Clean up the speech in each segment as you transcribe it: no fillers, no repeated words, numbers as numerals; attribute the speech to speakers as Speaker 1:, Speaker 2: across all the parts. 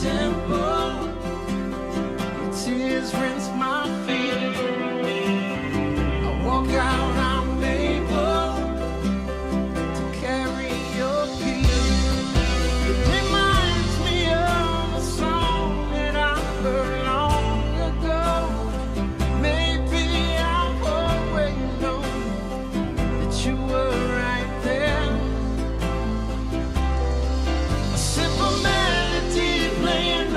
Speaker 1: temple, your tears rinse my feet. I walk out, I'm able to carry your peace. It reminds me of a song that I heard long ago. Maybe I've always known that you were right there. A simple melody playing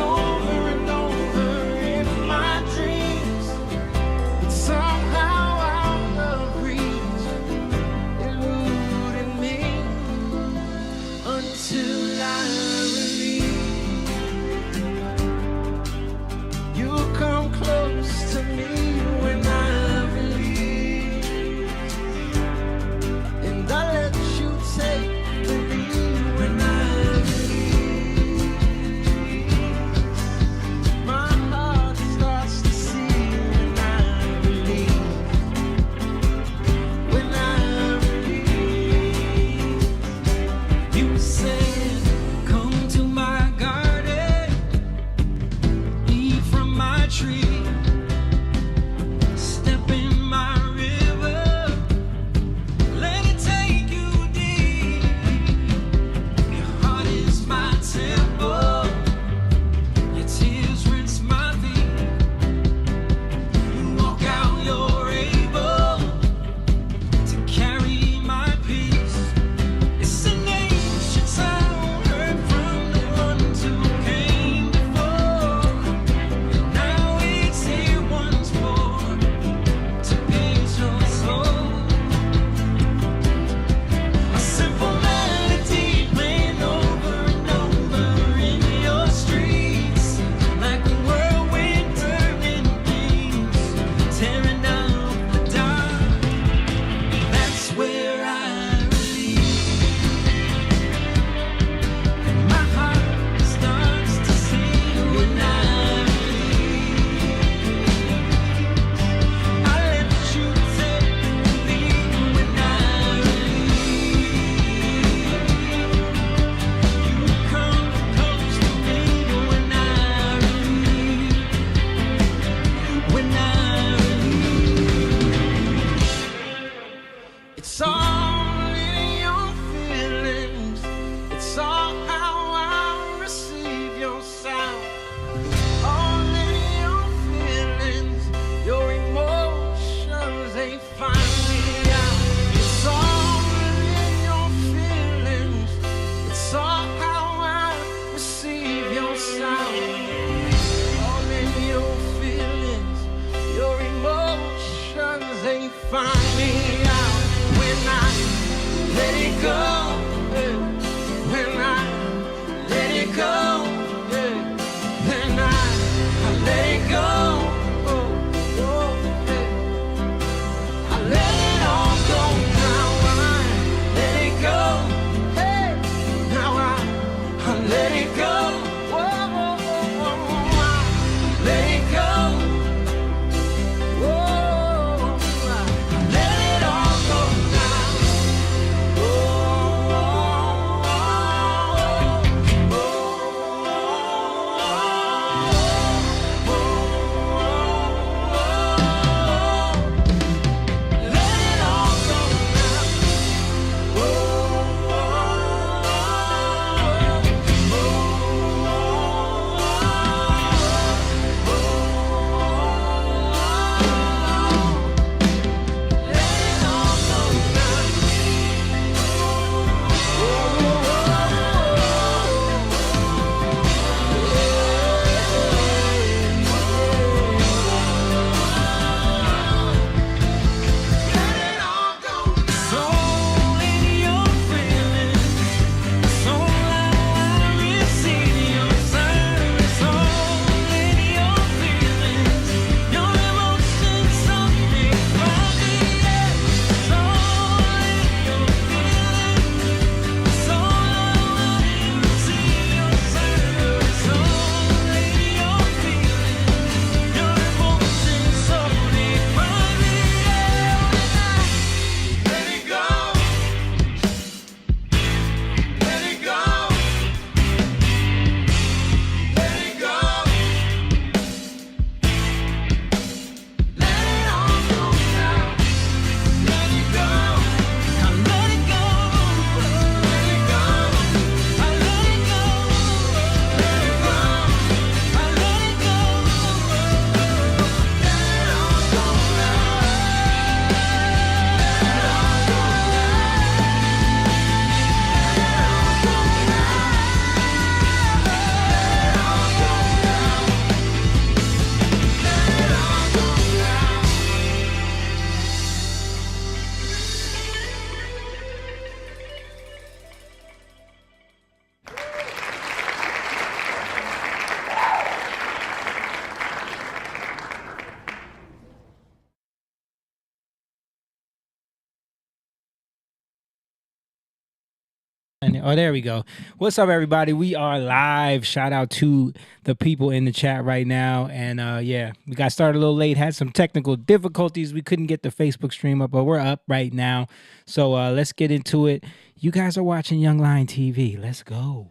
Speaker 2: Oh, there we go. What's up, everybody? We are live. Shout out to the people in the chat right now. And yeah, we got started a little late, had some technical difficulties. We couldn't get the Facebook stream up, but we're up right now. So let's get into it. You guys are watching Young Lion TV. Let's go.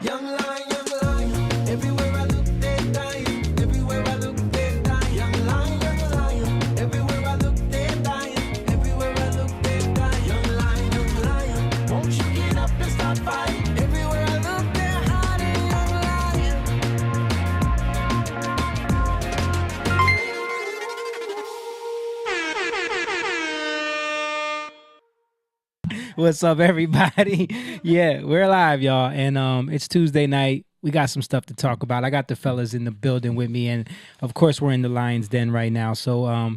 Speaker 1: Young lion, everywhere I look, they're dying. Everywhere I look, they're dying. Young lion, everywhere I look, they're dying. Everywhere I look, they're dying. Young lion, won't you get up and start fighting? Everywhere I look, they're hiding. Young lion.
Speaker 2: What's up, everybody? Yeah, we're live, y'all. And it's Tuesday night. We got some stuff to talk about. I got the fellas in the building with me. And, of course, we're in the Lion's Den right now. So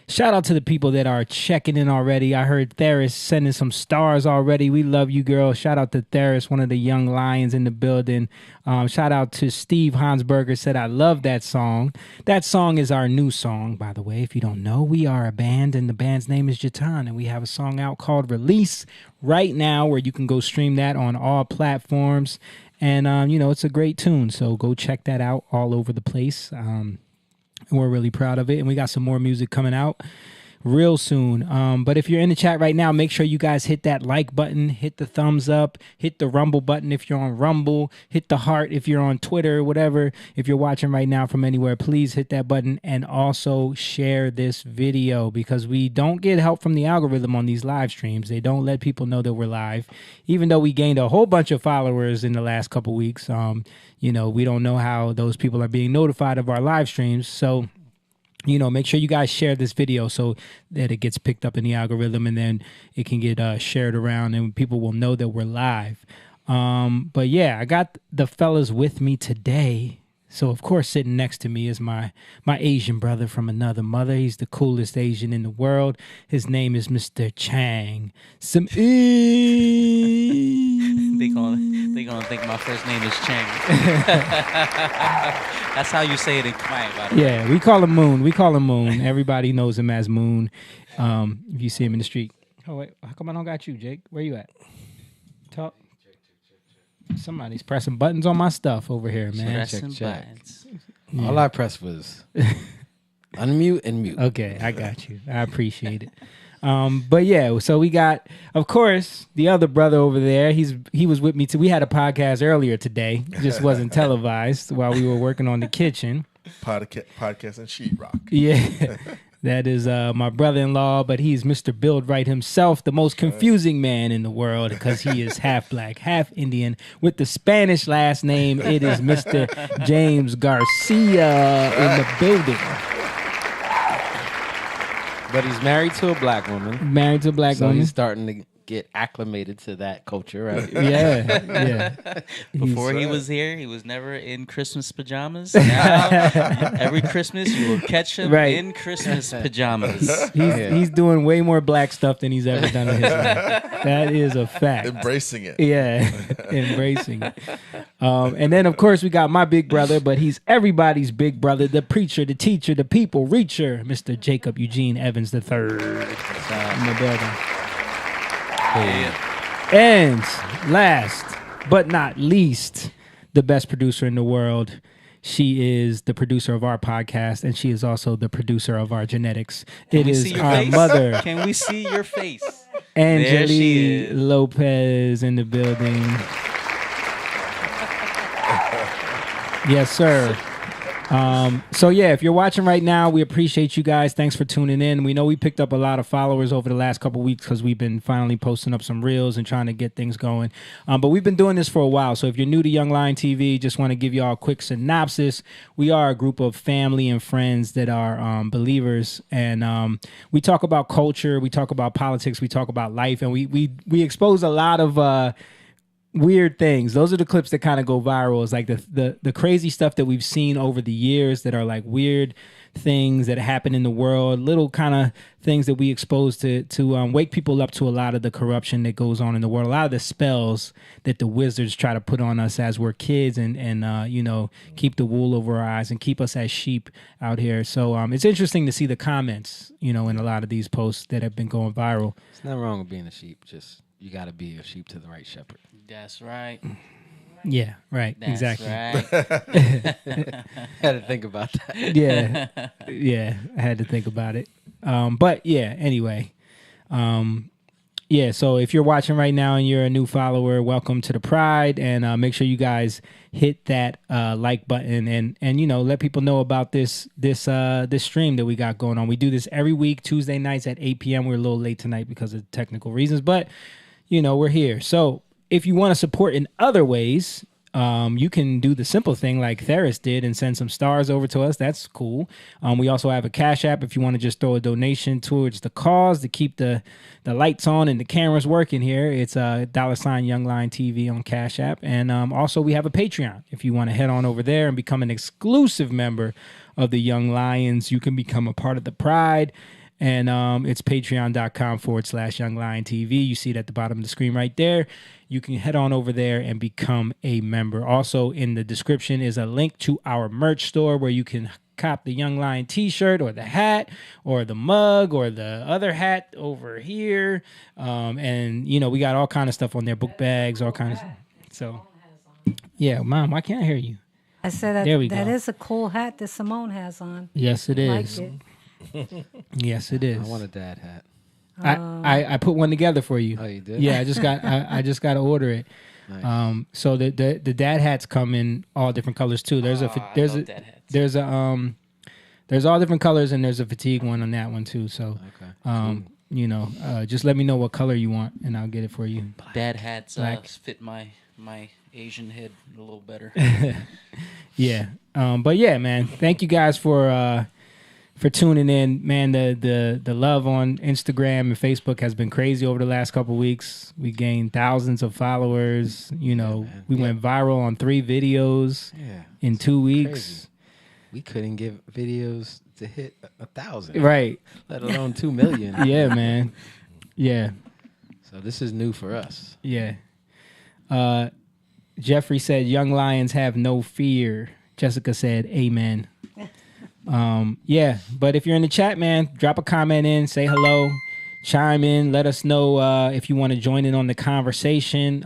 Speaker 2: shout out to the people that are checking in already. I heard Theris sending some stars already. We love you, girl. Shout out to Theris, one of the young lions in the building. Shout out to Steve Hansberger, said, I love that song. That song is our new song, by the way. If you don't know, we are a band, and the band's name is Jatan, and we have a song out called Release right now where you can go stream that on all platforms. And, you know, it's a great tune, so go check that out all over the place. And we're really proud of it. And we got some more music coming out real soon. But if you're in the chat right now, make sure you guys hit that like button, hit the thumbs up, hit the Rumble button if you're on Rumble, hit the heart if you're on Twitter, whatever. If you're watching right now from anywhere, please hit that button and also share this video because we don't get help from the algorithm on these live streams. They don't let people know that we're live, even though we gained a whole bunch of followers in the last couple weeks. You know, we don't know how those people are being notified of our live streams. So, you know, make sure you guys share this video so that it gets picked up in the algorithm and then it can get shared around and people will know that we're live. But yeah, I got the fellas with me today. So, of course, sitting next to me is my Asian brother from another mother. He's the coolest Asian in the world. His name is Mr. Chang.
Speaker 3: They gonna think my first name is Chang. That's how you say it in Khmer, by the way.
Speaker 2: Yeah, we call him Moon. Everybody knows him as Moon. If you see him in the street. Oh, wait. How come I don't got you, Jake? Where you at? Talk. Somebody's pressing buttons on my stuff over here, man.
Speaker 3: Pressing buttons.
Speaker 2: Yeah.
Speaker 4: All I pressed was unmute and mute.
Speaker 2: Okay, I got you. I appreciate it. But yeah, so we got, of course, the other brother over there. He was with me too. We had a podcast earlier today. It just wasn't televised while we were working on the kitchen.
Speaker 5: Podcast and sheetrock.
Speaker 2: Yeah. That is my brother-in-law, but he's Mr. Build Right himself, the most confusing man in the world because he is half black, half Indian, with the Spanish last name. It is Mr. James Garcia in the building.
Speaker 4: But he's married to a black woman.
Speaker 2: Married to a black
Speaker 4: So
Speaker 2: woman.
Speaker 4: he's starting to get acclimated to that culture, right?
Speaker 2: Yeah.
Speaker 3: Before he was here, he was never in Christmas pajamas. Now, every Christmas, you will catch him
Speaker 2: Right.
Speaker 3: in Christmas pajamas.
Speaker 2: He's doing way more black stuff than he's ever done in his life. That is a fact.
Speaker 5: Embracing it.
Speaker 2: Yeah, embracing it. And then, of course, we got my big brother, but he's everybody's big brother, the preacher, the teacher, the people reacher, Mr. Jacob Eugene Evans III in the building. And last but not least, the best producer in the world. She is the producer of our podcast, and she is also the producer of our genetics.
Speaker 3: Can
Speaker 2: It
Speaker 3: we
Speaker 2: is
Speaker 3: see your
Speaker 2: our
Speaker 3: face?
Speaker 2: mother,
Speaker 3: Can we see your face?
Speaker 2: Angelique
Speaker 3: she is.
Speaker 2: Lopez, in the building. Yes, sir. So yeah, if you're watching right now, we appreciate you guys. Thanks for tuning in. We know we picked up a lot of followers over the last couple weeks because we've been finally posting up some reels and trying to get things going. But we've been doing this for a while. So if you're new to Young Lion TV, just want to give y'all a quick synopsis. We are a group of family and friends that are believers, and we talk about culture, we talk about politics, we talk about life, and we expose a lot of weird things. Those are the clips that kind of go viral. It's like the crazy stuff that we've seen over the years that are like weird things that happen in the world, little kind of things that we expose to wake people up to a lot of the corruption that goes on in the world, a lot of the spells that the wizards try to put on us as we're kids, and keep the wool over our eyes and keep us as sheep out here. So it's interesting to see the comments, in a lot of these posts that have been going viral.
Speaker 4: It's nothing wrong with being a sheep. Just you got to be a sheep to the right shepherd.
Speaker 3: That's right.
Speaker 2: Yeah, right.
Speaker 3: That's
Speaker 2: Exactly.
Speaker 3: right.
Speaker 4: Had to think about that.
Speaker 2: Yeah, I had to think about it. But yeah, anyway. So if you're watching right now and you're a new follower, welcome to the Pride, and make sure you guys hit that like button and let people know about this stream that we got going on. We do this every week, Tuesday nights at 8 p.m. We're a little late tonight because of technical reasons, but we're here. So if you want to support in other ways, you can do the simple thing like Theris did and send some stars over to us. That's cool. We also have a Cash App if you want to just throw a donation towards the cause to keep the lights on and the cameras working here. It's $youngliontv on Cash App. And also we have a Patreon. If you want to head on over there and become an exclusive member of the Young Lions, you can become a part of the Pride. And it's patreon.com/youngliontv. You see it at the bottom of the screen right there. You can head on over there and become a member. Also in the description is a link to our merch store where you can cop the Young Lion t-shirt or the hat or the mug or the other hat over here. And we got all kind of stuff on there, book bags, all kinds of stuff. So yeah, Mom, why can't I hear you?
Speaker 6: I said
Speaker 2: There we
Speaker 6: that
Speaker 2: go.
Speaker 6: is a cool hat that Simone has on.
Speaker 2: Yes, it is.
Speaker 6: Like it.
Speaker 2: Yes, it is.
Speaker 4: I want a dad hat.
Speaker 2: I put one together for you.
Speaker 4: Oh, you did?
Speaker 2: Yeah, I just got to order it.
Speaker 4: Nice.
Speaker 2: So the dad hats come in all different colors too. There's
Speaker 3: I love dad hats.
Speaker 2: there's all different colors, and there's a fatigue one on that one too. So
Speaker 4: Okay.
Speaker 2: just let me know what color you want, and I'll get it for you.
Speaker 3: Dad hats
Speaker 2: Black.
Speaker 3: fit my Asian head a little better.
Speaker 2: Yeah. But yeah, man, thank you guys for tuning in, man. The love on Instagram and Facebook has been crazy over the last couple of weeks. We gained thousands of followers.
Speaker 4: man.
Speaker 2: We went viral on 3 videos
Speaker 4: Yeah.
Speaker 2: in 2 weeks.
Speaker 4: Crazy. We couldn't get videos to hit 1,000,
Speaker 2: Right.
Speaker 4: let alone 2 million.
Speaker 2: Yeah, man. Yeah.
Speaker 4: So this is new for us.
Speaker 2: Yeah. Jeffrey said, "Young lions have no fear." Jessica said, "Amen." Yeah, but if you're in the chat, man, drop a comment in, say hello, chime in, let us know if you want to join in on the conversation.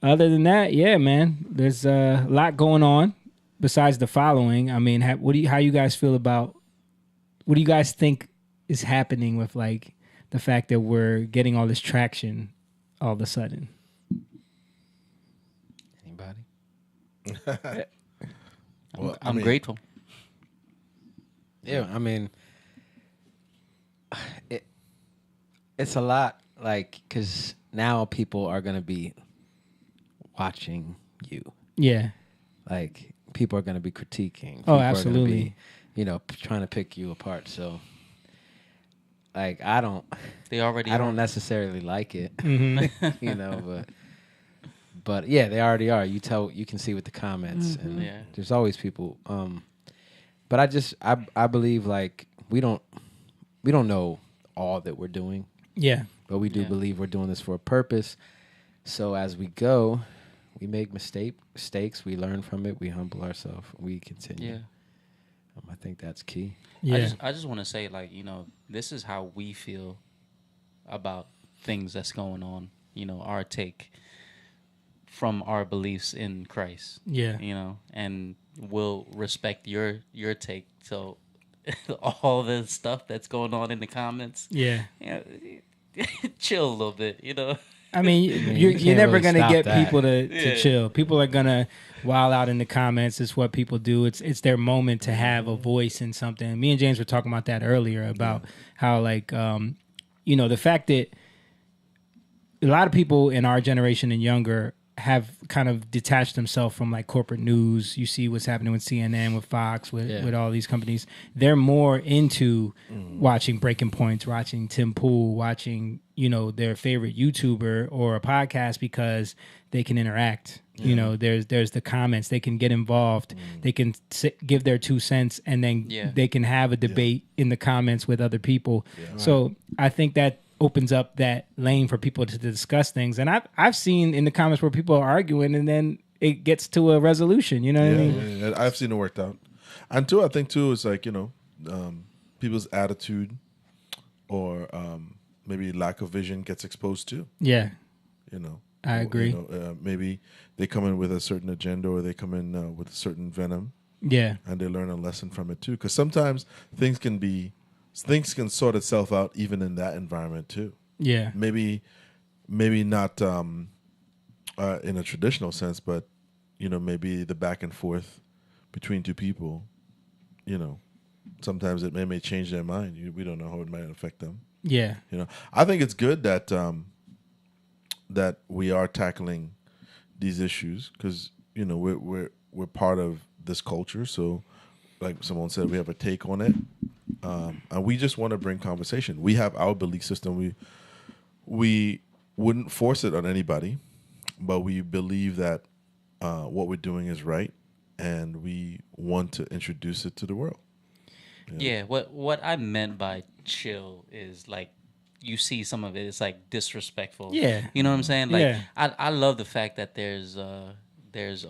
Speaker 2: Other than that, yeah, man, there's a lot going on besides the following. I mean, how you guys feel about, what do you guys think is happening with like the fact that we're getting all this traction all of a sudden?
Speaker 4: Anybody?
Speaker 5: Well,
Speaker 3: I'm grateful.
Speaker 4: Yeah, I mean, it's a lot, like, because now people are going to be watching you.
Speaker 2: Yeah.
Speaker 4: Like, people are going to be critiquing.
Speaker 2: Oh,
Speaker 4: People are
Speaker 2: absolutely.
Speaker 4: gonna be, trying to pick you apart. So, like, I don't
Speaker 3: They
Speaker 4: necessarily like it,
Speaker 2: Mm-hmm.
Speaker 4: but yeah, they already are. You can see with the comments, and
Speaker 3: Yeah.
Speaker 4: there's always people. But I believe, like, we don't know all that we're doing,
Speaker 2: Yeah.
Speaker 4: but we do believe we're doing this for a purpose. So as we go, we make mistakes, we learn from it, we humble ourselves, we continue.
Speaker 3: Yeah.
Speaker 4: I think that's key.
Speaker 2: Yeah.
Speaker 3: I just want to say, like, this is how we feel about things that's going on. Our take from our beliefs in Christ.
Speaker 2: Yeah.
Speaker 3: And we'll respect your take. So all the stuff that's going on in the comments,
Speaker 2: Yeah.
Speaker 3: chill a little bit.
Speaker 2: I mean,
Speaker 4: you
Speaker 2: you're
Speaker 4: can't
Speaker 2: never
Speaker 4: really
Speaker 2: gonna
Speaker 4: stop
Speaker 2: get
Speaker 4: that.
Speaker 2: people to chill. People are gonna wild out in the comments. It's what people do. It's their moment to have a voice in something. Me and James were talking about that earlier about how, like, the fact that a lot of people in our generation and younger have kind of detached themselves from like corporate news. You see what's happening with CNN, with Fox, with all these companies. They're more into watching Breaking Points, watching Tim Pool, watching their favorite YouTuber or a podcast because they can interact. There's the comments. They can get involved. They can give their 2 cents, and then they can have a debate in the comments with other people. So I think that opens up that lane for people to discuss things. And I've seen in the comments where people are arguing, and then it gets to a resolution. You know what I mean?
Speaker 5: Yeah, I've seen it worked out. And I think it's like, people's attitude or maybe lack of vision gets exposed too.
Speaker 2: Yeah. I agree.
Speaker 5: Maybe they come in with a certain agenda, or they come in with a certain venom.
Speaker 2: Yeah.
Speaker 5: And they learn a lesson from it too. Because sometimes things can sort itself out even in that environment too.
Speaker 2: Yeah.
Speaker 5: Maybe not in a traditional sense, but maybe the back and forth between two people, sometimes it may change their mind. We don't know how it might affect them.
Speaker 2: Yeah.
Speaker 5: I think it's good that that we are tackling these issues, because we're part of this culture. So, like someone said, we have a take on it, and we just want to bring conversation. We have our belief system. We wouldn't force it on anybody, but we believe that what we're doing is right, and we want to introduce it to the world.
Speaker 3: Yeah, what I meant by chill is like, you see some of it, it's like disrespectful.
Speaker 2: Yeah.
Speaker 3: You know what I'm saying? Like,
Speaker 2: Yeah.
Speaker 3: I love the fact that there's a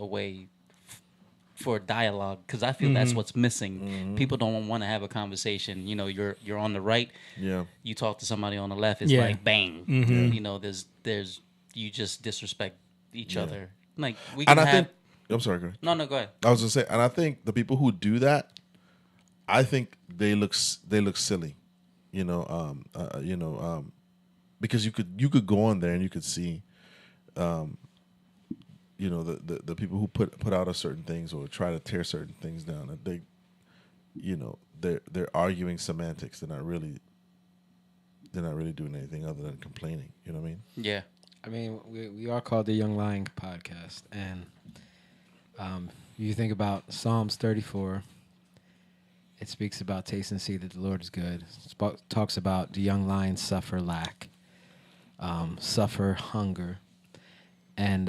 Speaker 3: way for dialogue, because I feel that's what's missing. People don't want to have a conversation. You're on the right.
Speaker 5: Yeah.
Speaker 3: You talk to somebody on the left, it's
Speaker 2: Yeah.
Speaker 3: like bang. There's you just disrespect each other. Like, we
Speaker 5: And
Speaker 3: can
Speaker 5: I
Speaker 3: have.
Speaker 5: think I'm sorry, go ahead.
Speaker 3: No, go ahead.
Speaker 5: I was gonna say, and I think the people who do that, I think they look silly, because you could go on there and you could see, the people who put out a certain things or try to tear certain things down, that they're arguing semantics. They're not really doing anything other than complaining. You know what I mean?
Speaker 3: Yeah.
Speaker 4: I mean, we are called the Young Lion Podcast, and you think about Psalms 34. It speaks about taste and see that the Lord is good. It talks about the young lions suffer lack, suffer hunger, and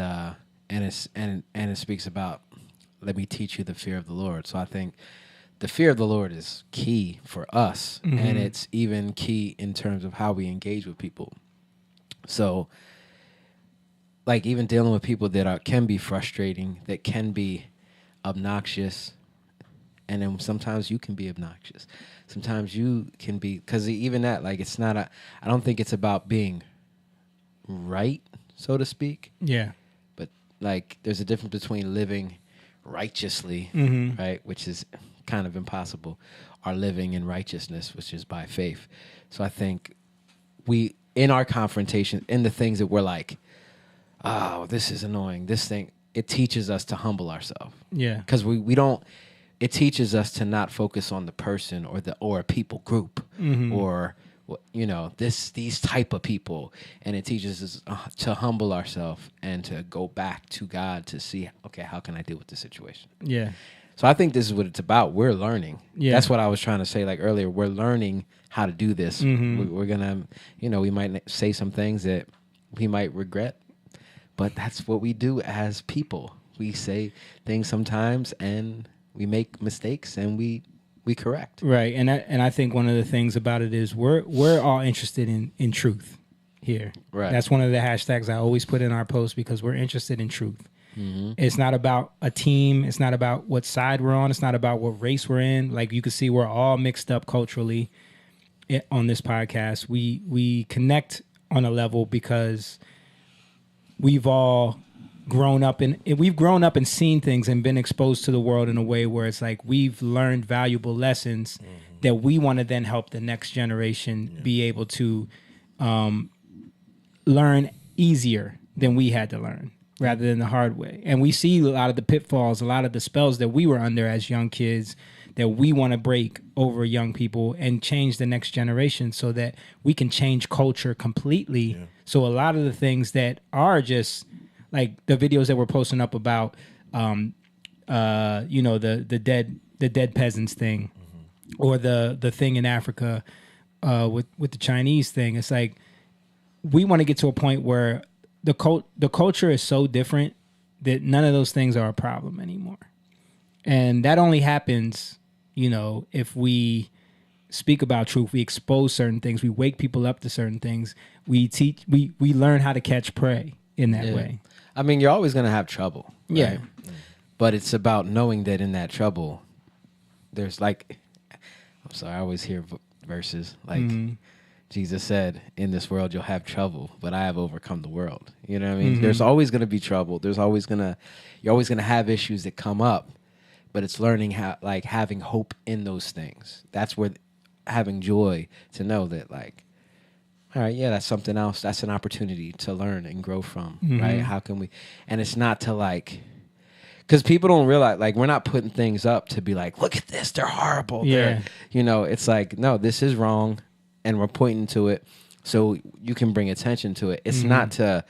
Speaker 4: it speaks about, let me teach you the fear of the Lord. So I think the fear of the Lord is key for us, and it's even key in terms of how we engage with people. So, like, even dealing with people that can be frustrating, that can be obnoxious. And then sometimes you can be obnoxious. Sometimes you can be, because even that, like, it's not I don't think it's about being right, so to speak.
Speaker 2: Yeah.
Speaker 4: But, like, there's a difference between living righteously, right, which is kind of impossible, or living in righteousness, which is by faith. So I think in our confrontation, in the things that we're like, oh, this is annoying, this thing, it teaches us to humble ourselves.
Speaker 2: Yeah.
Speaker 4: Because we don't. It teaches us to not focus on the person or a people group or these type of people, and it teaches us to humble ourselves and to go back to God to see, okay, how can I deal with the situation?
Speaker 2: Yeah.
Speaker 4: So I think this is what it's about. We're learning.
Speaker 2: Yeah.
Speaker 4: That's what I was trying to say like earlier. We're learning how to do this. We're gonna, we might say some things that we might regret, but that's what we do as people. We say things sometimes and we make mistakes and we correct.
Speaker 2: Right. And I think one of the things about it is we're all interested in truth here.
Speaker 4: Right.
Speaker 2: That's one of the hashtags I always put in our posts, because we're interested in truth. It's not about a team. It's not about what side we're on. It's not about what race we're in. Like, you can see we're all mixed up culturally on this podcast. We connect on a level because we've all grown up and seen things and been exposed to the world in a way where it's like we've learned valuable lessons that we want to then help the next generation be able to learn easier than we had to learn, rather than the hard way. And we see a lot of the pitfalls, a lot of the spells that we were under as young kids that we want to break over young people and change the next generation so that we can change culture completely. So a lot of the things that are just like the videos that we're posting up about, the dead peasants thing, or the thing in Africa with the Chinese thing. It's like we want to get to a point where the culture is so different that none of those things are a problem anymore. And that only happens, if we speak about truth, we expose certain things, we wake people up to certain things, we learn how to catch prey in that way.
Speaker 4: I mean, you're always going to have trouble. Right?
Speaker 2: Yeah.
Speaker 4: But it's about knowing that in that trouble, there's I always hear verses like Jesus said, in this world you'll have trouble, but I have overcome the world. You know what I mean? There's always going to be trouble. You're always going to have issues that come up, but it's learning how, having hope in those things. That's where having joy to know that, all right, yeah, that's something else. That's an opportunity to learn and grow from, right? How can we? And it's not to because people don't realize, we're not putting things up to be look at this, they're horrible.
Speaker 2: Yeah.
Speaker 4: It's no, this is wrong, and we're pointing to it so you can bring attention to it. It's not to,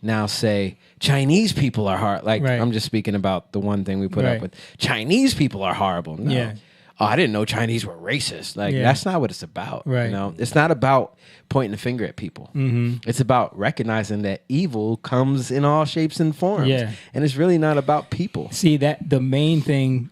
Speaker 4: now say Chinese people are hard.
Speaker 2: Right.
Speaker 4: I'm just speaking about the one thing we put up with. Chinese people are horrible. No.
Speaker 2: Yeah.
Speaker 4: Oh, I didn't know Chinese were racist. That's not what it's about.
Speaker 2: Right.
Speaker 4: It's not about pointing the finger at people. It's about recognizing that evil comes in all shapes and forms.
Speaker 2: Yeah.
Speaker 4: And it's really not about people.
Speaker 2: See, that the main thing,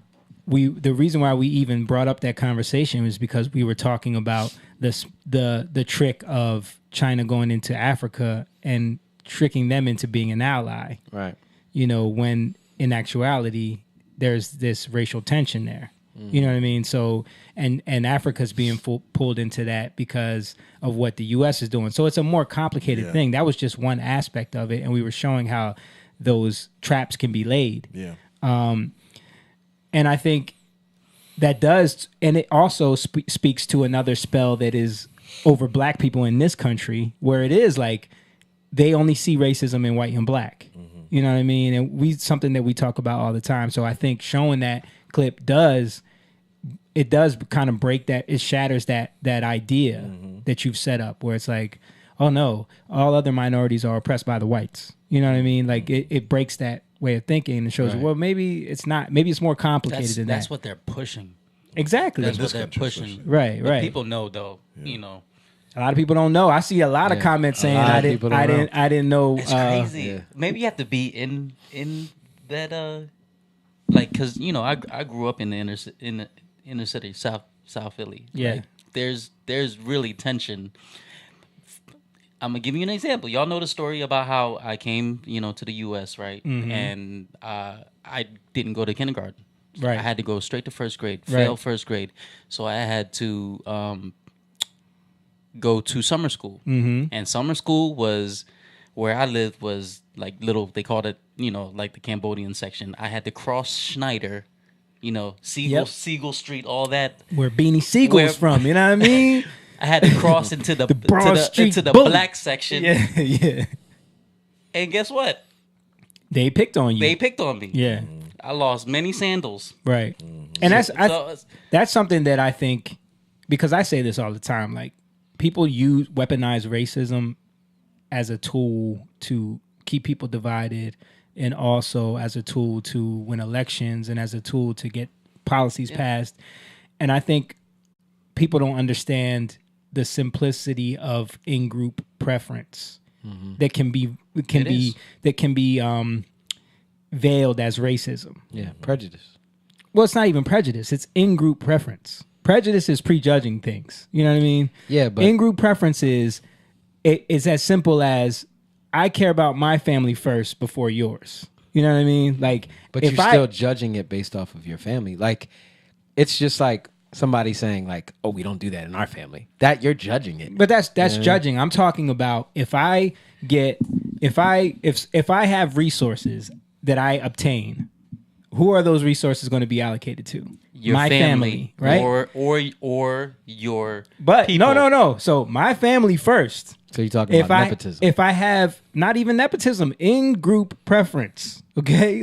Speaker 2: the reason why we even brought up that conversation was because we were talking about the trick of China going into Africa and tricking them into being an ally.
Speaker 4: Right.
Speaker 2: When in actuality there's this racial tension there. You know what I mean? So, and Africa's being pulled into that because of what the U.S. is doing. So it's a more complicated thing. That was just one aspect of it, and we were showing how those traps can be laid.
Speaker 5: Yeah.
Speaker 2: And I think that does, and it also speaks to another spell that is over black people in this country, where it is they only see racism in white and black. You know what I mean? And something that we talk about all the time. So I think showing that clip does kind of break that. It shatters that idea that you've set up, where it's oh no, all other minorities are oppressed by the whites. You know what I mean? It breaks that way of thinking and shows you, well, maybe it's not. Maybe it's more complicated than that.
Speaker 3: That's what they're pushing.
Speaker 2: Exactly.
Speaker 3: That's
Speaker 5: this
Speaker 3: what they're
Speaker 5: country,
Speaker 3: pushing.
Speaker 2: Right.
Speaker 3: But people know, though.
Speaker 2: A lot of people don't know. I see a lot of comments saying I didn't know.
Speaker 3: It's crazy.
Speaker 4: Yeah.
Speaker 3: Maybe you have to be in that because I grew up in the inner city, South Philly.
Speaker 2: Yeah.
Speaker 3: There's really tension. I'm gonna give you an example. Y'all know the story about how I came, to the U.S. right, and I didn't go to kindergarten.
Speaker 2: Right.
Speaker 3: I had to go straight to first grade.
Speaker 2: Right.
Speaker 3: Fail first grade, so I had to go to summer school. And summer school was where I lived was little. They called it, the Cambodian section. I had to cross Schneider. Siegel Street, all that.
Speaker 2: Where Beanie Siegel's from, you know what I mean?
Speaker 3: I had to cross into the
Speaker 2: Broad Street
Speaker 3: into the
Speaker 2: Bully.
Speaker 3: black section.
Speaker 2: Yeah.
Speaker 3: And guess what?
Speaker 2: They picked on you.
Speaker 3: They picked on me.
Speaker 2: Yeah.
Speaker 3: I lost many sandals.
Speaker 2: Right. And
Speaker 3: So
Speaker 2: that's something that I think, because I say this all the time, people weaponize racism as a tool to keep people divided, and also as a tool to win elections, and as a tool to get policies passed. And I think people don't understand the simplicity of in-group preference that can be veiled as racism.
Speaker 4: Yeah. Prejudice.
Speaker 2: Well, it's not even prejudice. It's in-group preference. Prejudice is prejudging things. You know what I mean?
Speaker 4: Yeah, but
Speaker 2: in-group preference is as simple as I care about my family first before yours. You know what I mean?
Speaker 4: But you're still judging it based off of your family. It's just somebody saying oh, we don't do that in our family. That you're judging it.
Speaker 2: But that's judging. I'm talking about if I have resources that I obtain, who are those resources going to be allocated to?
Speaker 3: Your
Speaker 2: my family, right?
Speaker 3: Or your
Speaker 2: But
Speaker 3: people.
Speaker 2: no. So my family first.
Speaker 4: So you're talking about nepotism.
Speaker 2: If I have not even nepotism, in group preference, okay?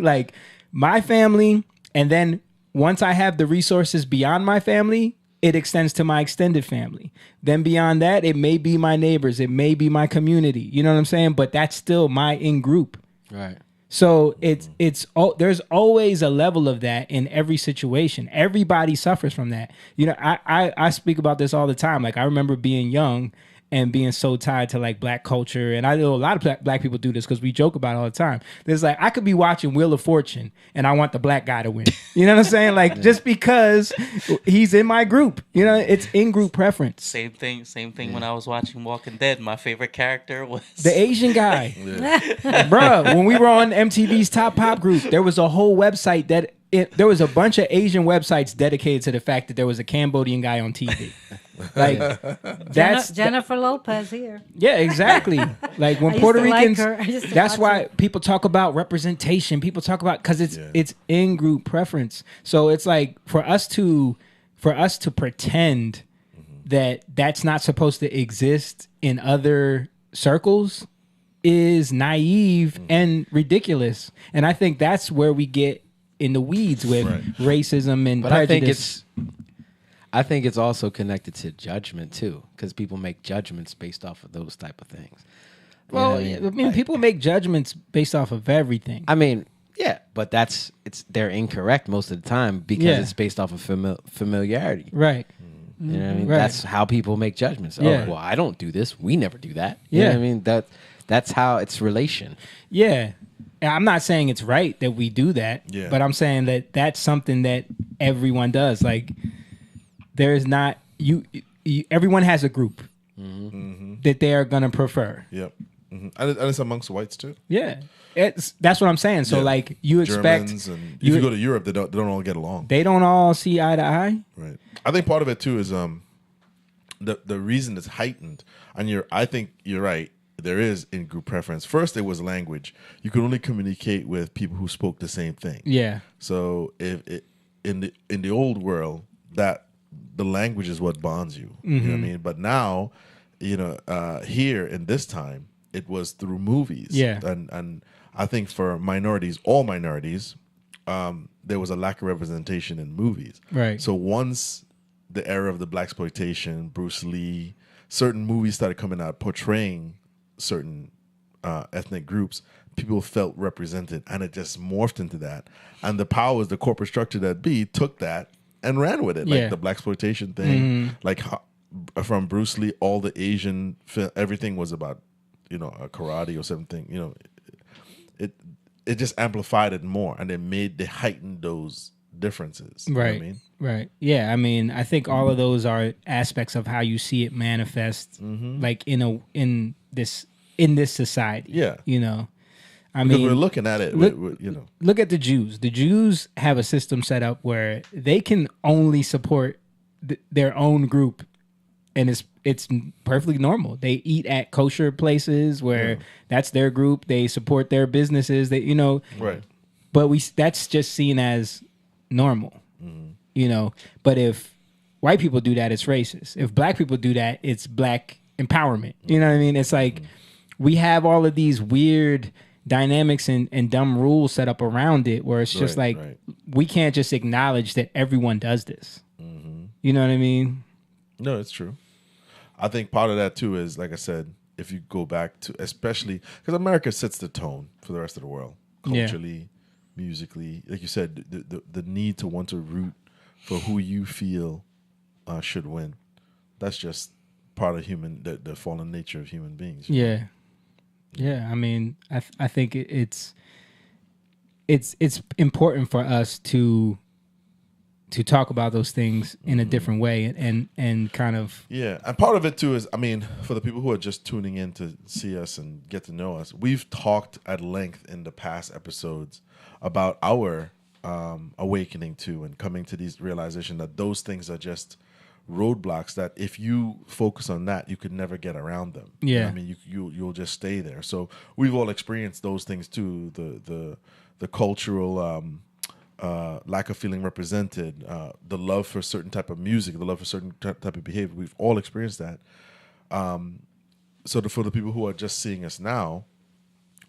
Speaker 2: My family, and then once I have the resources beyond my family, it extends to my extended family. Then beyond that, it may be my neighbors, it may be my community. You know what I'm saying? But that's still my in group.
Speaker 4: Right.
Speaker 2: So there's always a level of that in every situation. Everybody suffers from that. I speak about this all the time. I remember being young and being so tied to like black culture. And I know a lot of black people do this because we joke about it all the time. There's like, I could be watching Wheel of Fortune and I want the black guy to win. You know what I'm saying? Like just because he's in my group, you know, it's in group preference.
Speaker 3: Same thing when I was watching Walking Dead. My favorite character was
Speaker 2: The Asian guy. Bruh, when we were on MTV's Top Pop group, there was a whole website that there was a bunch of Asian websites dedicated to the fact that there was a Cambodian guy on TV. Like that's
Speaker 6: Jennifer Lopez here.
Speaker 2: yeah, exactly. Like when
Speaker 6: I used
Speaker 2: Puerto
Speaker 6: to like
Speaker 2: Ricans,
Speaker 6: her. I used to
Speaker 2: that's
Speaker 6: watch
Speaker 2: why
Speaker 6: it.
Speaker 2: people talk about representation. People talk about because it's in group preference. So it's like for us to pretend that that's not supposed to exist in other circles is naive and ridiculous. And I think that's where we get in the weeds with racism and
Speaker 4: But
Speaker 2: prejudice.
Speaker 4: I think it's also connected to judgment too, because people make judgments based off of those type of things. You know
Speaker 2: Well,
Speaker 4: what
Speaker 2: I mean, people make judgments based off of everything.
Speaker 4: I mean, yeah, but they're incorrect most of the time because it's based off of familiarity.
Speaker 2: Right.
Speaker 4: You know what I mean?
Speaker 2: Right.
Speaker 4: That's how people make judgments.
Speaker 2: Yeah.
Speaker 4: Oh, well, I don't do this. We never do that. You know
Speaker 2: Yeah.
Speaker 4: what I mean? That's how it's relation.
Speaker 2: Yeah. And I'm not saying it's right that we do that, but I'm saying that that's something that everyone does. Like, there is not everyone has a group that they are gonna prefer.
Speaker 5: Yep. And it's amongst whites too.
Speaker 2: Yeah, that's what I'm saying. So like you expect
Speaker 5: Germans and if you go to Europe, they don't all get along.
Speaker 2: They don't all see eye to eye.
Speaker 5: Right. I think part of it too is the reason it's heightened, and I think you're right. There is in group preference. First, it was language. You could only communicate with people who spoke the same thing.
Speaker 2: Yeah.
Speaker 5: So in the old world, that the language is what bonds you. You know what I mean? But now, here in this time, it was through movies.
Speaker 2: Yeah.
Speaker 5: And I think for minorities, all minorities, there was a lack of representation in movies.
Speaker 2: Right.
Speaker 5: So once the era of the blaxploitation, Bruce Lee, certain movies started coming out portraying certain ethnic groups, people felt represented, and it just morphed into that. And the powers, the corporate structure that took that and ran with it, like the blaxploitation thing, like from Bruce Lee, all the Asian everything was about, a karate or something. It just amplified it more, and they heightened those differences. You know what I mean?
Speaker 2: Right. Yeah. I mean, I think all of those are aspects of how you see it manifest, like in this society.
Speaker 5: Yeah.
Speaker 2: I
Speaker 5: Because
Speaker 2: mean,
Speaker 5: we're looking at it.
Speaker 2: Look at the Jews. The Jews have a system set up where they can only support their own group, and it's perfectly normal. They eat at kosher places where that's their group. They support their businesses.
Speaker 5: Right.
Speaker 2: But that's just seen as normal. But if white people do that, it's racist. If black people do that, it's black empowerment. You know what I mean? It's like we have all of these weird dynamics and dumb rules set up around it where it's just we can't just acknowledge that everyone does this. You know what I mean?
Speaker 5: No, it's true. I think part of that too is, like I said, if you go back to, especially because America sets the tone for the rest of the world, culturally, musically. Like you said, the need to want to root for who you feel should win. That's just part of the fallen nature of human beings.
Speaker 2: Yeah. Yeah. I mean, I think it's important for us to talk about those things in a different way and kind of.
Speaker 5: Yeah. And part of it too is, I mean, for the people who are just tuning in to see us and get to know us, we've talked at length in the past episodes about our awakening to and coming to these realization that those things are just roadblocks, that if you focus on that, you could never get around them.
Speaker 2: Yeah.
Speaker 5: You know what I mean, you'll just stay there. So we've all experienced those things too, the cultural lack of feeling represented, the love for certain type of music, the love for certain type of behavior. We've all experienced that. So for the people who are just seeing us now,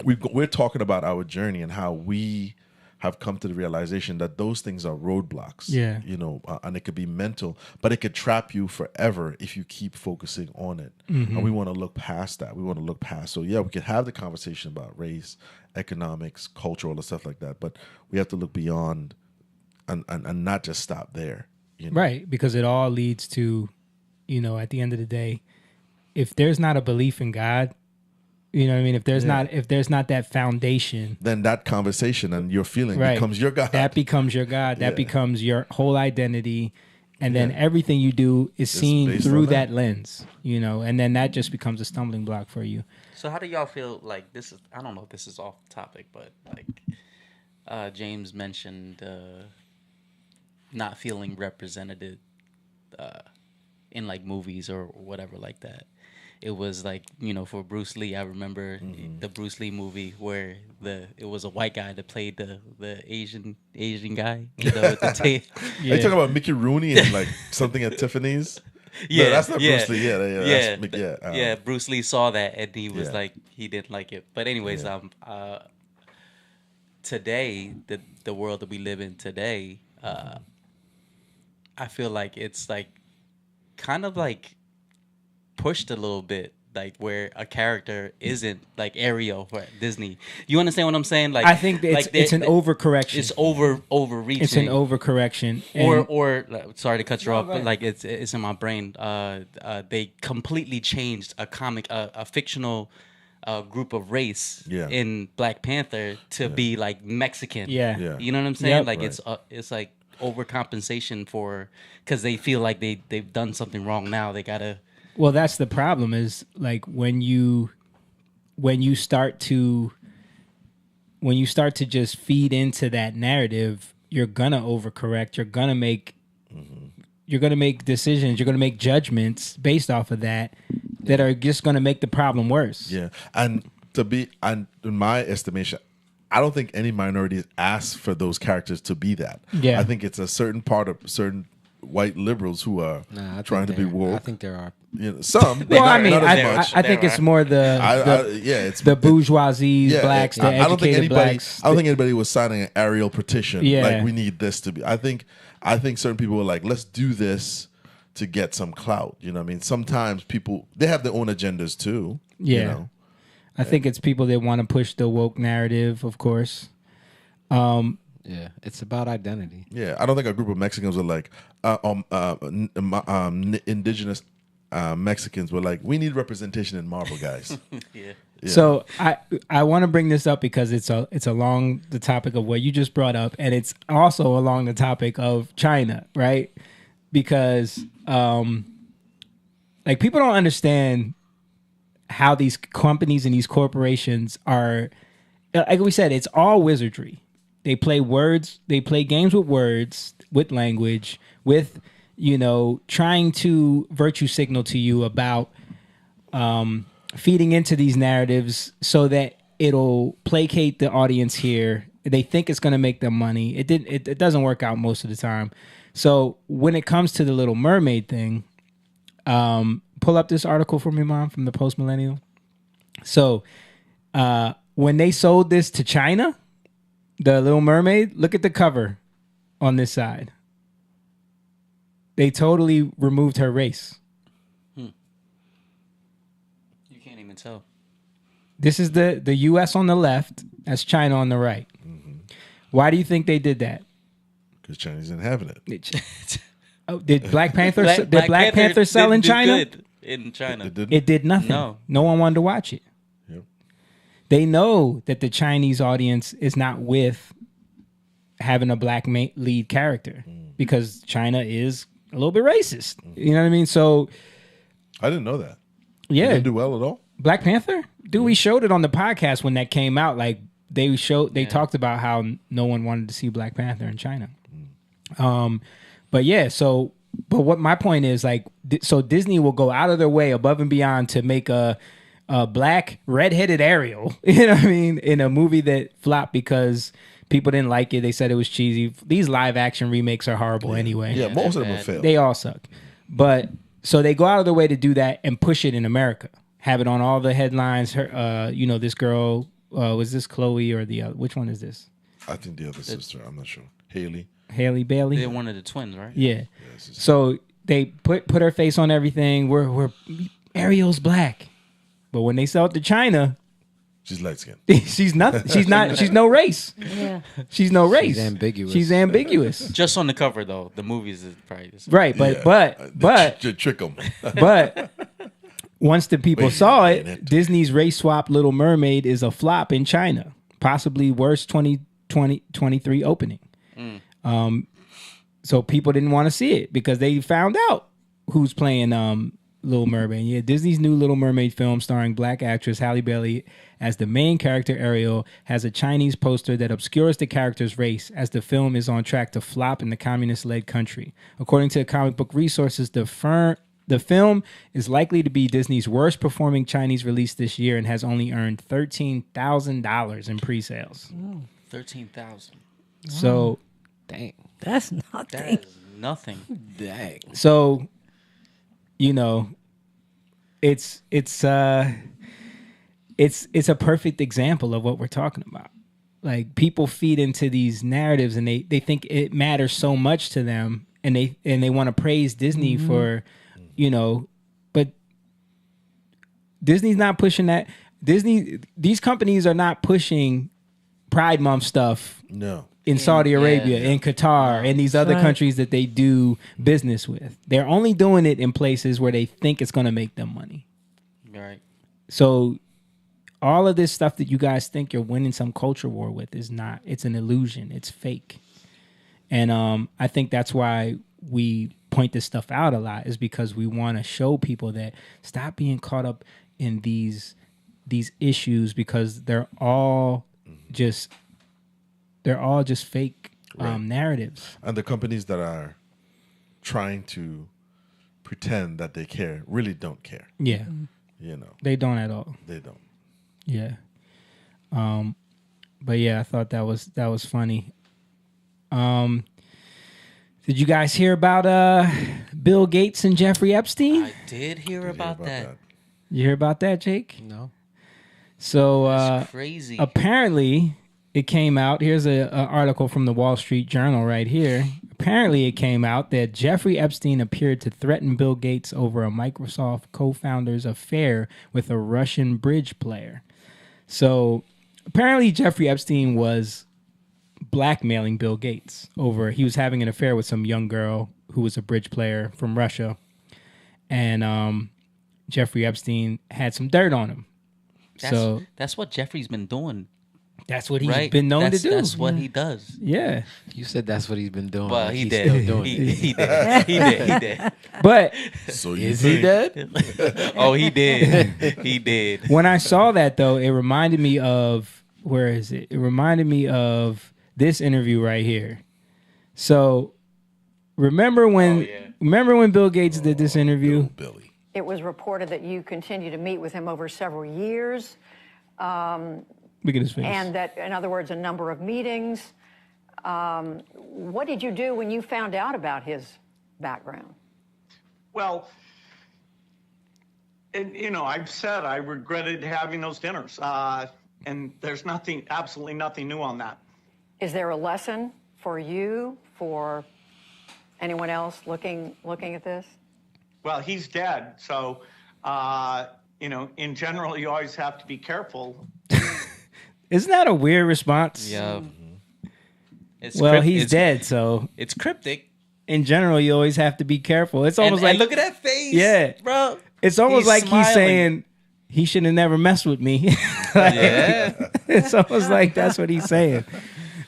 Speaker 5: we're talking about our journey and how we have come to the realization that those things are roadblocks.
Speaker 2: Yeah.
Speaker 5: And it could be mental, but it could trap you forever if you keep focusing on it. And we want to look past that. We want to look past. So yeah, we can have the conversation about race, economics, culture, all the stuff like that, but we have to look beyond and not just stop there.
Speaker 2: Right, because it all leads to, at the end of the day, if there's not a belief in God, you know what I mean? If there's
Speaker 5: Yeah.
Speaker 2: not that foundation,
Speaker 5: Then that conversation and your feeling
Speaker 2: right,
Speaker 5: becomes your God.
Speaker 2: That becomes your God. That
Speaker 5: Yeah.
Speaker 2: becomes your whole identity. And then everything you do is seen
Speaker 5: based
Speaker 2: through
Speaker 5: on that.
Speaker 2: that lens, you know, and then that just becomes a stumbling block for you.
Speaker 3: So how do y'all feel like this is? I don't know if this is off topic, but like James mentioned not feeling represented in like movies or whatever like that. It was like, you know, for Bruce Lee, I remember the Bruce Lee movie where it was a white guy that played the Asian guy, you know, with the tape.
Speaker 5: Are you talking about Mickey Rooney and like something at Tiffany's?
Speaker 3: Yeah,
Speaker 5: No, that's not
Speaker 3: yeah,
Speaker 5: Bruce Lee. Yeah, that's Mickey,
Speaker 3: yeah. Bruce Lee saw that and he was
Speaker 5: Yeah.
Speaker 3: like, he didn't like it. But anyways, today, the world that we live in today, I feel like it's like kind of like pushed a little bit, like where a character isn't like Ariel for Disney. You understand what I'm saying? Like
Speaker 2: I think that it's an overcorrection.
Speaker 3: It's overreaching.
Speaker 2: It's an overcorrection.
Speaker 3: Or sorry to cut you off, but like it's in my brain. They completely changed a fictional group of race
Speaker 5: Yeah.
Speaker 3: in Black Panther to be like Mexican.
Speaker 2: Yeah.
Speaker 3: You know what I'm saying?
Speaker 2: Yep.
Speaker 3: Like
Speaker 5: Right.
Speaker 3: it's like overcompensation because they feel like they've done something wrong. Now they gotta.
Speaker 2: Well, that's the problem is like when you start to just feed into that narrative, you're gonna overcorrect. You're gonna make decisions. You're gonna make judgments based off of that are just gonna make the problem worse.
Speaker 5: Yeah, and in my estimation, I don't think any minorities ask for those characters to be that.
Speaker 2: Yeah.
Speaker 5: I think it's a certain part of certain white liberals who are
Speaker 4: I
Speaker 5: trying to be
Speaker 4: think
Speaker 5: woke.
Speaker 4: I think there are.
Speaker 5: You know, some.
Speaker 2: Well,
Speaker 5: but
Speaker 2: I mean,
Speaker 5: not as much.
Speaker 2: I think it's more
Speaker 5: It's
Speaker 2: the bourgeoisie,
Speaker 5: yeah,
Speaker 2: blacks, the
Speaker 5: I don't think
Speaker 2: educated
Speaker 5: anybody.
Speaker 2: blacks.
Speaker 5: I don't think anybody was signing an Ariel petition.
Speaker 2: Yeah.
Speaker 5: Like we need this to be. I think certain people were like, let's do this to get some clout. You know what I mean? Sometimes people they have their own agendas too.
Speaker 2: Yeah.
Speaker 5: You know?
Speaker 2: I think it's people that want to push the woke narrative, of course.
Speaker 4: Yeah, it's about identity.
Speaker 5: Yeah, I don't think a group of Mexicans were like indigenous Mexicans were like, we need representation in Marvel, guys.
Speaker 3: Yeah.
Speaker 5: Yeah.
Speaker 2: So I want to bring this up because it's along the topic of what you just brought up, and it's also along the topic of China, right? Because like people don't understand how these companies and these corporations are. Like we said, it's all wizardry. They play words. They play games with words, with language, with trying to virtue signal to you about feeding into these narratives so that it'll placate the audience here. They think it's going to make them money. It doesn't work out most of the time. So when it comes to the Little Mermaid thing, pull up this article for me, Mom, from the Post Millennial. So when they sold this to China, the Little Mermaid, look at the cover on this side. They totally removed her race.
Speaker 3: You can't even tell.
Speaker 2: This is the U.S. on the left. That's China on the right.
Speaker 5: Mm-hmm.
Speaker 2: Why do you think they did that?
Speaker 5: Because Chinese ain't having it.
Speaker 2: Did Black Panther
Speaker 3: Black
Speaker 2: Panther sell in
Speaker 3: didn't do
Speaker 2: China?
Speaker 3: good in China.
Speaker 5: It didn't.
Speaker 2: It did nothing. No one wanted to watch it.
Speaker 5: Yep.
Speaker 2: They know that the Chinese audience is not with having a black lead character because China is a little bit racist. You know what I mean? So
Speaker 5: I didn't know that. It
Speaker 2: yeah,
Speaker 5: didn't do well at all.
Speaker 2: Black Panther, dude, we showed it on the podcast when that came out. Like they talked about how no one wanted to see Black Panther in China. But yeah, but what my point is, like, so Disney will go out of their way above and beyond to make a black redheaded Ariel, you know what I mean, in a movie that flopped because people didn't like it. They said it was cheesy. These live action remakes are horrible anyway.
Speaker 5: Yeah, most of them
Speaker 3: they're
Speaker 5: have failed.
Speaker 2: They all suck. But so they go out of their way to do that and push it in America. Have it on all the headlines. Her, this girl, was this Chloe or the other? Which one is this?
Speaker 5: I think the other sister. I'm not sure.
Speaker 2: Haley Bailey.
Speaker 3: They're one of the twins, right?
Speaker 2: Yeah. So they put her face on everything. We're Ariel's black, but when they sell it to China,
Speaker 5: She's light skinned.
Speaker 2: she's nothing. She's not. She's no race.
Speaker 6: Yeah.
Speaker 2: She's no race.
Speaker 4: She's ambiguous.
Speaker 2: She's ambiguous.
Speaker 3: Just on the cover, though. The movies is probably the same.
Speaker 2: Right, but
Speaker 5: To trick them.
Speaker 2: but once the people
Speaker 5: Wait
Speaker 2: saw
Speaker 5: a
Speaker 2: it,
Speaker 5: minute.
Speaker 2: Disney's race swap Little Mermaid is a flop in China, possibly worst 2023 opening. So people didn't want to see it because they found out who's playing Little Mermaid. Yeah, Disney's new Little Mermaid film starring black actress Halle Bailey as the main character Ariel has a Chinese poster that obscures the character's race, as the film is on track to flop in the communist-led country. According to comic book resources, the film is likely to be Disney's worst performing Chinese release this year and has only earned $13,000 in pre-sales.
Speaker 3: 13,000.
Speaker 2: So,
Speaker 4: Dang.
Speaker 6: That's nothing.
Speaker 3: That is nothing.
Speaker 4: Dang.
Speaker 2: so you know, it's a perfect example of what we're talking about. Like, people feed into these narratives and they think it matters so much to them, and they want to praise Disney for, you know, but Disney's not pushing that. These companies are not pushing Pride Month stuff
Speaker 5: No.
Speaker 2: in Saudi Arabia,
Speaker 3: yeah.
Speaker 2: in Qatar, and these other
Speaker 6: right.
Speaker 2: countries that they do business with. They're only doing it in places where they think it's going to make them money.
Speaker 3: Right.
Speaker 2: So all of this stuff that you guys think you're winning some culture war with is not. It's an illusion. It's fake. And I think that's why we point this stuff out a lot, is because we want to show people that stop being caught up in these issues, because they're all just fake narratives.
Speaker 5: And the companies that are trying to pretend that they care really don't care.
Speaker 2: Yeah,
Speaker 5: You know,
Speaker 2: they don't at all.
Speaker 5: they don't.
Speaker 2: Yeah. But yeah, I thought that was funny. Did you guys hear about Bill Gates and Jeffrey Epstein?
Speaker 3: I did hear about that.
Speaker 2: You hear about that, Jake?
Speaker 4: No.
Speaker 2: So
Speaker 3: That's crazy.
Speaker 2: apparently it came out. Here's an article from the Wall Street Journal right here. Apparently it came out that Jeffrey Epstein appeared to threaten Bill Gates over a Microsoft co-founder's affair with a Russian bridge player. So apparently Jeffrey Epstein was blackmailing Bill Gates over, he was having an affair with some young girl who was a bridge player from Russia. And Jeffrey Epstein had some dirt on him.
Speaker 3: That's what Jeffrey's been doing.
Speaker 2: That's what he's
Speaker 3: Right?
Speaker 2: been known to do.
Speaker 3: That's what he does.
Speaker 2: Yeah.
Speaker 4: You said that's what he's been doing.
Speaker 3: Well,
Speaker 4: like
Speaker 3: he
Speaker 4: he's
Speaker 3: did.
Speaker 4: Still doing it.
Speaker 3: He did. He did. He did.
Speaker 2: But
Speaker 5: So you
Speaker 4: Is he
Speaker 5: think-
Speaker 4: dead?
Speaker 3: Oh, he did. He did.
Speaker 2: when I saw that, though, it reminded me of, where is it? It reminded me of this interview right here. So remember when Bill Gates did this interview?
Speaker 5: Billy.
Speaker 7: It was reported that you continue to meet with him over several years,
Speaker 2: Look at his face.
Speaker 7: and that, in other words, a number of meetings. What did you do when you found out about his background?
Speaker 8: Well, and, you know, I've said I regretted having those dinners, and there's absolutely nothing new on that.
Speaker 7: Is there a lesson for you, for anyone else looking at this?
Speaker 8: Well, he's dead, so, you know, in general, you always have to be careful.
Speaker 2: Isn't that a weird response?
Speaker 3: Yeah. It's
Speaker 2: Well, he's
Speaker 3: it's-
Speaker 2: dead, so
Speaker 3: It's cryptic.
Speaker 2: in general, you always have to be careful. It's almost
Speaker 3: And
Speaker 2: like,
Speaker 3: look at that face.
Speaker 2: Yeah.
Speaker 3: Bro.
Speaker 2: it's almost
Speaker 3: he's
Speaker 2: like he's
Speaker 3: smiling.
Speaker 2: saying he should have never messed with me. Like,
Speaker 3: Yeah.
Speaker 2: it's almost like that's what he's saying.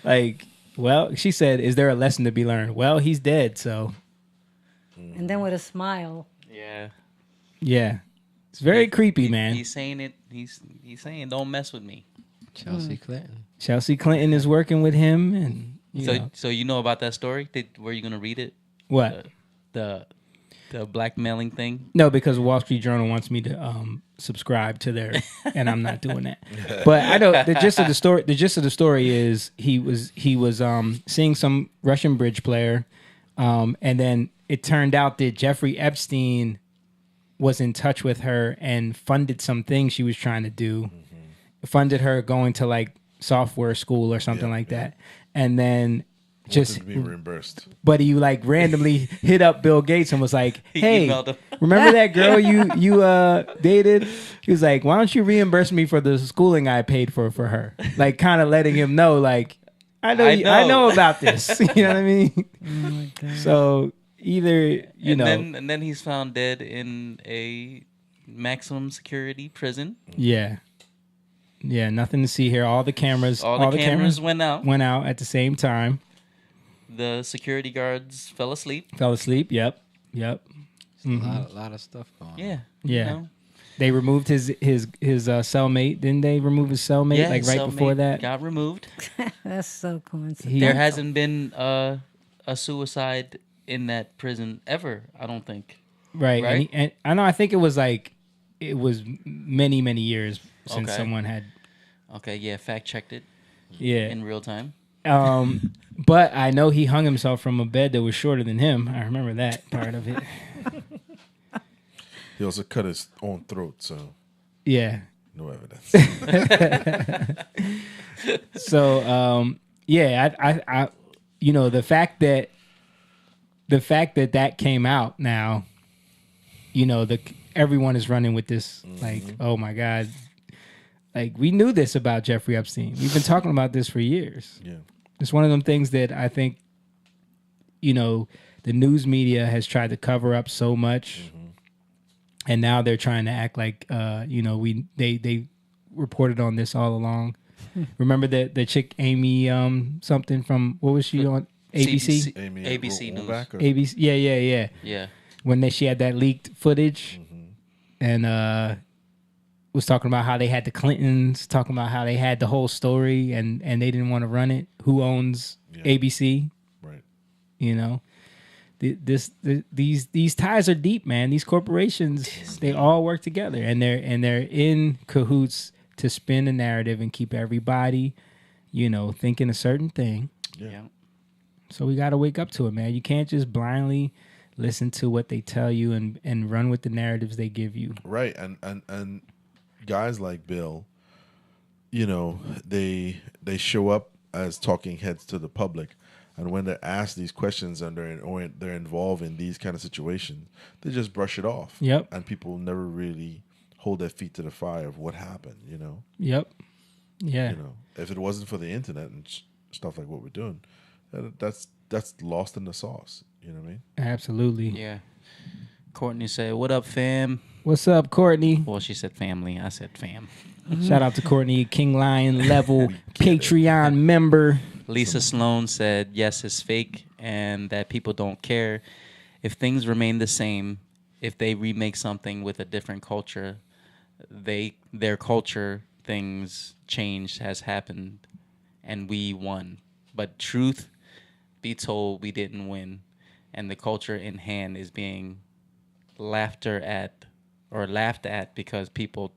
Speaker 2: Like, well, she said, "Is there a lesson to be learned?" Well, he's dead, so
Speaker 6: And then with a smile.
Speaker 3: Yeah.
Speaker 2: yeah, it's very creepy, man.
Speaker 3: He's saying it. He's saying, "Don't mess with me."
Speaker 4: Chelsea Clinton.
Speaker 2: Chelsea Clinton is working with him, and you know.
Speaker 3: So you know about that story? Were you gonna read it?
Speaker 2: What?
Speaker 3: The blackmailing thing.
Speaker 2: No, because Wall Street Journal wants me to subscribe to their, and I'm not doing that. But I know the gist of the story. The gist of the story is he was seeing some Russian bridge player, and then it turned out that Jeffrey Epstein was in touch with her and funded some things she was trying to do, funded her going to like software school or something like that, and then just
Speaker 5: Wanted to be reimbursed.
Speaker 2: but he like randomly hit up Bill Gates and was like, "Hey,
Speaker 3: emailed him.
Speaker 2: remember that girl you dated?" He was like, "Why don't you reimburse me for the schooling I paid for her?" Like, kind of letting him know, like, I know about this. You know what I mean? So either and
Speaker 3: then he's found dead in a maximum security prison.
Speaker 2: Yeah. Yeah, nothing to see here. All the cameras
Speaker 3: All the cameras went out.
Speaker 2: Went out at the same time.
Speaker 3: The security guards fell asleep.
Speaker 2: Fell asleep. Yep. Yep.
Speaker 4: A lot of stuff going on.
Speaker 3: Yeah.
Speaker 2: Yeah.
Speaker 3: You know?
Speaker 2: They removed his cellmate. Didn't they remove his cellmate
Speaker 3: Yeah,
Speaker 2: like
Speaker 3: his
Speaker 2: right before
Speaker 3: cellmate
Speaker 2: that?
Speaker 3: got removed.
Speaker 6: That's so coincidental.
Speaker 3: There hasn't been a suicide in that prison ever, I don't think.
Speaker 2: Right.
Speaker 3: Right?
Speaker 2: And I know, I think it was many, many years since
Speaker 3: Okay.
Speaker 2: someone had.
Speaker 3: Okay, yeah, fact checked it
Speaker 2: Yeah.
Speaker 3: in real time.
Speaker 2: But I know he hung himself from a bed that was shorter than him. I remember that part of it.
Speaker 5: He also cut his own throat, so
Speaker 2: Yeah.
Speaker 5: no evidence.
Speaker 2: So yeah, I you know, the fact that that came out now, you know, everyone is running with this like, oh my God. Like, we knew this about Jeffrey Epstein. We've been talking about this for years.
Speaker 5: Yeah.
Speaker 2: It's one of them things that I think, you know, the news media has tried to cover up so much, and now they're trying to act like, you know, they reported on this all along. Remember the chick Amy something from, what was she on? ABC?
Speaker 5: Amy
Speaker 3: ABC News.
Speaker 5: Wolbach or-
Speaker 2: ABC. Yeah.
Speaker 3: Yeah.
Speaker 2: When she had that leaked footage, and was talking about how they had the Clintons, talking about how they had the whole story, and they didn't want to run it. Who owns ABC?
Speaker 5: Right.
Speaker 2: You know, these ties are deep, man. These corporations, they all work together, and they're in cahoots to spin a narrative and keep everybody, you know, thinking a certain thing.
Speaker 3: Yeah.
Speaker 2: So we got to wake up to it, man. You can't just blindly listen to what they tell you and run with the narratives they give you.
Speaker 5: Right. And guys like Bill, you know, they show up as talking heads to the public, and when they're asked these questions and they're involved in these kind of situations, they just brush it off.
Speaker 2: Yep.
Speaker 5: And people never really hold their feet to the fire of what happened, you know.
Speaker 2: Yep. Yeah.
Speaker 5: You know, if it wasn't for the internet and stuff like what we're doing, that's lost in the sauce. You know what I mean?
Speaker 2: Absolutely.
Speaker 3: Yeah. Courtney said, "What up, fam?"
Speaker 2: What's up, Courtney?
Speaker 3: Well, she said family. I said fam.
Speaker 2: Shout out to Courtney, King Lion level Patreon member.
Speaker 3: Lisa Sloan said, yes, it's fake and that people don't care. If things remain the same, if they remake something with a different culture, their culture, things changed, has happened, and we won. But truth be told, we didn't win. And the culture in hand is being laughed at because people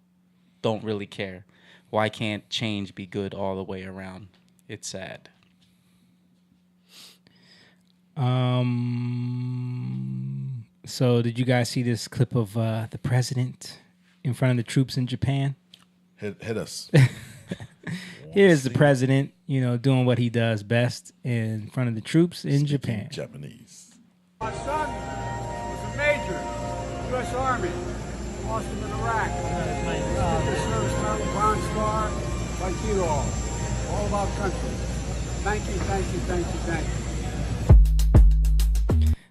Speaker 3: don't really care. Why can't change be good all the way around? It's sad.
Speaker 2: So did you guys see this clip of the president in front of the troops in Japan?
Speaker 5: Hit us.
Speaker 2: Here's the president, you know, doing what he does best in front of the troops in Japan.
Speaker 5: Japanese.
Speaker 9: My son was a major, U.S. Army. Lost him in Iraq. The service medal, Bronze Star, like you all about country. Thank you.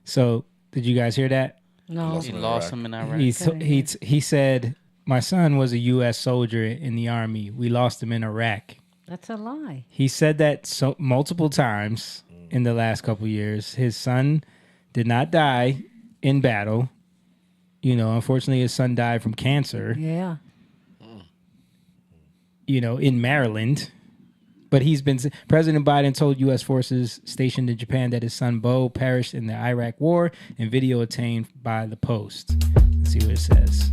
Speaker 2: So, did you guys hear that?
Speaker 6: No.
Speaker 3: He lost him in Iraq.
Speaker 2: He said, my son was a U.S. soldier in the Army. We lost him in Iraq.
Speaker 6: That's a lie.
Speaker 2: He said that multiple times in the last couple of years. His son did not die in battle. You know, unfortunately, his son died from cancer,
Speaker 6: Yeah.
Speaker 2: you know, in Maryland. But President Biden told U.S. forces stationed in Japan that his son Bo perished in the Iraq war, and video obtained by the Post. Let's see what it says.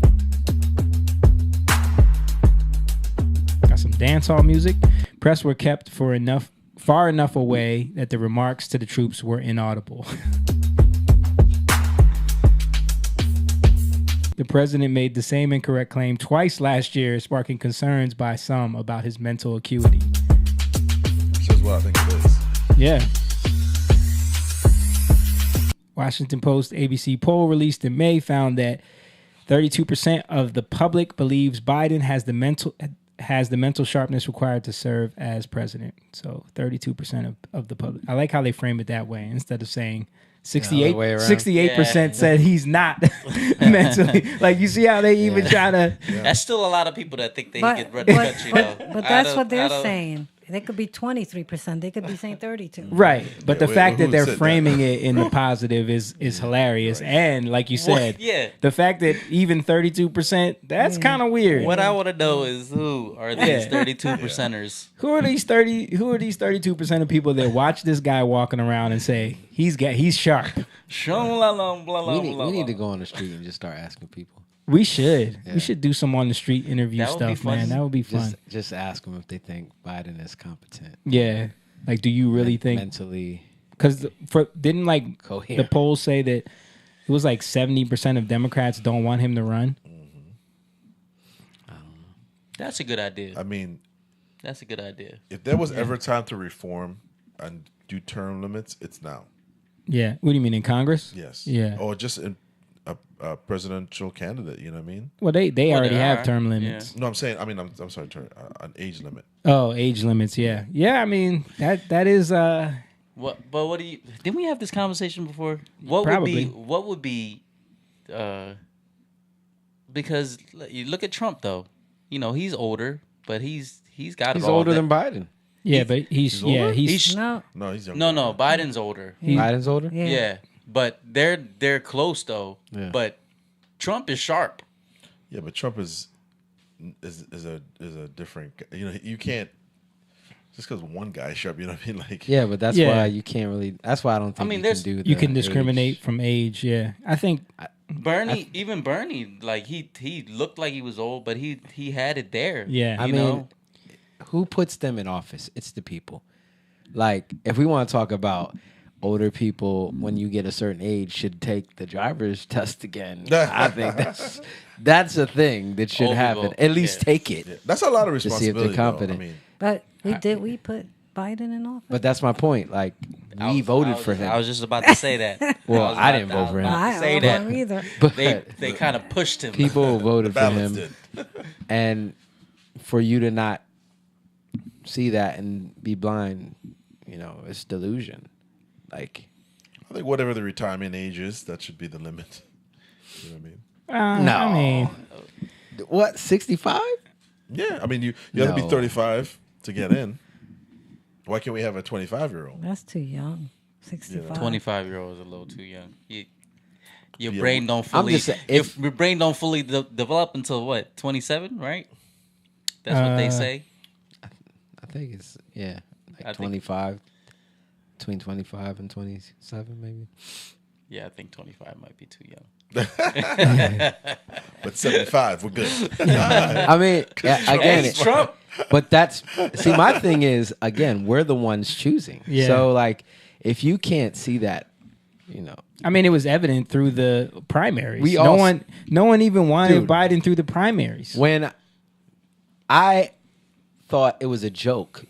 Speaker 2: Got some dancehall music. Press were kept far enough away that the remarks to the troops were inaudible. The president made the same incorrect claim twice last year, sparking concerns by some about his mental acuity.
Speaker 5: Says what I think it is.
Speaker 2: Yeah. Washington Post ABC poll released in May found that 32% of the public believes Biden has has the mental sharpness required to serve as president. So 32% of the public. I like how they frame it that way instead of saying 68,
Speaker 4: way around.
Speaker 2: 68% said he's not mentally. Like, you see how they even try to.
Speaker 3: That's still a lot of people that think they
Speaker 6: But,
Speaker 3: can run the country, though.
Speaker 6: but
Speaker 3: I
Speaker 6: that's
Speaker 3: don't-
Speaker 6: what they're
Speaker 3: I don't-
Speaker 6: saying. They could be 23%. They could be saying 32.
Speaker 2: Right, but the
Speaker 5: wait,
Speaker 2: fact
Speaker 5: who
Speaker 2: that they're
Speaker 5: said that?
Speaker 2: framing it in the positive is hilarious, and like you said,
Speaker 3: yeah.
Speaker 2: the fact that even 32%, that's kind of weird.
Speaker 3: What I want to know is who are these 32 percenters?
Speaker 2: Who are these 32% of people that watch this guy walking around and say he's sharp?
Speaker 4: We need to go on the street and just start asking people.
Speaker 2: We should.
Speaker 4: Yeah.
Speaker 2: We should do some on the street interview
Speaker 3: That would be
Speaker 2: stuff, man.
Speaker 3: fun.
Speaker 2: That would be fun.
Speaker 4: Just ask them if they think Biden is competent.
Speaker 2: Yeah. Like, do you really think?
Speaker 4: Mentally
Speaker 2: Because didn't like the
Speaker 4: coherent.
Speaker 2: polls say that it was like 70% of Democrats don't want him to run?
Speaker 3: That's a good idea.
Speaker 5: I mean,
Speaker 3: That's a good idea.
Speaker 5: if there was ever time to reform and do term limits, it's now.
Speaker 2: Yeah. What do you mean, in Congress?
Speaker 5: Yes.
Speaker 2: Yeah.
Speaker 5: Or just in a presidential candidate. You know what I mean?
Speaker 2: Well, they
Speaker 3: Well,
Speaker 2: already
Speaker 3: there
Speaker 2: have
Speaker 3: are.
Speaker 2: term limits.
Speaker 5: No, I'm saying. I mean, I'm sorry. An age limit.
Speaker 2: Oh, age limits. Yeah. Yeah. I mean, that is.
Speaker 3: What? But what do you? Didn't we have this conversation before? What
Speaker 2: Probably.
Speaker 3: would be? Because you look at Trump though. You know he's older, but he's got
Speaker 4: He's
Speaker 3: it all.
Speaker 4: older
Speaker 3: that-
Speaker 4: than Biden.
Speaker 2: Yeah, but he's
Speaker 6: No.
Speaker 5: No, he's younger.
Speaker 3: No, Biden's older.
Speaker 4: Biden's older.
Speaker 6: Yeah.
Speaker 3: Yeah, but they're close though.
Speaker 4: Yeah.
Speaker 3: But Trump is sharp.
Speaker 5: Yeah, but Trump is a different. You know, you can't just because one guy's sharp. You know what I mean? Like,
Speaker 4: Yeah, but that's
Speaker 2: Yeah.
Speaker 4: why you can't really. That's why I don't think
Speaker 3: mean,
Speaker 4: you
Speaker 3: there's-
Speaker 4: can do.
Speaker 2: you
Speaker 4: the
Speaker 2: can discriminate
Speaker 4: age.
Speaker 2: from age. Yeah, I think.
Speaker 3: Bernie, like he looked like he was old, but he had it there.
Speaker 2: Yeah.
Speaker 4: I
Speaker 3: You
Speaker 4: mean,
Speaker 3: know?
Speaker 4: who puts them in office? It's the people. Like, if we want to talk about older people when you get a certain age should take the driver's test again, I think that's a thing that should
Speaker 3: Old
Speaker 4: happen.
Speaker 3: people,
Speaker 4: At least
Speaker 3: yeah.
Speaker 4: take it.
Speaker 5: that's a lot of
Speaker 4: see if they're
Speaker 5: responsibility. though. I
Speaker 4: competent.
Speaker 5: mean,
Speaker 6: But we put Biden in office.
Speaker 4: But that's my point. Like, we voted for him.
Speaker 3: I was just about to say that.
Speaker 4: Well,
Speaker 3: was
Speaker 4: I
Speaker 3: about
Speaker 4: didn't
Speaker 3: to-
Speaker 4: vote for him.
Speaker 3: I was about
Speaker 6: I
Speaker 3: to say
Speaker 6: don't
Speaker 3: that.
Speaker 6: know either.
Speaker 4: but
Speaker 3: They kind of pushed him.
Speaker 4: people voted for
Speaker 5: balance
Speaker 4: him,
Speaker 5: did.
Speaker 4: and for you to not see that and be blind, you know, it's delusion. Like,
Speaker 5: I think whatever the retirement age is, that should be the limit. You know what I mean?
Speaker 4: no,
Speaker 2: I mean,
Speaker 4: what 65?
Speaker 5: Yeah, I mean you have to be
Speaker 4: No.
Speaker 5: 35 to get in. Why can't we have a 25-year-old?
Speaker 6: That's too young. 65.
Speaker 3: 25-year-old is a little too young. Your
Speaker 5: Yeah,
Speaker 3: brain don't
Speaker 4: I'm
Speaker 3: fully.
Speaker 4: just saying, if-
Speaker 3: your brain don't fully develop until what? 27, right? That's what they say.
Speaker 4: I think it's like
Speaker 3: I think-
Speaker 4: 25, between 25 and 27, maybe.
Speaker 3: Yeah, I think 25 might be too young.
Speaker 5: But 75, we're good.
Speaker 4: I mean, again,
Speaker 3: Hey, Trump.
Speaker 4: but that's see. My thing is, again, we're the ones choosing.
Speaker 2: Yeah.
Speaker 4: So, like, if you can't see that, you know,
Speaker 2: I mean, it was evident through the primaries.
Speaker 4: We
Speaker 2: no
Speaker 4: all-
Speaker 2: one even wanted
Speaker 4: Dude.
Speaker 2: Biden through the primaries.
Speaker 4: when I thought it was a joke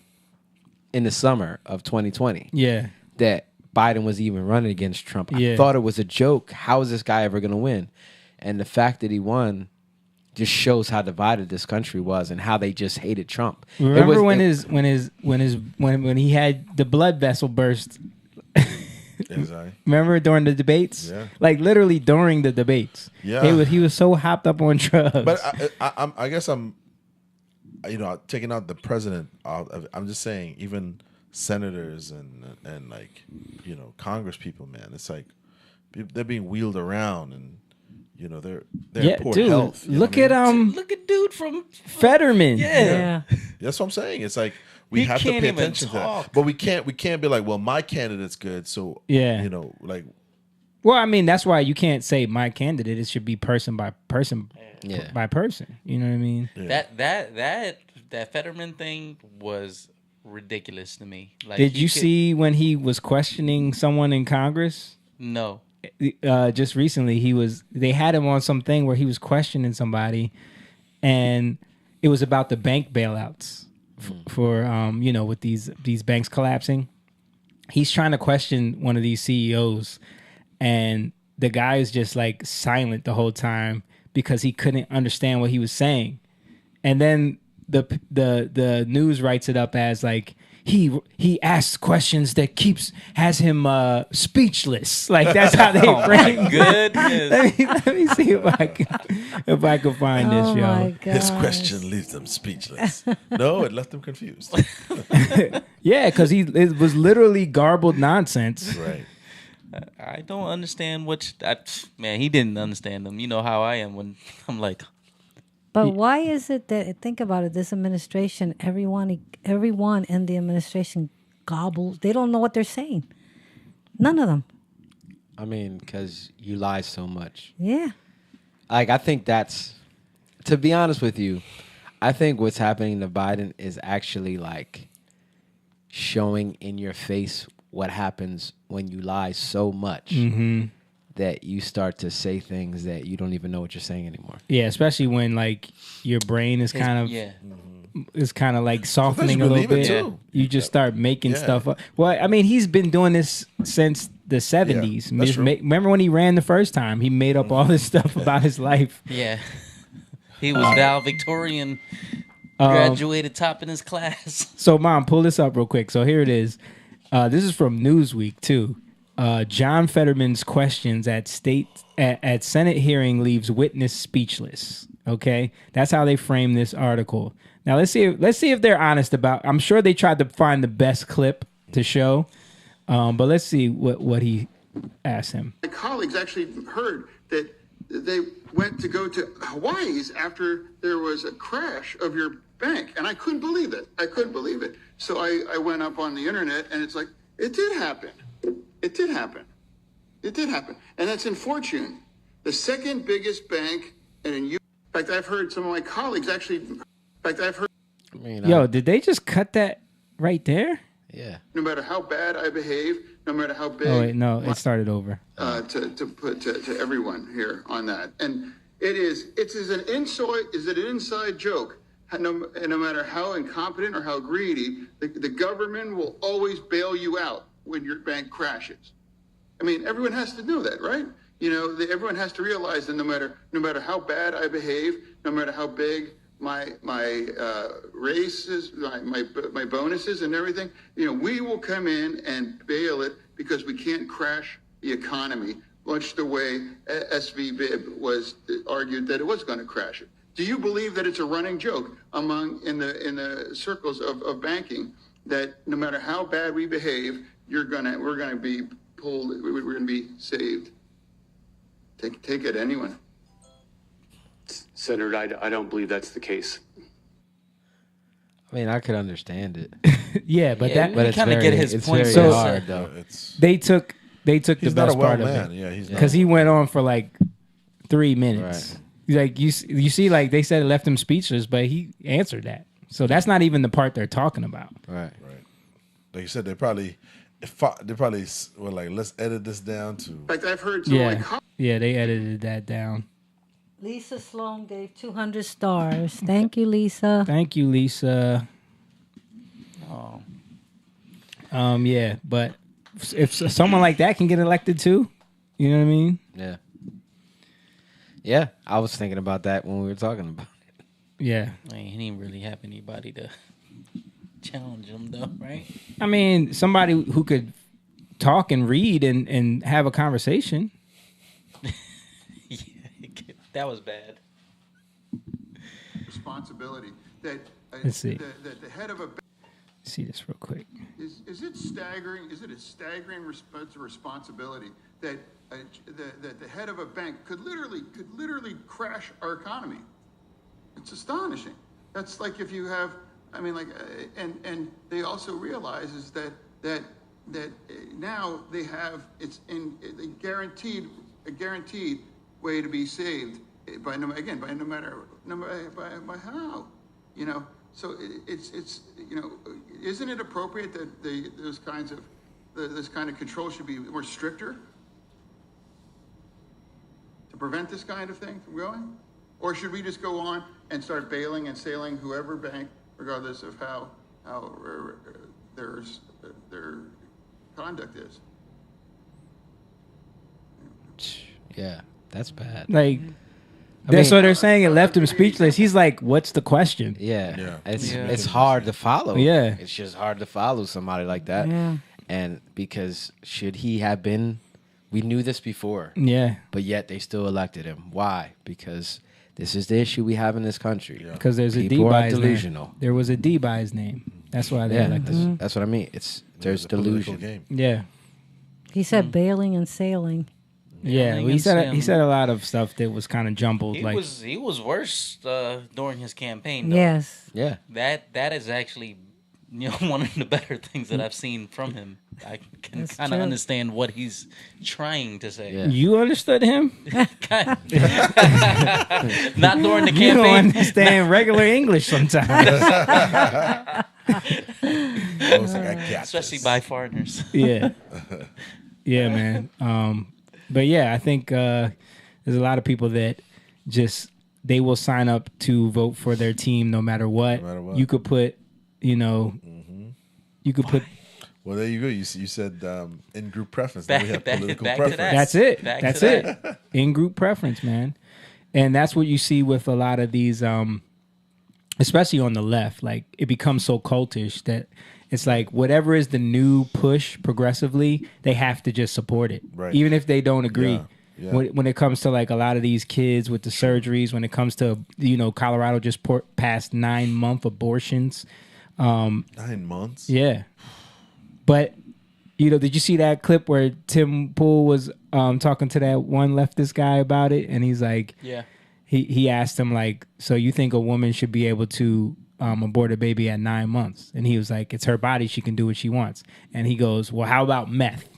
Speaker 4: in the summer of 2020
Speaker 2: Yeah,
Speaker 4: that Biden was even running against Trump,
Speaker 2: Yeah.
Speaker 4: I thought it was a joke. How is this guy ever going to win? And the fact that he won just shows how divided this country was and how they just hated Trump.
Speaker 2: remember when he had the blood vessel burst?
Speaker 5: Exactly.
Speaker 2: Remember during the debates?
Speaker 5: Yeah.
Speaker 2: Like literally during the debates.
Speaker 5: Yeah.
Speaker 2: He was so hopped up on drugs.
Speaker 5: But I guess I'm, you know, taking out the president. I'm just saying, even senators and like, you know, Congress people, man, it's like they're being wheeled around, and you know they're
Speaker 2: yeah,
Speaker 5: in poor
Speaker 2: dude,
Speaker 5: health. you know
Speaker 2: look
Speaker 5: what I
Speaker 2: at
Speaker 5: mean?
Speaker 3: Look at dude from
Speaker 2: Fetterman.
Speaker 6: Yeah.
Speaker 5: That's what I'm saying. It's like we
Speaker 3: He
Speaker 5: have to
Speaker 3: can't
Speaker 5: pay
Speaker 3: even
Speaker 5: attention to that,
Speaker 3: talk.
Speaker 5: but we can't be like, well, my candidate's good, so
Speaker 2: Yeah.
Speaker 5: you know, like
Speaker 2: Well, I mean, that's why you can't say my candidate. It should be person by person
Speaker 4: Yeah.
Speaker 2: by person. You know what I mean?
Speaker 3: that Fetterman thing was ridiculous to me. Like,
Speaker 2: Did
Speaker 3: he
Speaker 2: you
Speaker 3: could-
Speaker 2: see when he was questioning someone in Congress?
Speaker 3: No.
Speaker 2: Just recently, they had him on something where he was questioning somebody, and it was about the bank bailouts for you know, with these banks collapsing. He's trying to question one of these CEOs, and the guy is just like silent the whole time because he couldn't understand what he was saying. And then the news writes it up as like he asks questions that has him speechless. Like that's how they frame.
Speaker 3: Goodness.
Speaker 2: Let me see if I can find this,
Speaker 6: Oh
Speaker 2: yo.
Speaker 6: my god.
Speaker 5: His question leaves them speechless. No, it left them confused.
Speaker 2: Yeah, because it was literally garbled nonsense.
Speaker 5: Right.
Speaker 3: I don't understand man, he didn't understand them. You know how I am when I'm like,
Speaker 6: But why is it that, think about it, this administration, everyone in the administration gobbles. They don't know what they're saying. None of them.
Speaker 4: I mean, because you lie so much.
Speaker 6: Yeah.
Speaker 4: Like, I think that's, to be honest with you, I think what's happening to Biden is actually like showing in your face what happens when you lie so much that you start to say things that you don't even know what you're saying anymore.
Speaker 2: Yeah, especially when like your brain is kind of like softening a little bit.
Speaker 5: Too.
Speaker 2: You just start making stuff up. Well, I mean, he's been doing this since the 70s.
Speaker 5: Yeah, that's true.
Speaker 2: Remember when he ran the first time? He made up all this stuff about his life.
Speaker 3: yeah, he was valedictorian, graduated top in his class.
Speaker 2: So, Mom, pull this up real quick. So here it is. This is from Newsweek too. John Fetterman's questions at Senate hearing leaves witness speechless. Okay, that's how they frame this article. Now let's see if they're honest about. I'm sure they tried to find the best clip to show, but let's see what he asked him.
Speaker 10: My colleagues actually heard that they went to go to Hawaii's after there was a crash of your bank, and I couldn't believe it. So I went up on the internet, and it's like, it did happen. It did happen. And that's in Fortune, the second biggest bank. And in fact, I've heard some of my colleagues actually,
Speaker 2: Yo, did they just cut that right there?
Speaker 4: Yeah.
Speaker 10: no matter how bad I behave, no matter how big.
Speaker 2: Oh wait, no, it started over.
Speaker 10: To put to everyone here on that. And it's an inside joke. No matter how incompetent or how greedy, the government will always bail you out when your bank crashes. I mean, everyone has to know that, right? Everyone has to realize that no matter how bad I behave, no matter how big my race is, my bonuses and everything, we will come in and bail it because we can't crash the economy, much the way SVB was argued that it was going to crash it. Do you believe that it's a running joke in the circles of banking that no matter how bad we behave, we're gonna be pulled, we're gonna be saved? Take it, anyone.
Speaker 11: Senator, I don't believe that's the case.
Speaker 4: I mean, I could understand it.
Speaker 2: Yeah, but
Speaker 4: it's
Speaker 3: kind of get his point.
Speaker 4: Very
Speaker 2: So
Speaker 4: hard, though.
Speaker 2: they took the
Speaker 5: He's not
Speaker 2: best
Speaker 5: a well
Speaker 2: part of
Speaker 5: man.
Speaker 2: it.
Speaker 5: Yeah, he's not.
Speaker 2: Because he went on for like 3 minutes.
Speaker 4: Right.
Speaker 2: Like you see, like they said it left him speechless, but he answered that. So that's not even the part they're talking about.
Speaker 4: Right.
Speaker 5: Like you said, they probably were like, let's edit this down to.
Speaker 10: In fact, I've heard some of my colleagues.
Speaker 2: Yeah, they edited that down.
Speaker 6: Lisa Sloan gave 200 stars. Thank you, Lisa.
Speaker 2: Thank you, Lisa.
Speaker 3: Oh,
Speaker 2: Yeah, but if someone like that can get elected too, you know what I mean?
Speaker 4: Yeah. Yeah, I was thinking about that when we were talking about it.
Speaker 2: Yeah.
Speaker 3: I mean, he didn't really have anybody to challenge him, though, right?
Speaker 2: I mean, somebody who could talk and read and have a conversation.
Speaker 3: Yeah, that was bad.
Speaker 10: Responsibility that
Speaker 2: Let's see.
Speaker 10: the head of a.
Speaker 2: See this real quick.
Speaker 10: Is it staggering? Is it a staggering responsibility that the head of a bank could literally crash our economy? It's astonishing. That's like if you have, and they also realize is that now they have a guaranteed way to be saved by how, So it's isn't it appropriate that this kind of control should be more stricter to prevent this kind of thing from going? Or should we just go on and start bailing and sailing whoever bank, regardless of how their conduct is?
Speaker 4: Yeah, that's bad.
Speaker 2: Like, That's what they're saying. It left him speechless. He's like, "What's the question?"
Speaker 4: Yeah. It's hard to follow.
Speaker 2: Yeah.
Speaker 4: It's just hard to follow somebody like that.
Speaker 6: Yeah.
Speaker 4: And because should he have been, we knew this before.
Speaker 2: Yeah.
Speaker 4: But yet they still elected him. Why? Because this is the issue we have in this country.
Speaker 2: Because there's a D
Speaker 4: People
Speaker 2: by
Speaker 4: are
Speaker 2: his
Speaker 4: delusional.
Speaker 2: name. There was a D by his name. That's why they
Speaker 4: Yeah,
Speaker 2: elected.
Speaker 4: that's what I mean. There's
Speaker 5: a political
Speaker 4: delusion.
Speaker 5: game.
Speaker 2: Yeah.
Speaker 6: He said bailing and sailing.
Speaker 2: Yeah,
Speaker 3: Yeah,
Speaker 2: he said a lot of stuff that was kind of jumbled.
Speaker 3: He was worse during his campaign. Though.
Speaker 6: Yes.
Speaker 4: Yeah.
Speaker 3: That is actually one of the better things that I've seen from him. I can
Speaker 6: That's
Speaker 3: kind of
Speaker 6: true.
Speaker 3: understand what he's trying to say.
Speaker 4: Yeah.
Speaker 2: You understood him?
Speaker 3: Not during the
Speaker 2: You don't
Speaker 3: campaign.
Speaker 2: understand regular English sometimes.
Speaker 5: I was like, I got
Speaker 3: Especially
Speaker 5: this.
Speaker 3: by foreigners.
Speaker 2: Yeah. Yeah, man. But yeah, I think there's a lot of people that just they will sign up to vote for their team no matter what.
Speaker 5: No matter what.
Speaker 2: You could put, you could put.
Speaker 5: Well, there you go. You said in-group preference.
Speaker 3: Back-
Speaker 5: Now we have
Speaker 3: back-
Speaker 5: political
Speaker 3: back to
Speaker 5: preference.
Speaker 3: that.
Speaker 2: That's it.
Speaker 3: Back
Speaker 2: That's
Speaker 3: to
Speaker 2: it. In-group preference, man. And that's what you see with a lot of these, especially on the left. Like it becomes so cultish that it's like whatever is the new push progressively, they have to just support it,
Speaker 5: Right.
Speaker 2: even if they don't agree.
Speaker 5: Yeah, yeah.
Speaker 2: When it comes to like a lot of these kids with the surgeries, when it comes to Colorado just passed 9-month abortions.
Speaker 5: 9 months.
Speaker 2: Yeah, but did you see that clip where Tim Pool was talking to that one leftist guy about it, and he's like,
Speaker 3: Yeah.
Speaker 2: he asked him like, so you think a woman should be able to abort a baby at 9 months? And he was like, it's her body, she can do what she wants. And he goes, well, how about meth?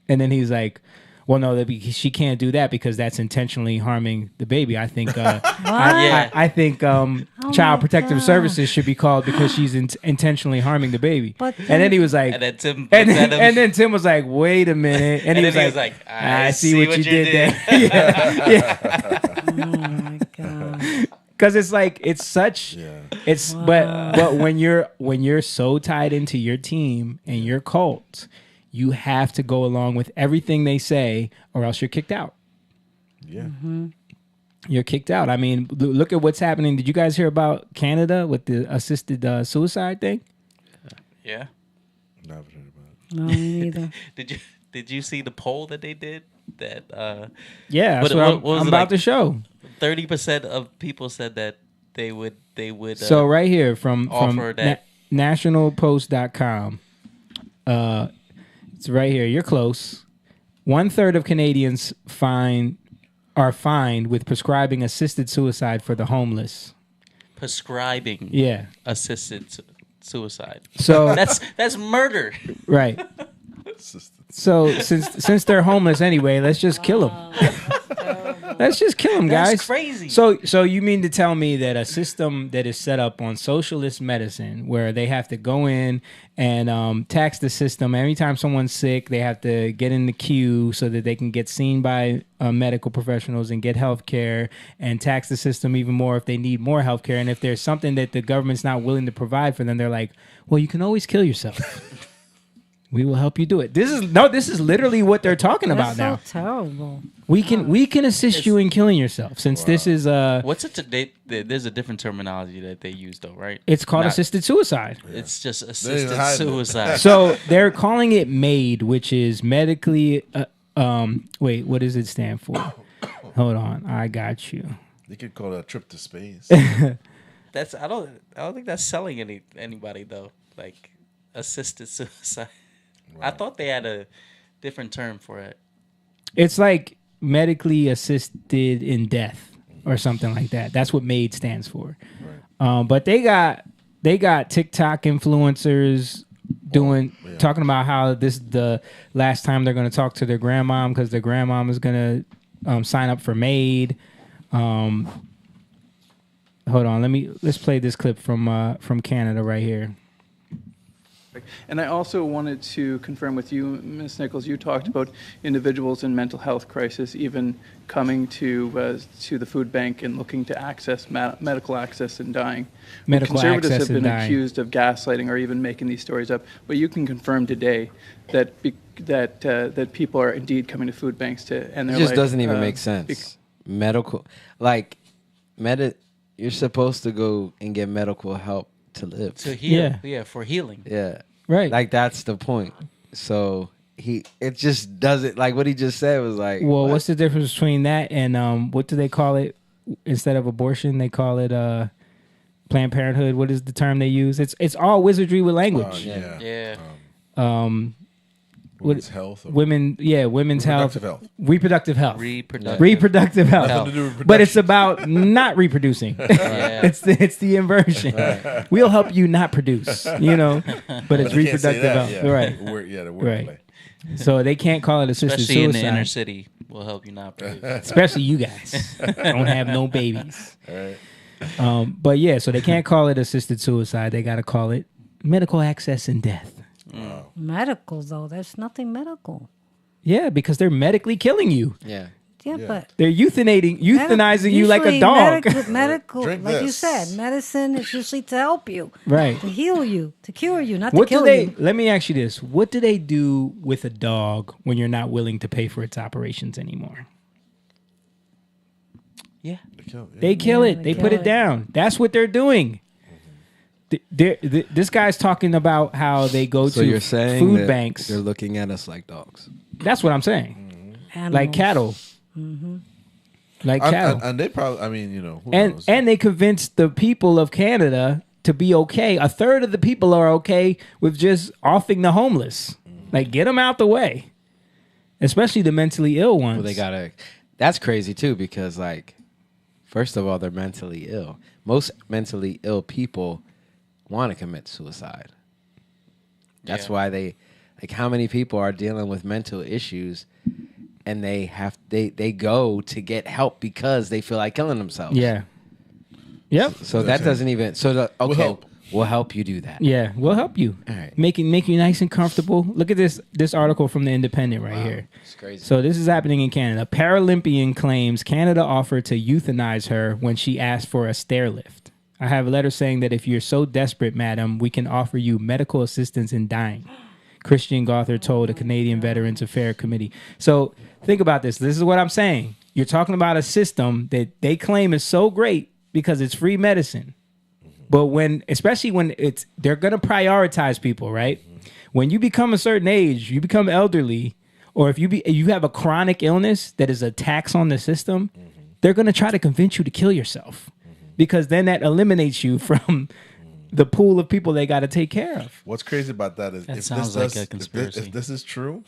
Speaker 2: And then he's like, well, no, she can't do that because that's intentionally harming the baby. I think I think Child Protective Services should be called because she's intentionally harming the baby.
Speaker 6: But
Speaker 2: and then he was like,
Speaker 3: And then Tim
Speaker 2: and then Tim was like, wait a minute. And,
Speaker 3: And
Speaker 2: he
Speaker 3: then
Speaker 2: was
Speaker 3: he
Speaker 2: like,
Speaker 3: was like,
Speaker 2: I see what you did there. yeah.
Speaker 6: Oh my God.
Speaker 2: Because it's like it's such it's but when you're so tied into your team and your cult, you have to go along with everything they say or else you're kicked out.
Speaker 5: Yeah.
Speaker 2: You're kicked out. I mean, look at what's happening. Did you guys hear about Canada with the assisted suicide thing?
Speaker 3: Yeah.
Speaker 5: Never heard about it.
Speaker 6: No, me neither.
Speaker 3: Did you see the poll that they did? That
Speaker 2: Yeah, that's
Speaker 3: what
Speaker 2: what
Speaker 3: was
Speaker 2: I'm
Speaker 3: it,
Speaker 2: about
Speaker 3: like
Speaker 2: to show.
Speaker 3: 30% of people said that they would.
Speaker 2: So right here from
Speaker 3: offer that.
Speaker 2: nationalpost.com. It's right here. You're close. 1/3 of Canadians are fined with prescribing assisted suicide for the homeless.
Speaker 3: prescribing
Speaker 2: Yeah.
Speaker 3: assisted suicide.
Speaker 2: So
Speaker 3: that's murder.
Speaker 2: right. So since they're homeless anyway, let's just kill them. Let's just kill them, guys.
Speaker 3: That's crazy.
Speaker 2: So you mean to tell me that a system that is set up on socialist medicine, where they have to go in and tax the system every time someone's sick, they have to get in the queue so that they can get seen by medical professionals and get health care, and tax the system even more if they need more health care. And if there's something that the government's not willing to provide for them, they're like, well, you can always kill yourself. We will help you do it. This is literally what they're talking about now.
Speaker 6: That's so terrible.
Speaker 2: We can assist you in killing yourself, since this is
Speaker 3: What's it? There's a different terminology that they use though, right?
Speaker 2: it's called
Speaker 3: Not-
Speaker 2: assisted suicide.
Speaker 3: It's just
Speaker 5: even
Speaker 3: assisted
Speaker 5: hide it.
Speaker 3: suicide.
Speaker 2: So they're calling it MAID, which is medically. Wait, what does it stand for? Hold on, I got you.
Speaker 5: They could call it a trip to space.
Speaker 3: That's I don't think that's selling anybody though. Like assisted suicide. I thought they had a different term for it.
Speaker 2: It's like medically assisted in death or something like that. That's what MAID stands for. Right. But they got TikTok influencers talking about how this is the last time they're going to talk to their grandmom because their grandmom is going to sign up for MAID. Hold on, let's play this clip from Canada right here.
Speaker 12: And I also wanted to confirm with you, Ms. Nichols, you talked about individuals in mental health crisis even coming to the food bank and looking to access medical access and dying.
Speaker 2: Medical
Speaker 12: Conservatives
Speaker 2: access
Speaker 12: have
Speaker 2: and
Speaker 12: been
Speaker 2: dying.
Speaker 12: accused of gaslighting or even making these stories up, but you can confirm today that that people are indeed coming to food banks to end their
Speaker 4: It just
Speaker 12: life.
Speaker 4: doesn't even make sense. medical, you're supposed to go and get medical help to live.
Speaker 3: To heal. Yeah, for healing.
Speaker 4: Yeah.
Speaker 2: Right.
Speaker 4: Like, that's the point. So it just doesn't, like what he just said was like,
Speaker 2: well, what's the difference between that and what do they call it? Instead of abortion, they call it Planned Parenthood. What is the term they use? It's all wizardry with language.
Speaker 3: Yeah.
Speaker 5: Women's health.
Speaker 2: Women's health. Reproductive health.
Speaker 3: Reproductive
Speaker 2: health.
Speaker 5: Nothing to do with
Speaker 2: But it's about not reproducing. It's the inversion. We'll help you not produce, but it's
Speaker 5: you can't say
Speaker 2: reproductive
Speaker 5: that,
Speaker 2: health.
Speaker 5: yeah.
Speaker 2: Right.
Speaker 5: The word
Speaker 2: Right.
Speaker 5: play.
Speaker 2: So they can't call it assisted
Speaker 3: Especially
Speaker 2: suicide.
Speaker 3: in the inner city, will help you not produce.
Speaker 2: Especially you guys don't have no babies.
Speaker 5: All right.
Speaker 2: But yeah, so they can't call it assisted suicide. They got to call it medical access and death.
Speaker 6: Medical, though, there's nothing medical.
Speaker 2: Yeah, because they're medically killing you.
Speaker 6: Yeah, but
Speaker 2: They're euthanizing you like a dog.
Speaker 6: Medical,
Speaker 5: Drink
Speaker 6: like you
Speaker 5: this.
Speaker 6: said, medicine is usually to help you,
Speaker 2: Right.
Speaker 6: to heal you, to cure you, not
Speaker 2: What
Speaker 6: to kill
Speaker 2: do they?
Speaker 6: you.
Speaker 2: Let me ask you this: what do they do with a dog when you're not willing to pay for its operations anymore?
Speaker 3: Yeah.
Speaker 2: They kill it. They put it down. That's what they're doing. This guy's talking about how they go
Speaker 4: so
Speaker 2: to
Speaker 4: you're saying
Speaker 2: food
Speaker 4: that
Speaker 2: banks.
Speaker 4: they're looking at us like dogs.
Speaker 2: That's what I'm saying. Like cattle. Like cattle.
Speaker 5: And they probably, I mean, who
Speaker 2: And
Speaker 5: knows?
Speaker 2: they convinced the people of Canada to be okay. A third of the people are okay with just offing the homeless. Like, get them out the way. Especially the mentally ill ones.
Speaker 4: Well, they gotta. That's crazy too, because like, first of all, they're mentally ill. Most mentally ill people want to commit suicide. That's why they, like, how many people are dealing with mental issues, and they go to get help because they feel like killing themselves.
Speaker 2: Yeah. Yep.
Speaker 4: So that doesn't even. We'll help you do that.
Speaker 2: Yeah, we'll help you.
Speaker 4: All right.
Speaker 2: Make you nice and comfortable. Look at this article from the Independent right here.
Speaker 4: It's crazy.
Speaker 2: So this is happening in Canada. Paralympian claims Canada offered to euthanize her when she asked for a stair lift. I have a letter saying that if you're so desperate, madam, we can offer you medical assistance in dying. Christian Gothard told a Canadian Veterans Affairs Committee. So think about this. This is what I'm saying. You're talking about a system that they claim is so great because it's free medicine. But especially when they're going to prioritize people, right? When you become a certain age, you become elderly, or if you have a chronic illness that is a tax on the system, they're going to try to convince you to kill yourself because then that eliminates you from the pool of people they got to take care of.
Speaker 5: What's crazy about that is
Speaker 3: That sounds like a conspiracy.
Speaker 5: If this is true,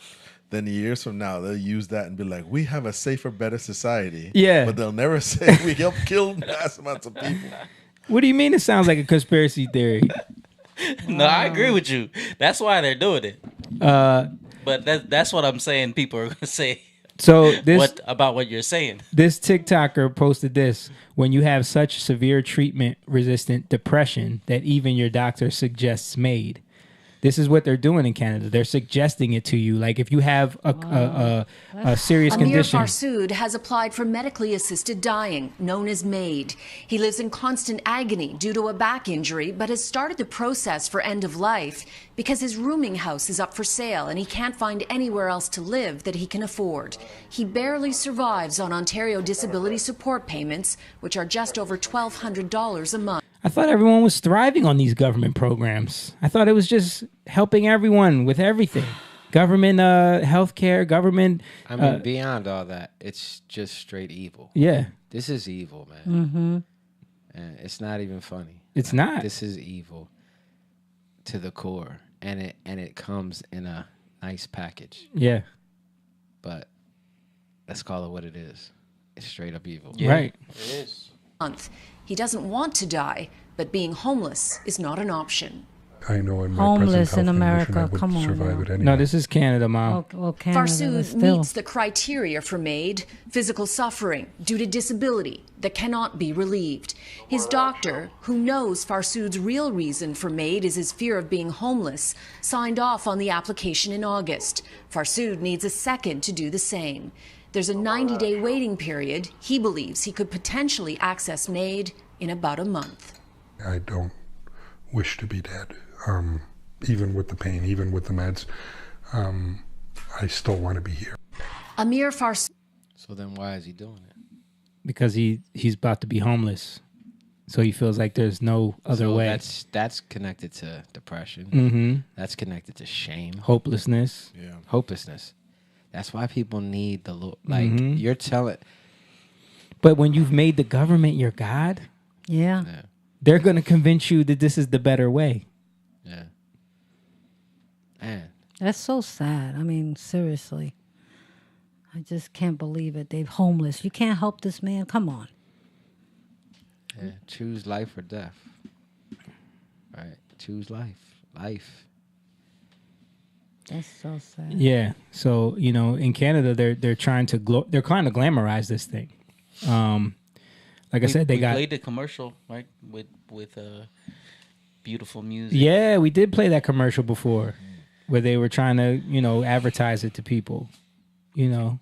Speaker 5: then years from now they'll use that and be like, "We have a safer, better society."
Speaker 2: Yeah.
Speaker 5: but they'll never say we helped kill mass amounts of people.
Speaker 2: What do you mean it sounds like a conspiracy theory?
Speaker 3: No, I agree with you. That's why they're doing it. But that's what I'm saying. People are going to say.
Speaker 2: So this
Speaker 3: about what you're saying.
Speaker 2: This TikToker posted this: when you have such severe treatment-resistant depression that even your doctor suggests MAID. This is what they're doing in Canada. They're suggesting it to you. Like if you have a serious
Speaker 13: Amir
Speaker 2: condition.
Speaker 13: Farsood has applied for medically assisted dying, known as MAID. He lives in constant agony due to a back injury, but has started the process for end of life because his rooming house is up for sale and he can't find anywhere else to live that he can afford. He barely survives on Ontario disability support payments, which are just over $1,200 a month.
Speaker 2: I thought everyone was thriving on these government programs. I thought it was just helping everyone with everything. Government healthcare, government.
Speaker 4: I mean, beyond all that, it's just straight evil.
Speaker 2: Yeah.
Speaker 4: This is evil, man.
Speaker 6: Mm-hmm.
Speaker 4: And it's not even funny.
Speaker 2: It's not.
Speaker 4: This is evil to the core, and it comes in a nice package.
Speaker 2: Yeah.
Speaker 4: But let's call it what it is. It's straight up evil.
Speaker 2: Yeah. Right.
Speaker 3: It is.
Speaker 13: He doesn't want to die, but being homeless is not an option.
Speaker 14: I know in my
Speaker 6: Homeless
Speaker 14: present
Speaker 6: in
Speaker 14: health
Speaker 6: America,
Speaker 14: condition, I would
Speaker 6: come on
Speaker 14: survive
Speaker 6: now.
Speaker 14: it anyway.
Speaker 2: No, this is Canada, Mom.
Speaker 6: Well, Canada, but
Speaker 13: Farsood
Speaker 6: still.
Speaker 13: meets the criteria for MAID, physical suffering due to disability that cannot be relieved. His doctor, who knows Farsood's real reason for MAID is his fear of being homeless, signed off on the application in August. Farsood needs a second to do the same. There's a 90-day waiting period. He believes he could potentially access MAID in about a month.
Speaker 14: I don't wish to be dead, even with the pain, even with the meds. I still want to be here.
Speaker 13: Amir Farsood.
Speaker 4: So then why is he doing it?
Speaker 2: because he's about to be homeless. So he feels like there's no other way.
Speaker 4: That's connected to depression.
Speaker 2: Mm-hmm.
Speaker 4: That's connected to shame.
Speaker 2: Hopelessness.
Speaker 5: Yeah.
Speaker 4: Hopelessness. That's why people need the Lord. Like,
Speaker 2: Mhm.
Speaker 4: you're telling...
Speaker 2: But when you've made the government your God,
Speaker 6: Yeah.
Speaker 2: they're going to convince you that this is the better way.
Speaker 4: Yeah. Man.
Speaker 6: That's so sad. I mean, seriously. I just can't believe it. They're homeless. You can't help this man. Come on.
Speaker 4: Yeah. Choose life or death. Right. Choose life. Life.
Speaker 6: That's so sad.
Speaker 2: Yeah. So, you know, in Canada, they're trying to glamorize this thing. Like I said, they got
Speaker 3: played the commercial, right, with beautiful music.
Speaker 2: Yeah, we did play that commercial before, where they were trying to, you know, advertise it to people. You know,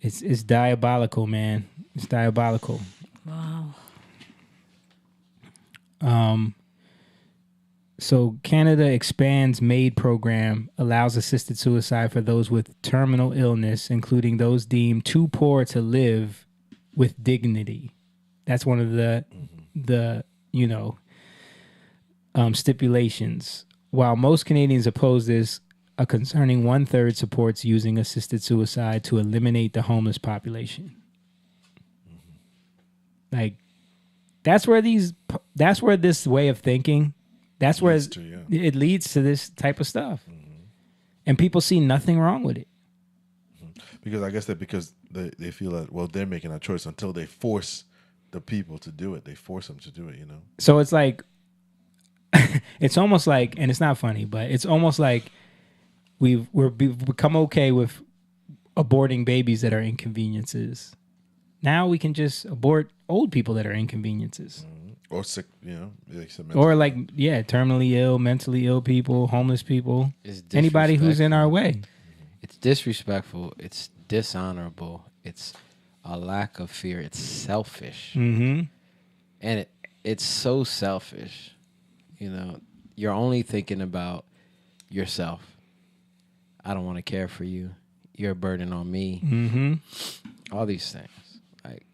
Speaker 2: it's diabolical, man. It's diabolical.
Speaker 6: Wow.
Speaker 2: So Canada expands MAID program, allows assisted suicide for those with terminal illness, including those deemed too poor to live with dignity. That's one of the you know, stipulations. While most Canadians oppose this, a concerning 1/3 supports using assisted suicide to eliminate the homeless population. Like, that's where this way of thinking, that's where it leads to this type of stuff. And people see nothing wrong with it.
Speaker 5: Because I guess that because they feel that, well, they're making a choice until they force the people to do it. They force them to do it, you know?
Speaker 2: So it's like, it's almost like, and it's not funny, but it's almost like we've become okay with aborting babies that are inconveniences. Now we can just abort old people that are inconveniences.
Speaker 5: Or sick, you know?
Speaker 2: Or like, yeah, terminally ill, mentally ill people, homeless people. Anybody who's in our way.
Speaker 4: It's disrespectful. It's dishonorable. It's a lack of fear. It's selfish.
Speaker 2: Mm-hmm.
Speaker 4: And it's so selfish. You know, you're only thinking about yourself. I don't want to care for you. You're a burden on me.
Speaker 2: Mm-hmm.
Speaker 4: All these things. Like,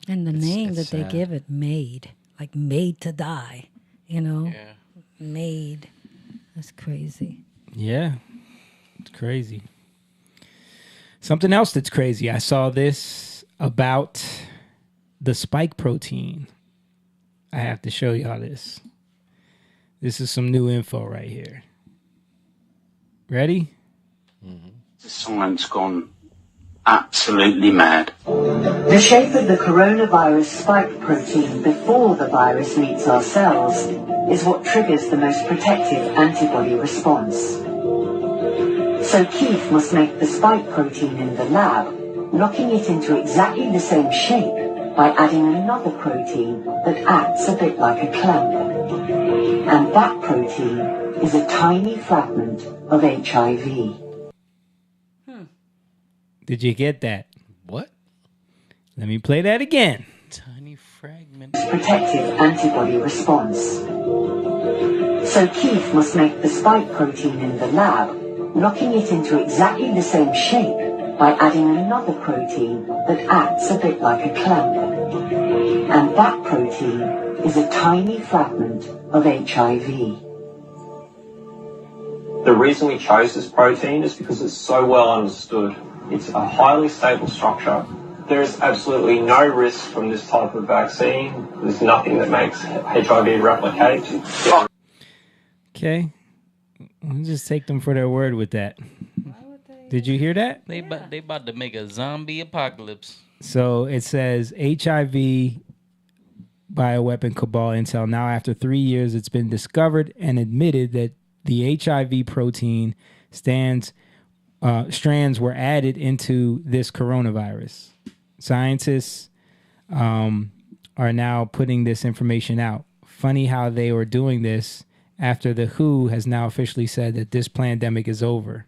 Speaker 6: And the name that they
Speaker 4: sad.
Speaker 6: give it, MAID. Like made to die. You know?
Speaker 3: Yeah.
Speaker 6: MAID. That's crazy.
Speaker 2: Yeah. It's crazy. Something else that's crazy. I saw this about the spike protein. I have to show y'all this. This is some new info right here. Ready?
Speaker 15: The science gone absolutely mad.
Speaker 16: The shape of the coronavirus spike protein before the virus meets our cells is what triggers the most protective antibody response. So Keith must make the spike protein in the lab, locking it into exactly the same shape by adding another protein that acts a bit like a clamp. And that protein is a tiny fragment of HIV.
Speaker 2: Did you get that?
Speaker 4: What?
Speaker 2: Let me play that again.
Speaker 3: Tiny fragment.
Speaker 16: Protective antibody response. So Keith must make the spike protein in the lab, locking it into exactly the same shape by adding another protein that acts a bit like a clamp. And that protein is a tiny fragment of HIV.
Speaker 17: The reason we chose this protein is because it's so well understood. It's a highly stable structure. There is absolutely no risk from this type of vaccine. There's nothing that makes HIV replicate.
Speaker 2: Okay. We'll just take them for their word with that. Did you hear that?
Speaker 3: They about to make a zombie apocalypse.
Speaker 2: So it says HIV bioweapon cabal intel. Now, after 3 years, it's been discovered and admitted that the HIV protein strands were added into this coronavirus. Scientists are now putting this information out. Funny how they were doing this after the WHO has now officially said that this pandemic is over.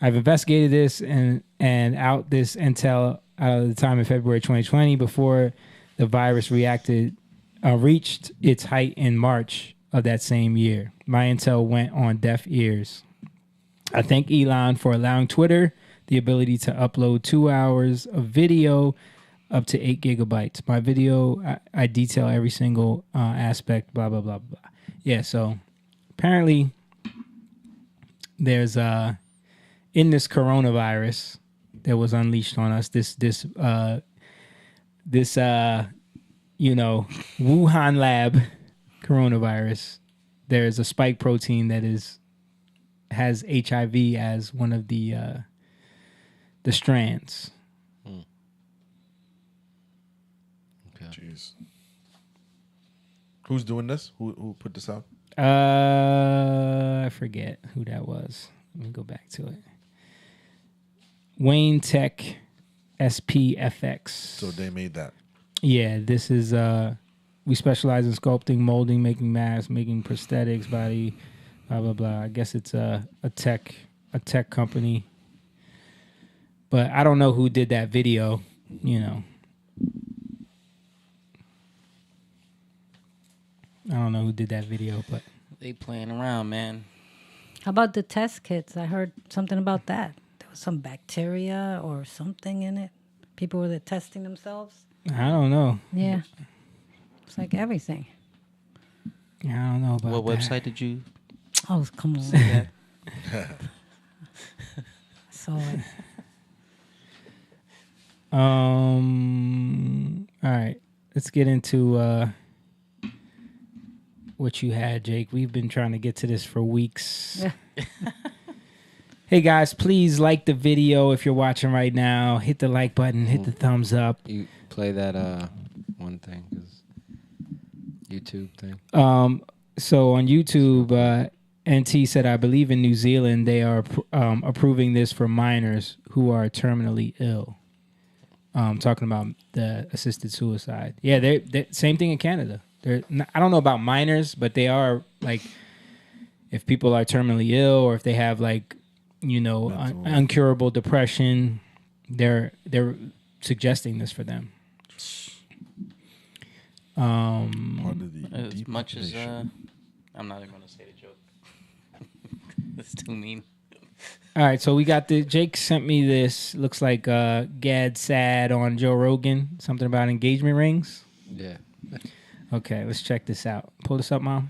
Speaker 2: I've investigated this and out this intel out of the time in February 2020 before the virus reached its height in March of that same year. My intel went on deaf ears. I thank Elon for allowing Twitter the ability to upload 2 hours of video up to 8 gigabytes. My video, I detail every single aspect, blah, blah, blah, blah. Yeah, so apparently there's, in this coronavirus that was unleashed on us, this Wuhan lab coronavirus, there's a spike protein that has HIV as one of the strands.
Speaker 5: Jeez. Who's doing this? Who put this out?
Speaker 2: I forget who that was. Let me go back to it. Wayne Tech SPFX.
Speaker 5: So they made that.
Speaker 2: Yeah, this is we specialize in sculpting, molding, making masks, making prosthetics, body, blah blah blah. I guess it's a tech company. But I don't know who did that video, you know. I don't know who did that video, but
Speaker 3: they playing around, man.
Speaker 6: How about the test kits? I heard something about that. There was some bacteria or something in it. People were testing themselves.
Speaker 2: I don't know.
Speaker 6: Yeah. It's like everything.
Speaker 2: Yeah, I don't know about
Speaker 3: what
Speaker 2: that.
Speaker 3: website did you?
Speaker 6: Oh, come on.
Speaker 3: see that?
Speaker 6: I saw it.
Speaker 2: All right. Let's get into what you had, Jake. We've been trying to get to this for weeks. Hey guys, please like the video if you're watching right now. Hit the like button, hit the thumbs up.
Speaker 4: You play that one thing, 'cause YouTube thing.
Speaker 2: So on YouTube, NT said, I believe in New Zealand they are approving this for minors who are terminally ill. Talking about the assisted suicide. Yeah, they same thing in Canada. I don't know about minors, but they are like, if people are terminally ill or if they have like, uncurable depression, they're suggesting this for them.
Speaker 3: As much as I'm not even gonna say the joke. That's too mean.
Speaker 2: All right, so we got Jake sent me this. Looks like Gad Sad on Joe Rogan. Something about engagement rings.
Speaker 4: Yeah.
Speaker 2: Okay, let's check this out. Pull this up, Mom.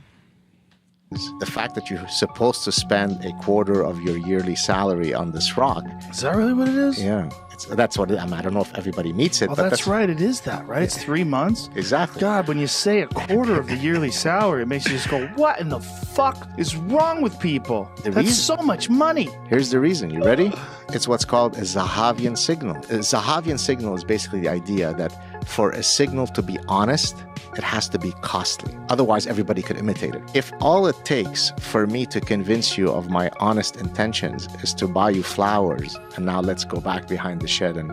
Speaker 18: The fact that you're supposed to spend a quarter of your yearly salary on this rock.
Speaker 19: Is that really what it is?
Speaker 18: Yeah. That's what I don't know if everybody meets it.
Speaker 19: Oh,
Speaker 18: but
Speaker 19: that's right. It is that, right? It's 3 months?
Speaker 18: Exactly.
Speaker 19: God, when you say a quarter of the yearly salary, it makes you just go, what in the fuck is wrong with people? That's so much money.
Speaker 18: Here's the reason. You ready? It's what's called a Zahavian signal. A Zahavian signal is basically the idea that for a signal to be honest, it has to be costly. Otherwise, everybody could imitate it. If all it takes for me to convince you of my honest intentions is to buy you flowers, and now let's go back behind the shed and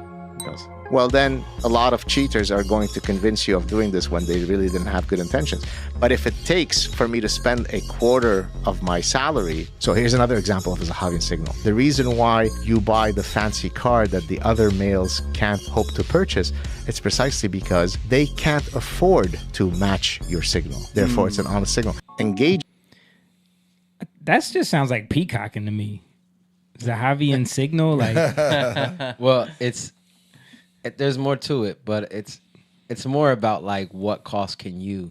Speaker 18: well, then a lot of cheaters are going to convince you of doing this when they really didn't have good intentions. But if it takes for me to spend a quarter of my salary, so here's another example of a Zahavian signal. The reason why you buy the fancy car that the other males can't hope to purchase, it's precisely because they can't afford to match your signal. Therefore, it's an honest signal. Engage.
Speaker 2: That just sounds like peacocking to me. Zahavian signal, like.
Speaker 4: Well, there's more to it, but it's more about like what cost can you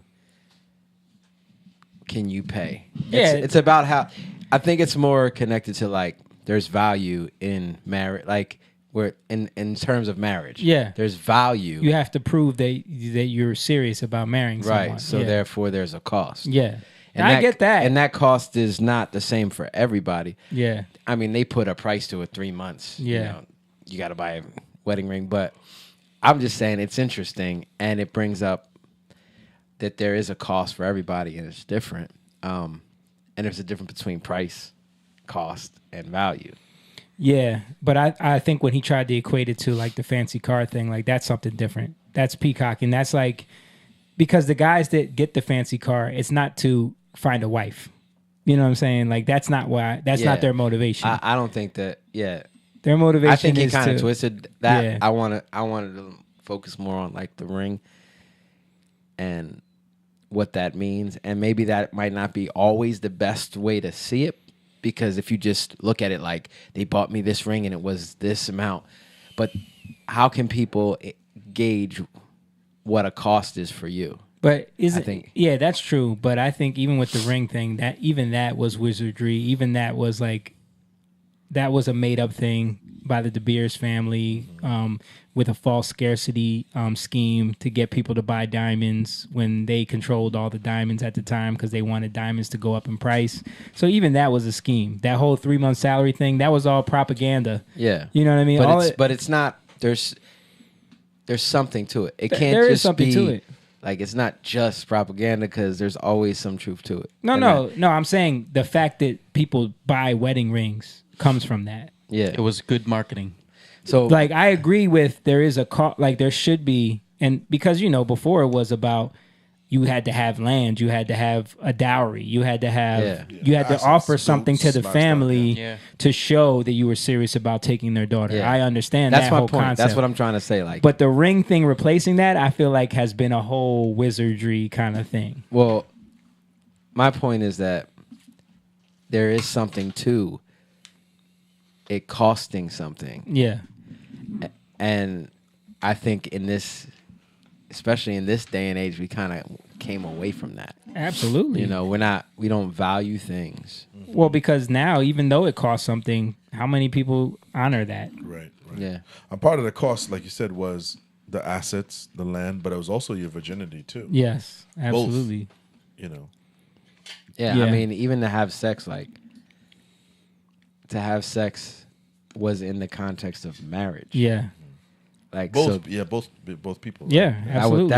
Speaker 4: pay.
Speaker 2: Yeah,
Speaker 4: it's about how. I think it's more connected to like there's value in marriage, like where in terms of marriage.
Speaker 2: Yeah,
Speaker 4: there's value.
Speaker 2: You have to prove that you're serious about marrying someone.
Speaker 4: Right. So
Speaker 2: yeah.
Speaker 4: Therefore, there's a cost.
Speaker 2: Yeah. And I get that.
Speaker 4: And that cost is not the same for everybody.
Speaker 2: Yeah.
Speaker 4: I mean, they put a price to it 3 months.
Speaker 2: Yeah.
Speaker 4: You got to buy a wedding ring. But I'm just saying it's interesting. And it brings up that there is a cost for everybody and it's different. And there's a difference between price, cost, and value.
Speaker 2: Yeah. But I think when he tried to equate it to like the fancy car thing, like that's something different. That's peacocking. That's like, because the guys that get the fancy car, it's not to find a wife. You know what I'm saying? Like that's not why. That's not their motivation.
Speaker 4: I don't think that. Yeah,
Speaker 2: their motivation.
Speaker 4: I think
Speaker 2: is
Speaker 4: he kind of
Speaker 2: to,
Speaker 4: twisted that.
Speaker 2: Yeah.
Speaker 4: I wanted to focus more on like the ring and what that means, and maybe that might not be always the best way to see it, because if you just look at it like they bought me this ring and it was this amount, but how can people gauge what a cost is for you.
Speaker 2: But
Speaker 4: I think
Speaker 2: yeah, that's true. But I think even with the ring thing, that was wizardry. Even that was a made up thing by the De Beers family, with a false scarcity scheme to get people to buy diamonds when they controlled all the diamonds at the time because they wanted diamonds to go up in price. So even that was a scheme. That whole 3-month salary thing, that was all propaganda.
Speaker 4: Yeah,
Speaker 2: you know what I mean.
Speaker 4: But it's not. There's something to it. It can't
Speaker 2: there
Speaker 4: just
Speaker 2: is something
Speaker 4: be
Speaker 2: to it.
Speaker 4: like it's not just propaganda because there's always some truth to it.
Speaker 2: No. I'm saying the fact that people buy wedding rings comes from that.
Speaker 4: Yeah,
Speaker 3: it was good marketing.
Speaker 4: So,
Speaker 2: like, I agree with there is a like there should be, and because before it was about you had to have land, you had to have a dowry, you had to have you had to offer something to the family to show that you were serious about taking their daughter.
Speaker 4: Yeah.
Speaker 2: I understand
Speaker 4: That's
Speaker 2: that
Speaker 4: my
Speaker 2: whole
Speaker 4: point.
Speaker 2: concept.
Speaker 4: That's what I'm trying to say. Like,
Speaker 2: but the ring thing replacing that, I feel like has been a whole wizardry kind of thing.
Speaker 4: Well, my point is that there is something to it costing something.
Speaker 2: Yeah.
Speaker 4: And I think especially in this day and age, we kind of came away from that.
Speaker 2: Absolutely.
Speaker 4: We don't value things.
Speaker 2: Well, because now, even though it costs something, how many people honor that?
Speaker 5: Right.
Speaker 4: Yeah.
Speaker 5: And part of the cost, like you said, was the assets, the land, but it was also your virginity too.
Speaker 2: Yes, absolutely.
Speaker 5: Both,
Speaker 4: Yeah, I mean, even to have sex, was in the context of marriage.
Speaker 2: Yeah.
Speaker 4: Like
Speaker 5: both people.
Speaker 2: Yeah, absolutely.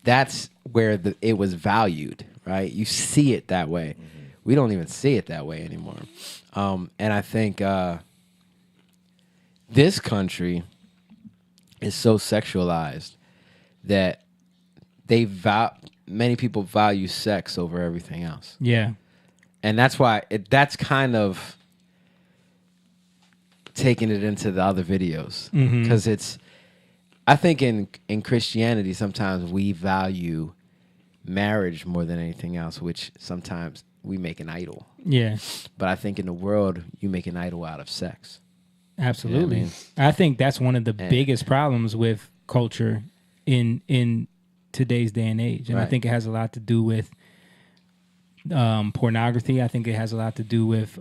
Speaker 4: That's where it was valued, right? You see it that way. We don't even see it that way anymore. And I think this country is so sexualized that many people value sex over everything else.
Speaker 2: Yeah.
Speaker 4: And that's why that's kind of taking it into the other videos because I think in Christianity sometimes we value marriage more than anything else, which sometimes we make an idol.
Speaker 2: Yeah.
Speaker 4: But I think in the world you make an idol out of sex.
Speaker 2: Absolutely.
Speaker 4: You know what I mean?
Speaker 2: I think that's one of the biggest problems with culture in today's day and age. And I think it has a lot to do with pornography. I think it has a lot to do with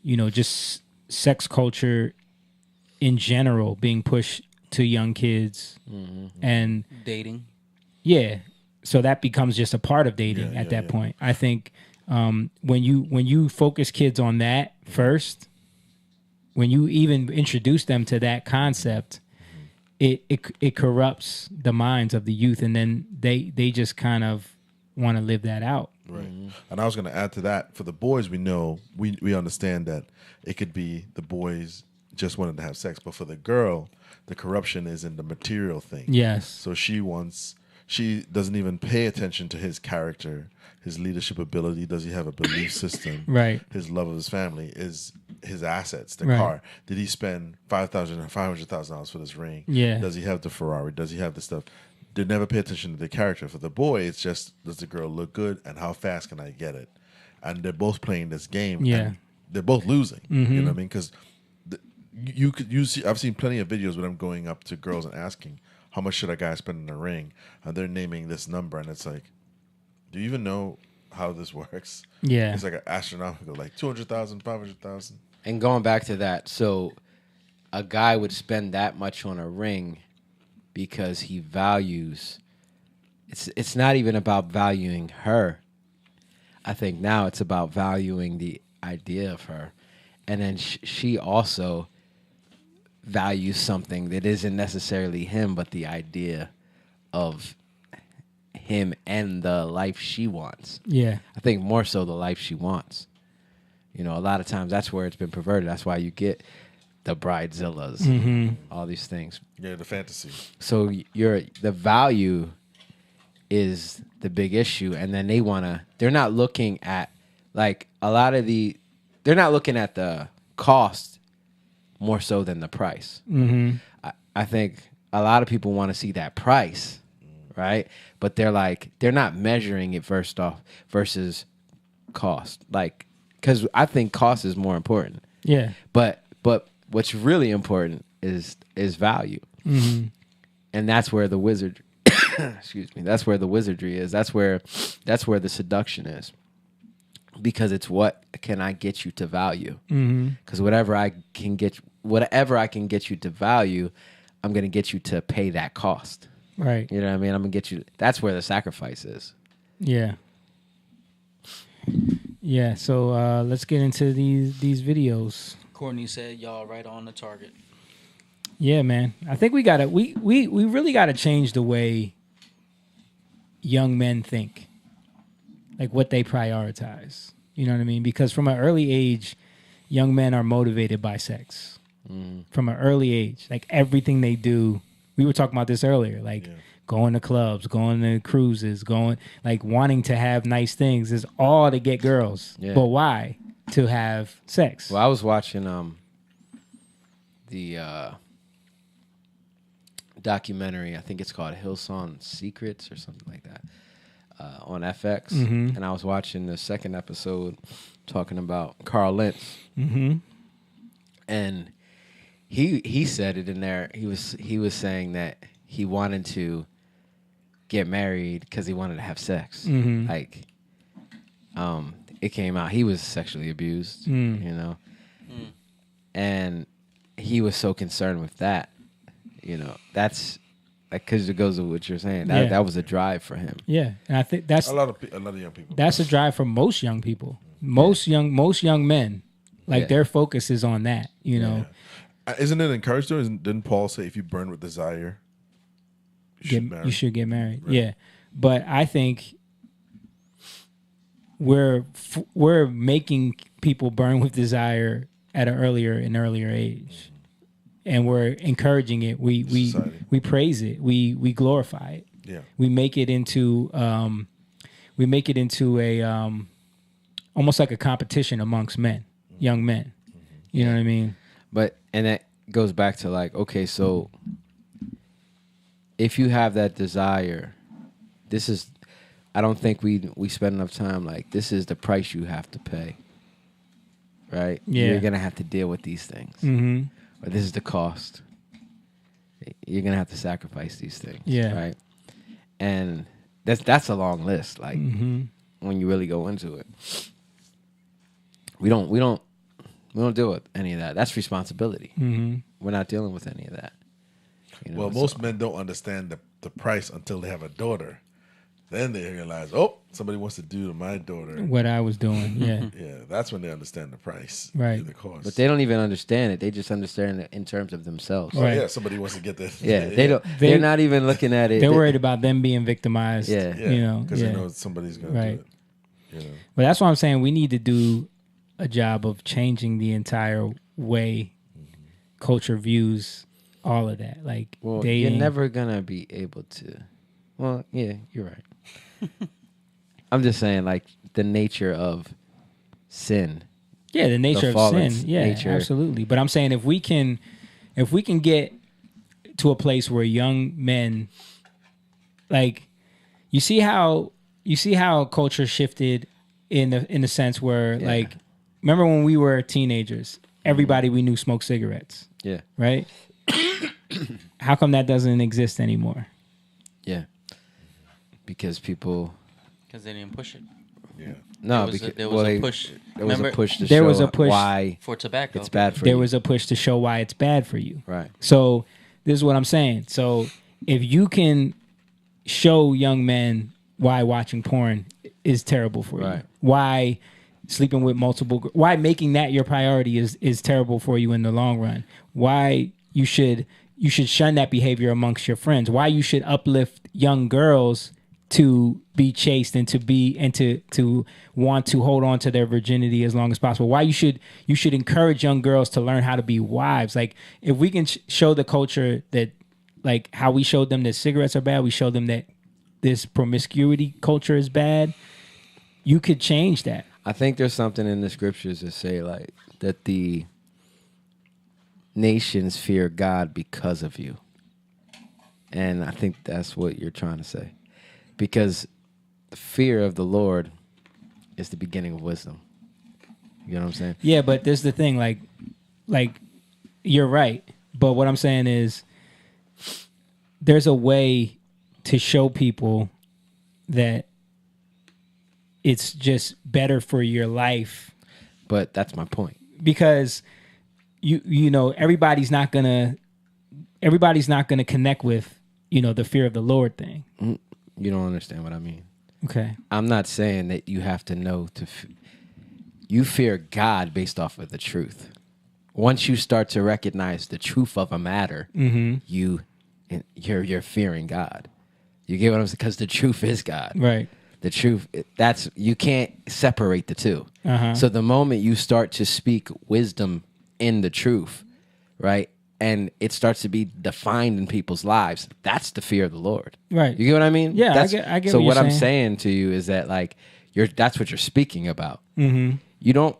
Speaker 2: just sex culture in general being pushed to young kids and
Speaker 3: dating.
Speaker 2: Yeah. So that becomes just a part of dating at that point. I think when you focus kids on that first, when you even introduce them to that concept, it corrupts the minds of the youth, and then they just kind of want to live that out.
Speaker 5: Right. And I was going to add to that, for the boys, we know, we understand that it could be the boys just wanted to have sex, but for the girl, the corruption is in the material thing.
Speaker 2: Yes.
Speaker 5: So she doesn't even pay attention to his character, his leadership ability. Does he have a belief system?
Speaker 2: Right.
Speaker 5: His love of his family, is his assets, the
Speaker 2: Right.
Speaker 5: car. Did he spend $5,000 or $500,000 for this ring?
Speaker 2: Yeah.
Speaker 5: Does he have the Ferrari? Does he have the stuff? They never pay attention to the character. For the boy, it's just, does the girl look good and how fast can I get it? And they're both playing this game.
Speaker 2: Yeah.
Speaker 5: And they're both losing.
Speaker 2: Mhm.
Speaker 5: You know what I mean? Because I've seen plenty of videos where I'm going up to girls and asking, how much should a guy spend in a ring? And they're naming this number, and it's like, do you even know how this works?
Speaker 2: Yeah.
Speaker 5: It's like an astronomical, like 200,000, 500,000.
Speaker 4: And going back to that, so a guy would spend that much on a ring because he values. It's not even about valuing her. I think now it's about valuing the idea of her, and then she also values something that isn't necessarily him, but the idea of him and the life she wants.
Speaker 2: Yeah.
Speaker 4: I think more so the life she wants. A lot of times that's where it's been perverted. That's why you get the bridezillas, all these things.
Speaker 5: Yeah, the fantasy.
Speaker 4: So the value is the big issue, and then they're not looking at they're not looking at the cost more so than the price. I think a lot of people want to see that price, right? But they're not measuring it first off versus cost, because I think cost is more important.
Speaker 2: Yeah.
Speaker 4: But what's really important is value. And that's where the wizard, excuse me, that's where the wizardry is. That's where the seduction is. Because it's what can I get you to value? Because whatever I can get you to value, I'm going to get you to pay that cost.
Speaker 2: Right.
Speaker 4: You know what I mean? I'm going to get you. That's where the sacrifice is.
Speaker 2: Yeah. Yeah. So let's get into these videos.
Speaker 3: Courtney said, "Y'all right on the target."
Speaker 2: Yeah, man. I think we really gotta change the way young men think, like what they prioritize. You know what I mean? Because from an early age, young men are motivated by sex. From an early age, like everything they do. We were talking about this earlier, like going to clubs, going to cruises, like wanting to have nice things is all to get girls.
Speaker 4: Yeah.
Speaker 2: But why? To have sex.
Speaker 4: Well, I was watching the documentary. I think it's called Hillsong Secrets or something like that on FX. And I was watching the second episode talking about Carl Lentz. And he said it in there. He was saying that he wanted to get married because he wanted to have sex. Like, it came out he was sexually abused, you know, and he was so concerned with that. You know, that's like because it goes with what you're saying. That was a drive for him.
Speaker 2: Yeah, and I think that's
Speaker 5: a lot of young people.
Speaker 2: That's a drive for most young people. Most young men, like their focus is on that. You know,
Speaker 5: isn't it encouraged though? Didn't Paul say if you burn with desire,
Speaker 2: you should get married? Right. Yeah, but I think we're making people burn with desire at an earlier age, and we're encouraging it. We praise it. We glorify it.
Speaker 5: Yeah,
Speaker 2: we make it into a almost like a competition amongst men, young men. You know what I mean?
Speaker 4: And that goes back to like, okay, so if you have that desire, I don't think we spend enough time like this is the price you have to pay, right?
Speaker 2: Yeah.
Speaker 4: You're gonna have to deal with these things, or this is the cost. You're gonna have to sacrifice these things, right? And that's a long list. Like when you really go into it, we don't deal with any of that. That's responsibility. We're not dealing with any of that. You know,
Speaker 5: well, most men don't understand the price until they have a daughter. Then they realize, oh, somebody wants to do to my daughter
Speaker 2: what I was doing. Yeah,
Speaker 5: yeah. That's when they understand the price,
Speaker 2: right?
Speaker 5: The cost.
Speaker 4: But they don't even understand it. They just understand it in terms of themselves.
Speaker 5: Oh, right. Yeah, somebody wants to get this.
Speaker 4: Yeah, they don't. They're not even looking at it.
Speaker 2: They're worried about them being victimized.
Speaker 4: Yeah,
Speaker 2: you know,
Speaker 5: because they know somebody's going to do it. You know?
Speaker 2: But that's why I'm saying we need to do a job of changing the entire way culture views all of that. Like,
Speaker 4: well,
Speaker 2: dating.
Speaker 4: You're never gonna be able to. Well, yeah, you're right. I'm just saying, like the nature of sin.
Speaker 2: Yeah, the nature of sin. Yeah, absolutely. But I'm saying if we can get to a place where young men, like, you see how culture shifted in the sense where like, remember when we were teenagers, everybody we knew smoked cigarettes.
Speaker 4: Yeah.
Speaker 2: Right. How come that doesn't exist anymore?
Speaker 4: Yeah. Because people.
Speaker 3: Because they didn't push it.
Speaker 5: Yeah.
Speaker 4: No,
Speaker 3: there was a push.
Speaker 4: There was a push to
Speaker 2: there
Speaker 4: show
Speaker 2: was a push
Speaker 4: why
Speaker 3: for tobacco.
Speaker 4: It's bad for you.
Speaker 2: There was a push to show why it's bad for you.
Speaker 4: Right.
Speaker 2: So this is what I'm saying. So if you can show young men why watching porn is terrible for you, why sleeping with why making that your priority is terrible for you in the long run, why you should shun that behavior amongst your friends, why you should uplift young girls to be chaste and to want to hold on to their virginity as long as possible, why you should encourage young girls to learn how to be wives. Like, if we can show the culture that, like how we showed them that cigarettes are bad, we show them that this promiscuity culture is bad, you could change that.
Speaker 4: I think there's something in the scriptures that say like that the nations fear God because of you. And I think that's what you're trying to say. Because the fear of the Lord is the beginning of wisdom. You know what I'm saying?
Speaker 2: Yeah, but this is the thing, like you're right. But what I'm saying is there's a way to show people that it's just better for your life.
Speaker 4: But that's my point.
Speaker 2: Because you know, everybody's not gonna connect with, you know, the fear of the Lord thing.
Speaker 4: You don't understand what I mean.
Speaker 2: Okay.
Speaker 4: I'm not saying that you have to know you fear God based off of the truth. Once you start to recognize the truth of a matter, you're fearing God. You get what I'm saying? Because the truth is God.
Speaker 2: Right.
Speaker 4: The truth, you can't separate the two. So the moment you start to speak wisdom in the truth, right, and it starts to be defined in people's lives, that's the fear of the Lord.
Speaker 2: Right.
Speaker 4: You get what I mean?
Speaker 2: Yeah, I get
Speaker 4: so
Speaker 2: what
Speaker 4: what
Speaker 2: you're
Speaker 4: I'm
Speaker 2: saying.
Speaker 4: saying to you is that, like, that's what you're speaking about.
Speaker 2: Mm-hmm.
Speaker 4: You don't,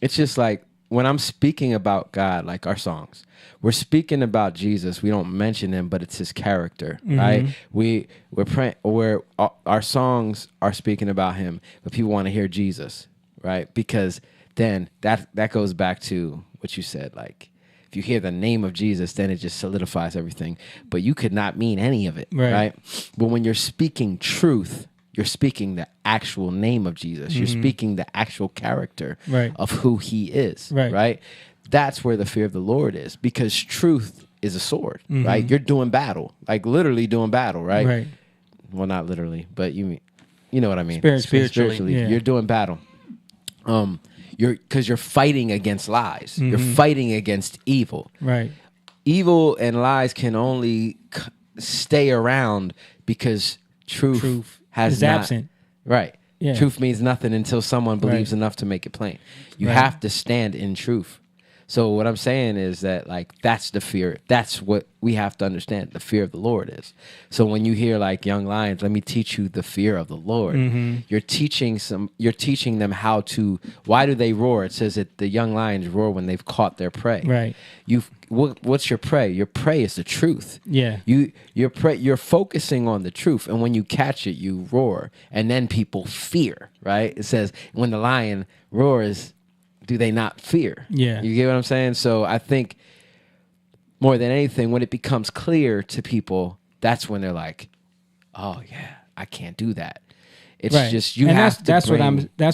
Speaker 4: it's just like, when I'm speaking about God, like our songs, we're speaking about Jesus. We don't mention him, but it's his character, right? We're praying, our songs are speaking about him, but people want to hear Jesus, right? Because then that goes back to what you said. Like, if you hear the name of Jesus, then it just solidifies everything. But you could not mean any of it, right? But when you're speaking truth, you're speaking the actual name of Jesus. You're speaking the actual character of who he is, right? That's where the fear of the Lord is, because truth is a sword, right? You're doing battle, like literally doing battle, right? Well, not literally, but you know what I mean. Spiritually,
Speaker 2: yeah.
Speaker 4: you're doing battle. Because you're fighting against lies. You're fighting against evil.
Speaker 2: Right.
Speaker 4: Evil and lies can only stay around because truth is
Speaker 2: absent.
Speaker 4: Right.
Speaker 2: Yeah.
Speaker 4: Truth means nothing until someone believes enough to make it plain. You have to stand in truth. So what I'm saying is that, like, that's the fear. That's what we have to understand. The fear of the Lord is. So when you hear, like, young lions, let me teach you the fear of the Lord. You're teaching them how to. Why do they roar? It says that the young lions roar when they've caught their prey.
Speaker 2: Right.
Speaker 4: What's your prey? Your prey is the truth.
Speaker 2: Yeah.
Speaker 4: You're focusing on the truth, and when you catch it, you roar, and then people fear. Right. It says when the lion roars, do they not fear?
Speaker 2: Yeah.
Speaker 4: You get what I'm saying? So I think more than anything, when it becomes clear to people, that's when they're like, oh yeah, I can't do that. It's just you
Speaker 2: and
Speaker 4: have to.
Speaker 2: That's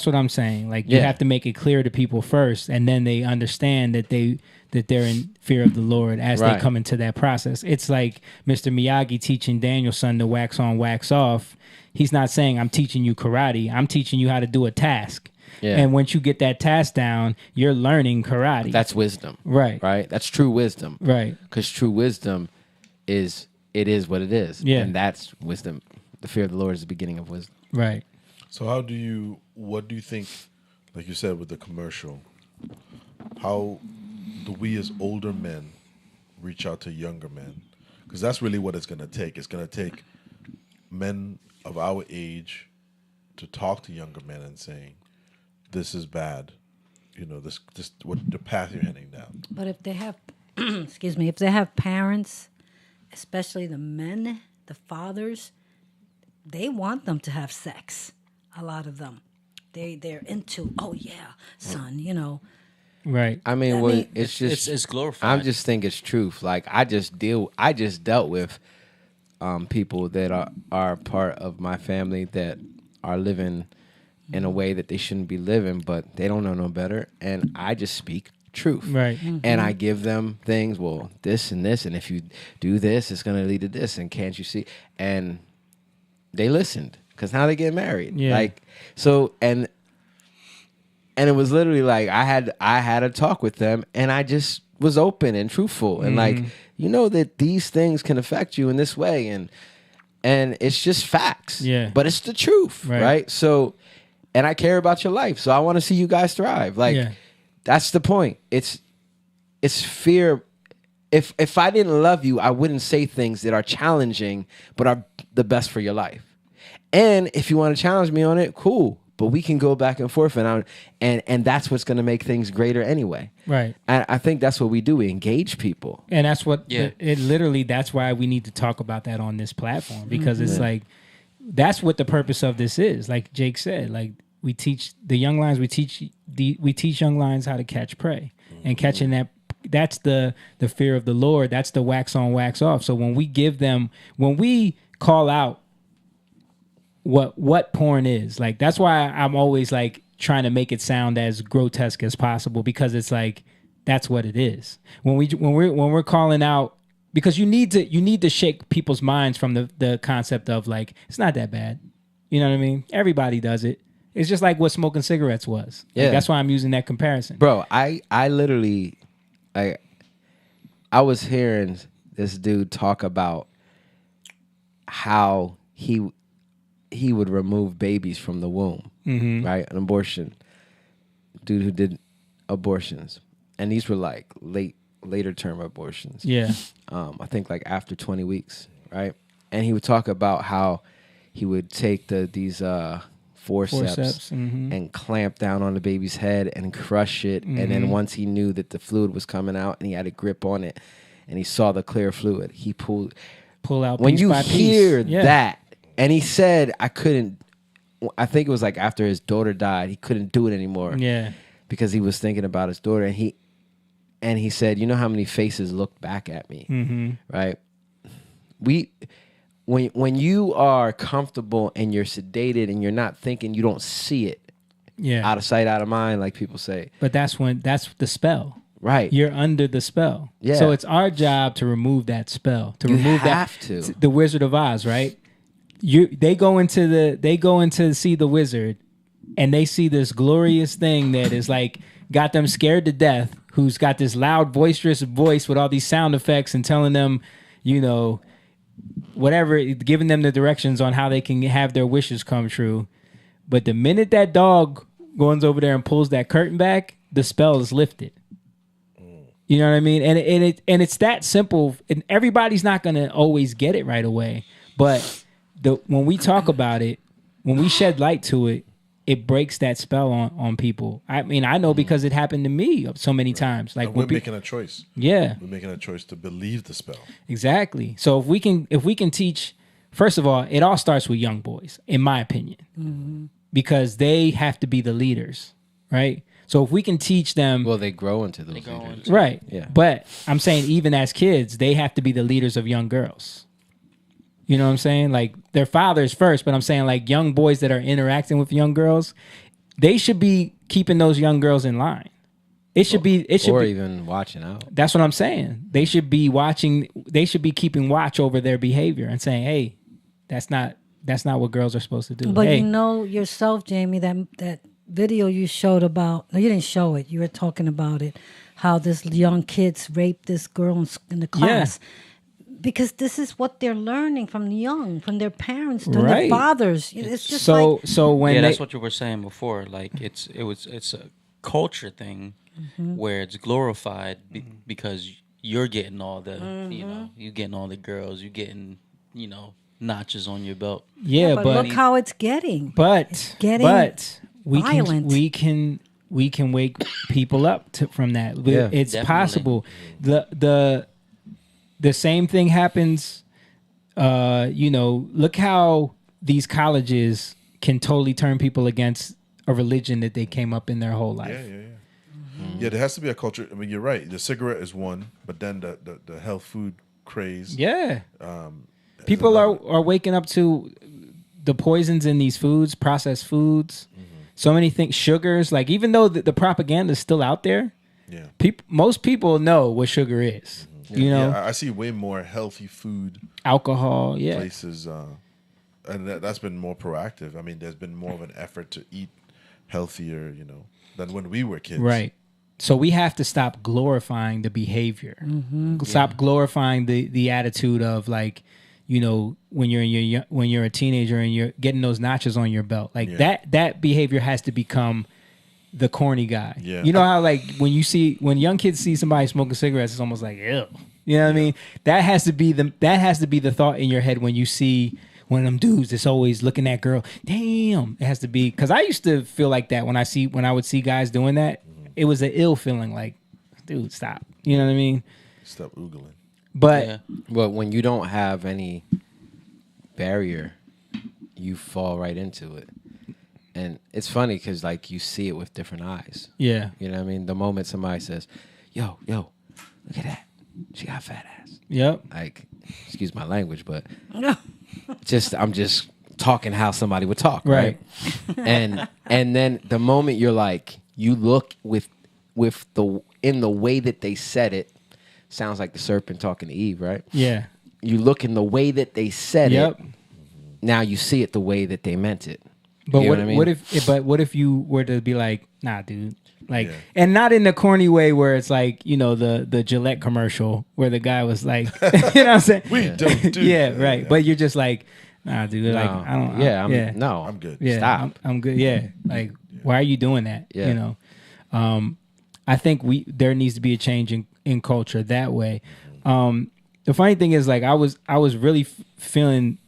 Speaker 2: what I'm saying. Like, you have to make it clear to people first, and then they understand that they're in fear of the Lord as they come into that process. It's like Mr. Miyagi teaching Daniel's son to wax on, wax off. He's not saying, I'm teaching you karate. I'm teaching you how to do a task. Yeah. And once you get that task down, you're learning karate.
Speaker 4: That's wisdom.
Speaker 2: Right.
Speaker 4: Right? That's true wisdom.
Speaker 2: Right.
Speaker 4: Because true wisdom is what it is.
Speaker 2: Yeah.
Speaker 4: And that's wisdom. The fear of the Lord is the beginning of wisdom.
Speaker 2: Right.
Speaker 5: So what do you think, like you said with the commercial, how do we as older men reach out to younger men? Because that's really what it's going to take. It's going to take men of our age to talk to younger men and saying, this is bad. You know, this what the path you're heading down.
Speaker 6: But if they have, excuse me, if they have parents, especially the men, the fathers, they want them to have sex. A lot of them, they're into. Oh yeah, son, you know.
Speaker 2: Right.
Speaker 4: I mean, it's just
Speaker 3: it's glorified.
Speaker 4: I just think it's truth. Like I just dealt with people that are part of my family that are living in a way that they shouldn't be living, but they don't know no better. And I just speak truth.
Speaker 2: Right.
Speaker 4: And I give them things, well, this and this, and if you do this, it's going to lead to this, and can't you see? And they listened, because now they get married.
Speaker 2: Yeah.
Speaker 4: Like, so, and it was literally like, I had a talk with them, and I just was open and truthful, and like, you know that these things can affect you in this way, and it's just facts.
Speaker 2: Yeah.
Speaker 4: But it's the truth, right? So, and I care about your life, so I want to see you guys thrive. Like, that's the point. It's fear. If I didn't love you, I wouldn't say things that are challenging, but are the best for your life. And if you want to challenge me on it, cool. But we can go back and forth, and that's what's going to make things greater anyway.
Speaker 2: Right.
Speaker 4: And I think that's what we do. We engage people.
Speaker 2: And that's what it literally. That's why we need to talk about that on this platform, because it's like, that's what the purpose of this is. Like Jake said, like we teach the young lions, we teach young lions how to catch prey, and catching that's the fear of the Lord. That's the wax on, wax off. So when we call out what porn is, like, that's why I'm always like trying to make it sound as grotesque as possible, because it's like that's what it is. When we're calling out, because you need to shake people's minds from the concept of like, it's not that bad. You know what I mean? Everybody does it. It's just like what smoking cigarettes was. Like,
Speaker 4: Yeah.
Speaker 2: that's why I'm using that comparison.
Speaker 4: Bro, I literally, I was hearing this dude talk about how he would remove babies from the womb, right? An abortion. Dude who did abortions. And these were like later term abortions.
Speaker 2: Yeah.
Speaker 4: I think like after 20 weeks, right? And he would talk about how he would take these forceps and clamp down on the baby's head and crush it. And then once he knew that the fluid was coming out and he had a grip on it and he saw the clear fluid, he pull
Speaker 2: out
Speaker 4: when
Speaker 2: piece
Speaker 4: you
Speaker 2: by
Speaker 4: hear
Speaker 2: piece. Yeah.
Speaker 4: that. And he said, I think it was like after his daughter died, he couldn't do it anymore.
Speaker 2: Yeah.
Speaker 4: Because he was thinking about his daughter, and he said, you know how many faces looked back at me, right? When you are comfortable and you're sedated and you're not thinking, you don't see it.
Speaker 2: Yeah.
Speaker 4: Out of sight, out of mind, like people say.
Speaker 2: But that's the spell.
Speaker 4: Right.
Speaker 2: You're under the spell.
Speaker 4: Yeah.
Speaker 2: So it's our job to remove that spell. To remove
Speaker 4: have
Speaker 2: that.
Speaker 4: to.
Speaker 2: The Wizard of Oz, right? They go in to see the wizard, and they see this glorious thing that is like got them scared to death, who's got this loud, boisterous voice with all these sound effects and telling them, you know, whatever, giving them the directions on how they can have their wishes come true. But the minute that dog goes over there and pulls that curtain back, the spell is lifted. You know what I mean? And it's that simple. And everybody's not gonna always get it right away. But when we talk about it, when we shed light to it, it breaks that spell on people. I mean, I know because it happened to me so many times. Like,
Speaker 5: and we're making a choice.
Speaker 2: Yeah,
Speaker 5: we're making a choice to believe the spell.
Speaker 2: Exactly. So if we can teach, first of all, it all starts with young boys, in my opinion, because they have to be the leaders, right? So if we can teach them,
Speaker 4: well, they grow into those leaders,
Speaker 2: right?
Speaker 4: Yeah.
Speaker 2: But I'm saying even as kids, they have to be the leaders of young girls. You know what I'm saying? Like, their fathers first, but I'm saying like young boys that are interacting with young girls, they should be keeping those young girls in line. It should be
Speaker 4: even watching out.
Speaker 2: That's what I'm saying. They should be watching. They should be keeping watch over their behavior and saying, "Hey, that's not what girls are supposed to do."
Speaker 6: But
Speaker 2: hey.
Speaker 6: you know yourself, Jamie, that video you showed about. No, you didn't show it. You were talking about it. How this young kids raped this girl in the class. Yeah. Because this is what they're learning from the young, from their parents, from their fathers. It's just
Speaker 2: so when
Speaker 3: that's what you were saying before. Like it's a culture thing where it's glorified because you're getting all the you getting all the girls, you getting notches on your belt.
Speaker 2: Yeah, but
Speaker 6: look how it's getting.
Speaker 2: But
Speaker 6: violent.
Speaker 2: we can wake people up from that. Yeah, it's definitely possible. The same thing happens, look how these colleges can totally turn people against a religion that they came up in their whole life.
Speaker 5: Yeah. Yeah, there has to be a culture. I mean, you're right. The cigarette is one, but then the health food craze.
Speaker 2: Yeah. People are waking up to the poisons in these foods, processed foods, so many things, sugars. Like, even though the propaganda is still out there, most people know what sugar is.
Speaker 5: Yeah, I see way more healthy food,
Speaker 2: alcohol,
Speaker 5: places, and that's been more proactive. I mean, there's been more of an effort to eat healthier, than when we were kids.
Speaker 2: Right. So we have to stop glorifying the behavior. Stop glorifying the attitude of like, when you're a teenager and you're getting those notches on your belt, like that behavior has to become the corny guy. Yeah. You know how like when young kids see somebody smoking cigarettes, it's almost like, ew. You know what I mean? That has to be the thought in your head when you see one of them dudes that's always looking at girl. Damn. It has to be, because I used to feel like that when I would see guys doing that. It was an ill feeling, like, dude, stop. You know what I mean?
Speaker 5: Stop oogling.
Speaker 2: But
Speaker 4: when you don't have any barrier, you fall right into it. And it's funny because, like, you see it with different eyes.
Speaker 2: Yeah.
Speaker 4: You know what I mean? The moment somebody says, yo, look at that. She got a fat ass.
Speaker 2: Yep.
Speaker 4: Like, excuse my language, but
Speaker 6: No.
Speaker 4: I'm just talking how somebody would talk,
Speaker 2: Right.
Speaker 4: and then the moment you're like, you look with in the way that they said it, sounds like the serpent talking to Eve, right?
Speaker 2: Yeah.
Speaker 4: You look in the way that they said
Speaker 2: Yep.
Speaker 4: it. Now you see it the way that they meant it.
Speaker 2: But
Speaker 4: You know
Speaker 2: what,
Speaker 4: what I mean?
Speaker 2: what if you were to be like, nah, dude, like, and not in the corny way where it's like, you know, the Gillette commercial where the guy was like, you know what I'm saying?
Speaker 5: We don't do
Speaker 2: yeah,
Speaker 5: that.
Speaker 2: right.
Speaker 5: Yeah.
Speaker 2: But you're just like, nah, dude,
Speaker 4: No.
Speaker 2: like, I don't.
Speaker 4: Yeah,
Speaker 5: I'm good.
Speaker 2: Yeah,
Speaker 4: Stop.
Speaker 2: I'm good. Yeah, like, why are you doing that?
Speaker 4: Yeah.
Speaker 2: You know, I think there needs to be a change in culture that way. The funny thing is, like, I was really feeling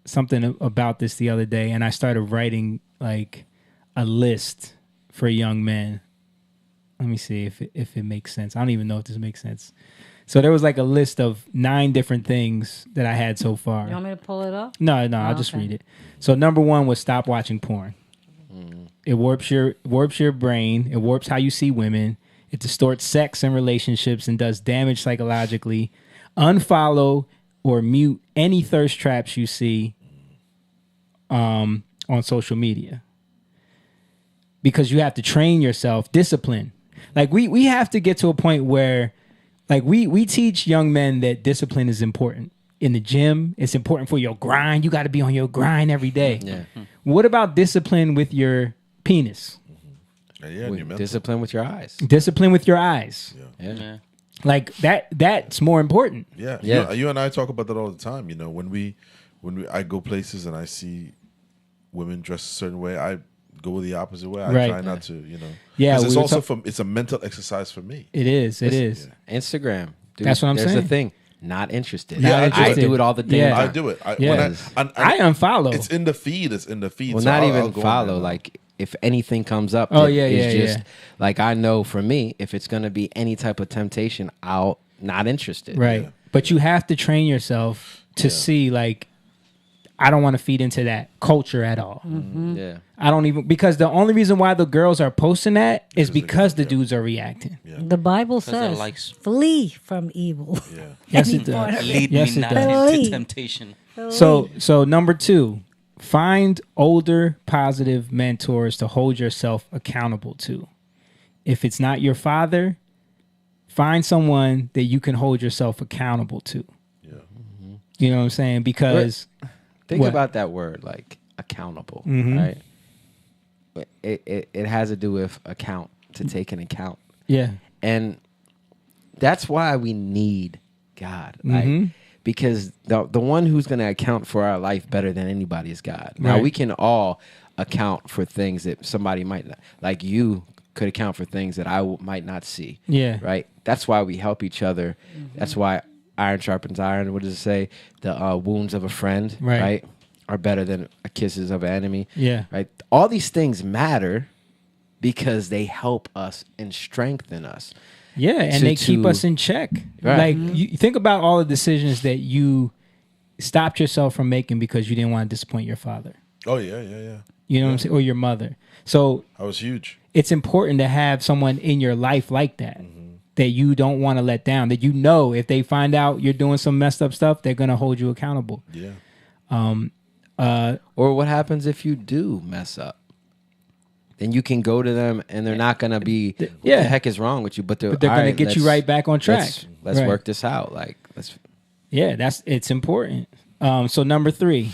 Speaker 2: something about this the other day, and I started writing like a list for young men. Let me see if it makes sense. I don't even know if this makes sense. So there was like a list of 9 different things that I had so far.
Speaker 6: You want me to pull it up?
Speaker 2: No, I'll just read it. So number 1 was stop watching porn. It warps your brain. It warps how you see women. It distorts sex and relationships and does damage psychologically. Unfollow or mute any thirst traps you see on social media. Because you have to train yourself, discipline. Like we have to get to a point where like we teach young men that discipline is important. In the gym, it's important for your grind. You got to be on your grind every day.
Speaker 4: Yeah.
Speaker 2: What about discipline with your penis?
Speaker 4: Discipline with your eyes.
Speaker 2: Discipline with your eyes.
Speaker 4: Yeah.
Speaker 2: Like that's more important.
Speaker 5: Yeah.
Speaker 4: Yeah.
Speaker 5: You and I talk about that all the time. You know, when I go places and I see women dressed a certain way, I go the opposite way. I
Speaker 2: Right.
Speaker 5: try not to, you know.
Speaker 2: Yeah,
Speaker 5: 'Cause it's
Speaker 2: we were
Speaker 5: also it's a mental exercise for me.
Speaker 2: It is. It is.
Speaker 4: Instagram. Dude,
Speaker 2: That's what I'm
Speaker 4: there's
Speaker 2: saying.
Speaker 4: the thing. Not interested.
Speaker 2: Not
Speaker 4: I
Speaker 2: interested.
Speaker 4: do it all the damn
Speaker 2: Yeah.
Speaker 4: time.
Speaker 5: I do it.
Speaker 2: I unfollow.
Speaker 5: It's in the feed. It's in the feed.
Speaker 4: Well,
Speaker 5: so
Speaker 4: not
Speaker 5: I'll
Speaker 4: even
Speaker 5: go on
Speaker 4: follow.
Speaker 5: there.
Speaker 4: Like, if anything comes up,
Speaker 2: Oh,
Speaker 4: that
Speaker 2: yeah,
Speaker 4: is
Speaker 2: yeah,
Speaker 4: just
Speaker 2: yeah.
Speaker 4: like, I know for me, if it's gonna be any type of temptation, I'll not interested.
Speaker 2: Right. But you have to train yourself to see, like, I don't want to feed into that culture at all.
Speaker 4: Yeah.
Speaker 2: I don't even, because the only reason why the girls are posting that is because the dudes are reacting.
Speaker 6: The Bible
Speaker 3: they're
Speaker 6: says,
Speaker 3: like-
Speaker 6: flee from evil.
Speaker 5: Yeah.
Speaker 2: Yes,
Speaker 6: Any
Speaker 2: it does.
Speaker 6: part of
Speaker 3: Lead
Speaker 2: Yes,
Speaker 3: me
Speaker 2: it
Speaker 3: not
Speaker 2: does.
Speaker 3: into temptation.
Speaker 2: So number 2, find older positive mentors to hold yourself accountable to. If it's not your father, find someone that you can hold yourself accountable to.
Speaker 5: Yeah.
Speaker 2: You know what I'm saying? Because
Speaker 4: Think
Speaker 2: what?
Speaker 4: about that word, like accountable,
Speaker 2: Mhm.
Speaker 4: right? But it has to do with account, to take an account.
Speaker 2: Yeah.
Speaker 4: And that's why we need God. Like,
Speaker 2: Mhm.
Speaker 4: because the one who's going to account for our life better than anybody is God. Now,
Speaker 2: Right.
Speaker 4: we can all account for things that somebody might not, like you could account for things that I might not see.
Speaker 2: Yeah.
Speaker 4: Right? That's why we help each other. That's why iron sharpens iron. What does it say? The wounds of a friend,
Speaker 2: Right.
Speaker 4: right, are better than kisses of an enemy.
Speaker 2: Yeah.
Speaker 4: Right? All these things matter because they help us and strengthen us.
Speaker 2: Yeah, and they keep us in check.
Speaker 4: Right.
Speaker 2: Like, you think about all the decisions that you stopped yourself from making because you didn't want to disappoint your father.
Speaker 5: Oh yeah.
Speaker 2: You know what I'm saying? Or your mother. So
Speaker 5: That was huge.
Speaker 2: it's important to have someone in your life like that, that you don't want to let down, that you know if they find out you're doing some messed up stuff, they're going to hold you accountable.
Speaker 5: Yeah.
Speaker 4: Or what happens if you do mess up? Then you can go to them and they're not going to be, what
Speaker 2: Yeah.
Speaker 4: the heck is wrong with you? But they're,
Speaker 2: But they're
Speaker 4: "All
Speaker 2: gonna
Speaker 4: right,
Speaker 2: get you
Speaker 4: let's-
Speaker 2: right back on track."
Speaker 4: Let's
Speaker 2: Right.
Speaker 4: work this out. Like, let's.
Speaker 2: Yeah, it's important. So number 3,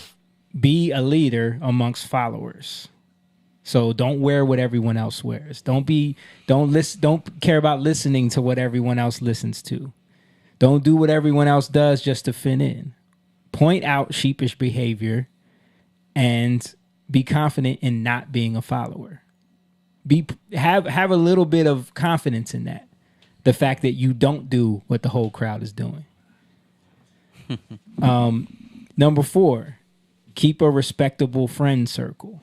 Speaker 2: be a leader amongst followers. So don't wear what everyone else wears. Don't care about listening to what everyone else listens to. Don't do what everyone else does just to fit in. Point out sheepish behavior and be confident in not being a follower. Have a little bit of confidence in that. The fact that you don't do what the whole crowd is doing. Number 4, keep a respectable friend circle.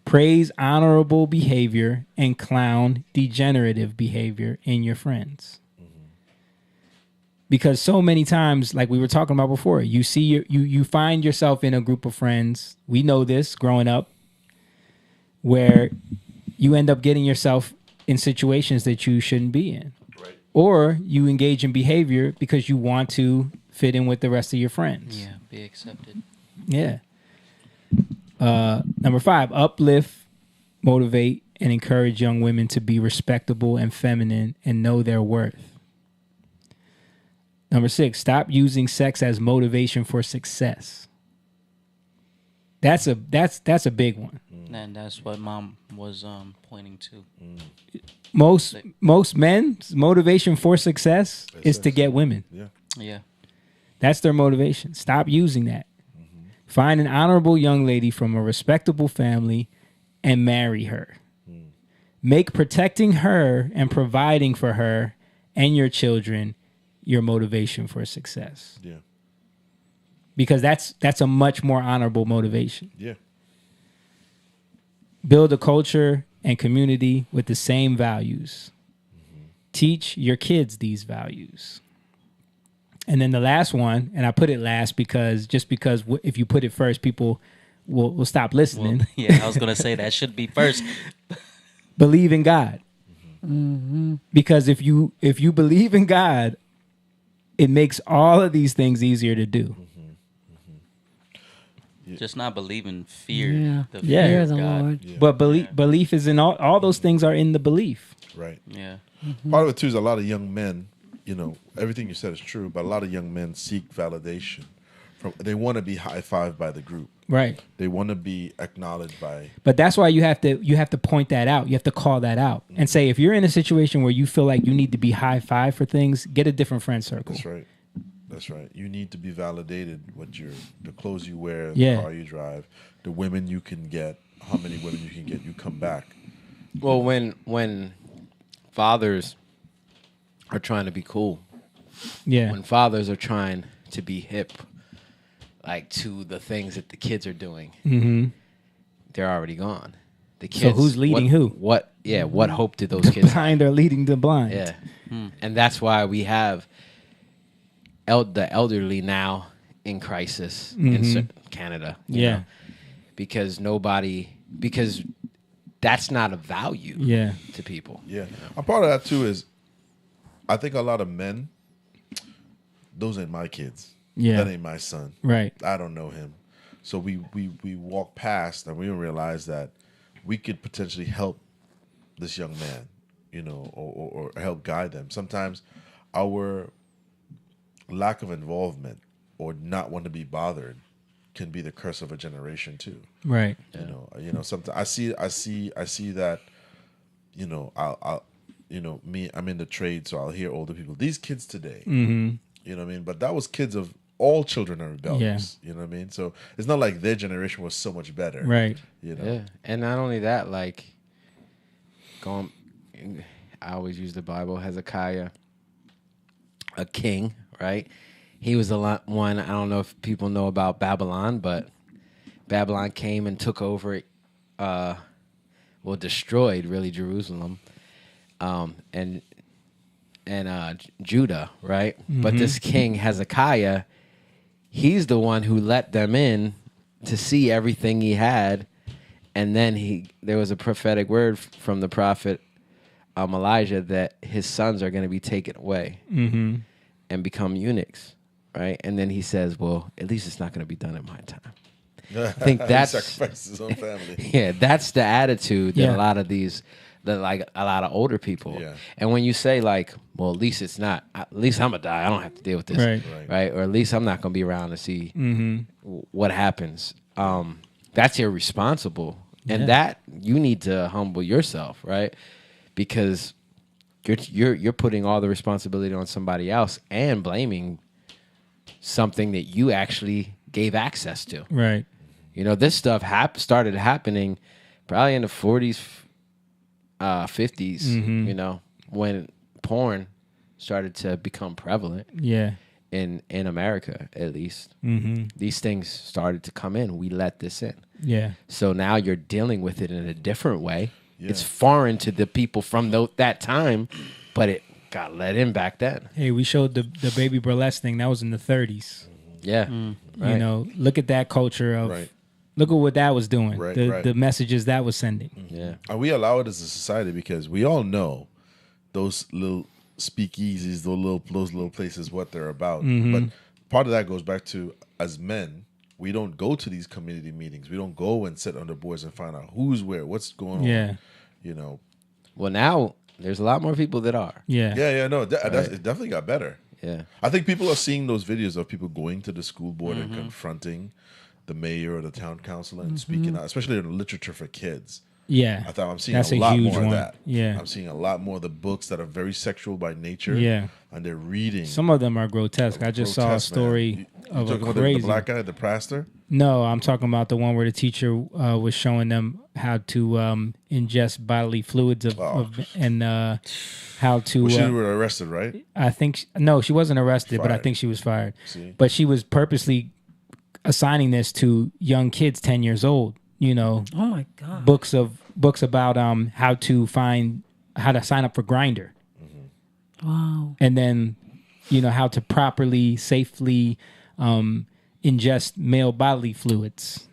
Speaker 2: Praise honorable behavior and clown degenerative behavior in your friends. Because so many times, like we were talking about before, you see you find yourself in a group of friends. We know this growing up, where you end up getting yourself in situations that you shouldn't be in.
Speaker 5: Right.
Speaker 2: or you engage in behavior because you want to fit in with the rest of your friends.
Speaker 3: Yeah, be accepted.
Speaker 2: Yeah. Number 5, uplift, motivate, and encourage young women to be respectable and feminine and know their worth. Number 6, stop using sex as motivation for success. That's a big one.
Speaker 3: And that's what Mom was pointing to.
Speaker 2: Most men's motivation for success is to get women.
Speaker 3: Yeah.
Speaker 2: That's their motivation. Stop using that. Find an honorable young lady from a respectable family and marry her. Make protecting her and providing for her and your children your motivation for success.
Speaker 5: Yeah.
Speaker 2: Because that's a much more honorable motivation.
Speaker 5: Yeah.
Speaker 2: Build a culture and community with the same values. Teach your kids these values. And then the last one, and I put it last because if you put it first, people will stop listening.
Speaker 3: Well, yeah, I was going to say that should be first.
Speaker 2: Believe in God. Because if you believe in God, it makes all of these things easier to do.
Speaker 3: Just not believe in fear.
Speaker 6: Yeah.
Speaker 3: The
Speaker 2: Yeah.
Speaker 3: fear of
Speaker 6: the
Speaker 3: God.
Speaker 6: Lord.
Speaker 5: Yeah.
Speaker 2: But belief is in all those things are in the belief.
Speaker 5: Right.
Speaker 3: Yeah.
Speaker 5: Part of it too is a lot of young men. Everything you said is true, but a lot of young men seek validation they want to be high-fived by the group.
Speaker 2: Right.
Speaker 5: They want to be acknowledged by.
Speaker 2: But that's why you have to point that out. You have to call that out and say, if you're in a situation where you feel like you need to be high-five for things, get a different friend circle.
Speaker 5: That's right. That's right. You need to be validated the clothes you wear,
Speaker 2: Yeah.
Speaker 5: the car you drive, the women you can get, how many women you can get. You come back.
Speaker 4: Well, when fathers are trying to be cool,
Speaker 2: Yeah.
Speaker 4: when fathers are trying to be hip, like to the things that the kids are doing, they're already gone. The kids.
Speaker 2: So who's leading who?
Speaker 4: What? Yeah. What hope did those
Speaker 2: The
Speaker 4: kids?
Speaker 2: blind are leading the blind.
Speaker 4: Yeah, and that's why we have the elderly now in crisis in Canada. you
Speaker 2: Yeah.
Speaker 4: know, because that's not a value.
Speaker 2: Yeah.
Speaker 4: To people.
Speaker 5: Yeah. A part of that too is, I think a lot of men, those ain't my kids.
Speaker 2: Yeah.
Speaker 5: That ain't my son.
Speaker 2: Right.
Speaker 5: I don't know him. So we walk past and we don't realize that we could potentially help this young man, or help guide them. Sometimes our lack of involvement or not want to be bothered can be the curse of a generation too.
Speaker 2: Right.
Speaker 5: Sometimes I see that, I'll me, I'm in the trade, so I'll hear older people, these kids today, you know what I mean? But that was kids of all children are rebellious, you know what I mean? So it's not like their generation was so much better.
Speaker 2: Right.
Speaker 4: Yeah, and not only that, like, I always use the Bible. Hezekiah, a king, right? He was the one. I don't know if people know about Babylon, but Babylon came and took over, destroyed really Jerusalem, and Judah, right? But this king Hezekiah, he's the one who let them in to see everything he had. And then there was a prophetic word from the prophet Elijah that his sons are going to be taken away and become eunuchs, right? And then he says, well, at least it's not going to be done in my time. I think that's
Speaker 5: sacrifice his own family.
Speaker 4: Yeah, that's the attitude that a lot of a lot of older people.
Speaker 5: Yeah.
Speaker 4: And when you say like, well, at least it's not. At least I'm gonna die. I don't have to deal with this, right? Or at least I'm not gonna be around to see what happens. That's irresponsible, and that you need to humble yourself, right? Because you're putting all the responsibility on somebody else and blaming something that you actually gave access to.
Speaker 2: Right.
Speaker 4: This stuff started happening probably in the 40s, 50s, when porn started to become prevalent.
Speaker 2: Yeah.
Speaker 4: In America, at least. These things started to come in. We let this in.
Speaker 2: Yeah.
Speaker 4: So now you're dealing with it in a different way.
Speaker 5: Yeah.
Speaker 4: It's foreign to the people from that time, but it got let in back then.
Speaker 2: Hey, we showed the baby burlesque thing. That was in the 30s.
Speaker 4: Yeah. Right.
Speaker 2: Look at that culture of...
Speaker 5: Right.
Speaker 2: Look at what that was doing.
Speaker 5: Right,
Speaker 2: The messages that was sending.
Speaker 4: Yeah.
Speaker 5: And we allow it as a society because we all know those little speakeasies, those little places, what they're about.
Speaker 2: Mhm.
Speaker 5: But part of that goes back to, as men, we don't go to these community meetings. We don't go and sit on the boards and find out who's where, what's going
Speaker 2: Yeah.
Speaker 5: on. You know.
Speaker 4: Well, now there's a lot more people that are.
Speaker 5: Yeah. No,
Speaker 4: Right.
Speaker 5: it definitely got better.
Speaker 4: Yeah.
Speaker 5: I think people are seeing those videos of people going to the school board
Speaker 2: Mm-hmm.
Speaker 5: and confronting the mayor or the town council and speaking out, especially in literature for kids.
Speaker 2: Yeah.
Speaker 5: I thought I'm seeing
Speaker 2: That's
Speaker 5: a
Speaker 2: a
Speaker 5: lot
Speaker 2: huge
Speaker 5: more of
Speaker 2: one.
Speaker 5: that.
Speaker 2: Yeah.
Speaker 5: I'm seeing a lot more of the books that are very sexual by nature.
Speaker 2: Yeah.
Speaker 5: And they're reading.
Speaker 2: Some of them are grotesque. I just saw a
Speaker 5: Grotesque, man.
Speaker 2: story
Speaker 5: You
Speaker 2: of a
Speaker 5: talking about
Speaker 2: crazy
Speaker 5: the black guy, the pastor?
Speaker 2: No, I'm talking about the one where the teacher was showing them how to ingest bodily fluids and how to.
Speaker 5: Well, she was arrested, right?
Speaker 2: I think no, she wasn't arrested, but I
Speaker 5: Fired.
Speaker 2: think she was fired.
Speaker 5: See?
Speaker 2: But she was purposely assigning this to young kids, 10 years old. You know,
Speaker 6: Oh my God.
Speaker 2: books about how to sign up for Grindr,
Speaker 6: Wow.
Speaker 2: and then how to properly, safely ingest male bodily fluids.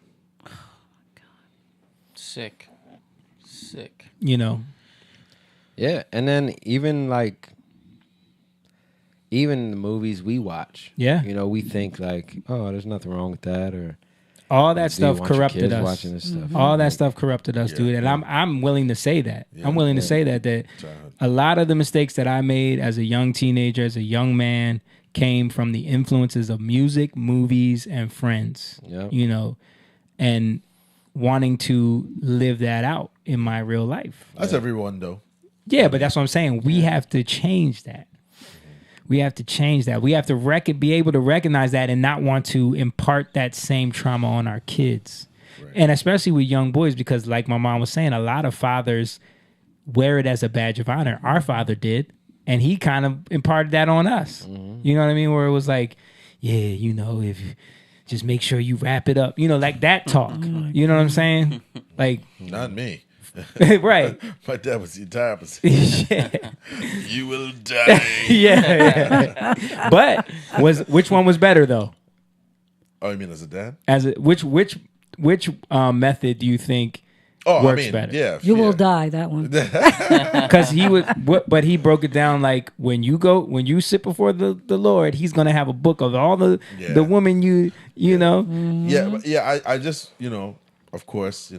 Speaker 3: Sick.
Speaker 4: Yeah, and then even the movies we watch.
Speaker 2: Yeah.
Speaker 4: We think like, oh, there's nothing wrong with that, or
Speaker 2: All
Speaker 4: do you
Speaker 2: that stuff
Speaker 4: want your
Speaker 2: corrupted
Speaker 4: kids
Speaker 2: us.
Speaker 4: watching this stuff?
Speaker 2: All that stuff corrupted us, dude. And I'm willing to say that. I'm willing to say that a lot of the mistakes that I made as a young teenager, as a young man, came from the influences of music, movies, and friends.
Speaker 4: Yep.
Speaker 2: And wanting to live that out in my real life.
Speaker 5: That's everyone, though.
Speaker 2: Yeah, but that's what I'm saying. We have to change that. We have to change that. We have to be able to recognize that and not want to impart that same trauma on our kids. Right. And especially with young boys, because like my mom was saying, a lot of fathers wear it as a badge of honor. Our father did, and he kind of imparted that on us. You know what I mean? Where it was like, yeah, if you just make sure you wrap it up. Like that talk. You know what I'm saying? Like,
Speaker 5: not me.
Speaker 2: Right.
Speaker 5: My dad was the entire opposite.
Speaker 2: Yeah.
Speaker 5: You will die.
Speaker 2: yeah. But which one was better though?
Speaker 5: Oh, you mean as a dad?
Speaker 2: Which method do you think works better?
Speaker 5: Yeah,
Speaker 6: You will die. That one.
Speaker 2: Because but he broke it down like when you sit before the Lord, He's gonna have a book of all the women you know.
Speaker 5: Yeah. I just of course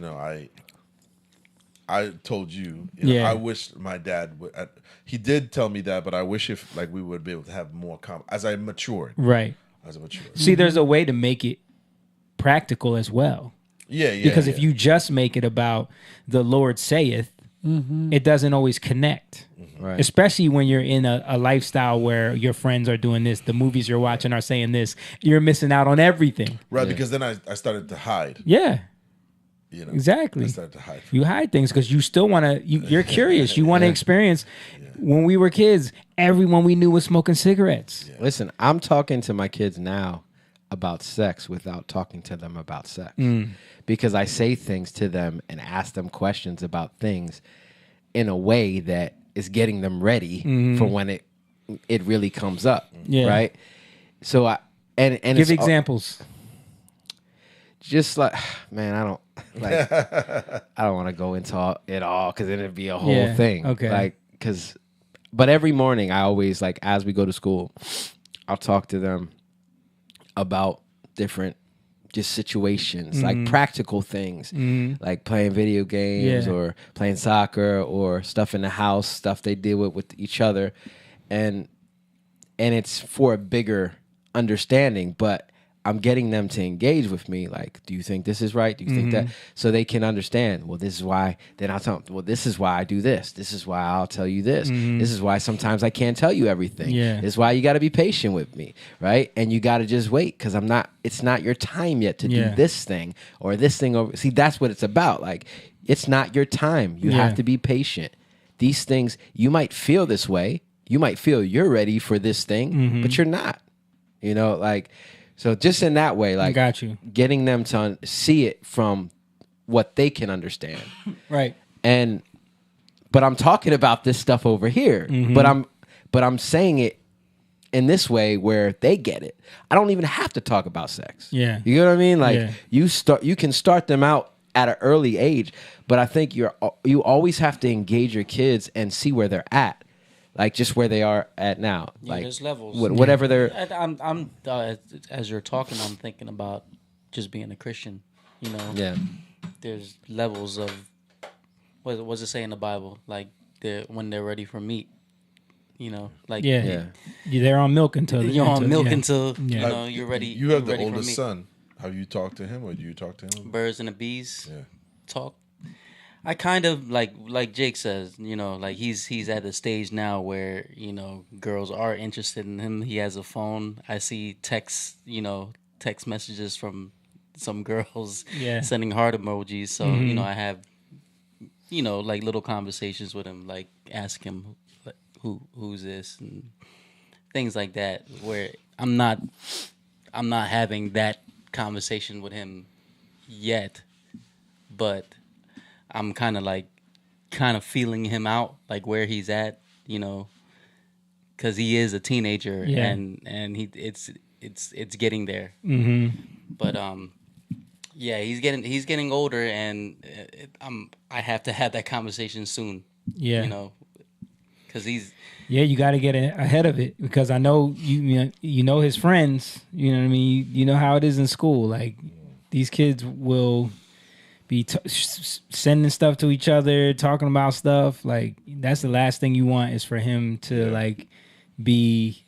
Speaker 5: I told you, I wish my dad would. He did tell me that, but I wish if we would be able to have more as I matured.
Speaker 2: Right.
Speaker 5: As I matured.
Speaker 2: See, there's a way to make it practical as well.
Speaker 5: Yeah.
Speaker 2: Because if you just make it about the Lord saith, it doesn't always connect.
Speaker 4: Right.
Speaker 2: Especially when you're in a lifestyle where your friends are doing this, the movies you're watching are saying this, you're missing out on everything.
Speaker 5: Right, because then I started to hide.
Speaker 2: Yeah. Exactly.
Speaker 5: I started to hide.
Speaker 2: You hide things because you still want to. You're curious. You want to experience. When we were kids, everyone we knew was smoking cigarettes.
Speaker 4: Listen, I'm talking to my kids now about sex without talking to them about sex, because I say things to them and ask them questions about things in a way that is getting them ready for when it really comes up.
Speaker 2: Yeah.
Speaker 4: Right. So and
Speaker 2: give examples.
Speaker 4: Just like, man, I don't want to go into it all because it'd be a whole thing.
Speaker 2: Okay.
Speaker 4: But every morning I always as we go to school, I'll talk to them about different just situations, like practical things, like playing video games or playing soccer or stuff in the house, stuff they deal with each other, and it's for a bigger understanding, but I'm getting them to engage with me. Like, do you think this is right? Do you think that? So they can understand, well, this is why. Then I'll tell them, well, this is why I do this. This is why I'll tell you this. This is why sometimes I can't tell you everything.
Speaker 2: Yeah.
Speaker 4: This is why you got to be patient with me, right? And you got to just wait because it's not your time yet to do this thing or this thing over. See, that's what it's about. Like, it's not your time. You have to be patient. These things, you might feel this way. You might feel you're ready for this thing, but you're not. So just in that way,
Speaker 2: I got you.
Speaker 4: Getting them to see it from what they can understand.
Speaker 2: Right.
Speaker 4: But I'm talking about this stuff over here, but I'm saying it in this way where they get it. I don't even have to talk about sex.
Speaker 2: Yeah.
Speaker 4: You know what I mean? Like you can start them out at an early age, but I think you always have to engage your kids and see where they're at. like just where they are at now.
Speaker 3: Yeah,
Speaker 4: Like
Speaker 3: there's levels.
Speaker 4: Whatever they're.
Speaker 3: I'm as you're talking, I'm thinking about just being a Christian. You know.
Speaker 4: Yeah.
Speaker 3: There's levels of what does it say in the Bible? Like when they're ready for meat. You know, like
Speaker 2: they're on milk until
Speaker 3: you're on milk
Speaker 2: yeah.
Speaker 3: until
Speaker 2: Yeah.
Speaker 3: you know you're ready.
Speaker 5: You have
Speaker 3: you're
Speaker 5: the
Speaker 3: ready for
Speaker 5: oldest
Speaker 3: meat.
Speaker 5: son. Have you talked to him, or do you talk to him?
Speaker 3: Birds and the bees.
Speaker 5: Yeah.
Speaker 3: Talk. I kind of like Jake says, you know, like he's at a stage now where, you know, girls are interested in him. He has a phone. I see text messages from some girls sending heart emojis. So, you know, I have, you know, like little conversations with him, like ask him like, who's this and things like that, where I'm not having that conversation with him yet, but I'm kind of feeling him out, like where he's at, you know, because he is a teenager and it's getting there. But yeah, he's getting older, and I have to have that conversation soon.
Speaker 2: Yeah,
Speaker 3: you know, because he's.
Speaker 2: Yeah, you got to get ahead of it, because I know you know his friends. You know what I mean. You know how it is in school. Like these kids will be sending stuff to each other, talking about stuff. Like that's the last thing you want, is for him to like be,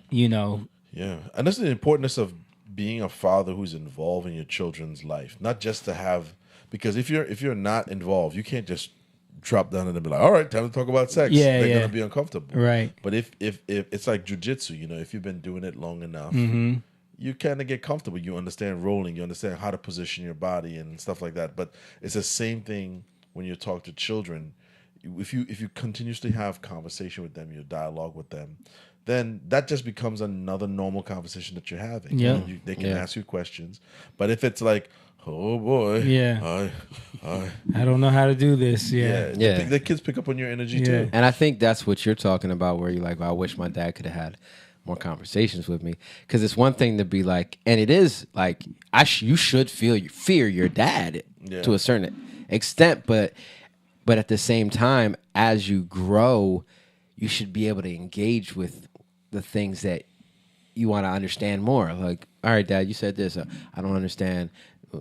Speaker 2: you know.
Speaker 5: Yeah, and that's the importance of being a father who's involved in your children's life, not just to have. Because if you're not involved, you can't just drop down and be like, all right, time to talk about sex.
Speaker 2: Yeah,
Speaker 5: They're gonna be uncomfortable.
Speaker 2: Right.
Speaker 5: But if it's like jujitsu, you know, if you've been doing it long enough, you kind of get comfortable. You understand rolling. You understand how to position your body and stuff like that. But it's the same thing when you talk to children. If you continuously have conversation with them, you dialogue with them, then that just becomes another normal conversation that you're having.
Speaker 2: Yeah.
Speaker 5: You know, they can ask you questions. But if it's like, oh boy,
Speaker 2: I don't know how to do this.
Speaker 5: The kids pick up on your energy too.
Speaker 4: And I think that's what you're talking about, where you're like, well, I wish my dad could have had more conversations with me. Because it's one thing to be like, and it is like, you should fear your dad to a certain extent, but at the same time, as you grow, you should be able to engage with the things that you want to understand more. Like, all right, Dad, you said this. I don't understand.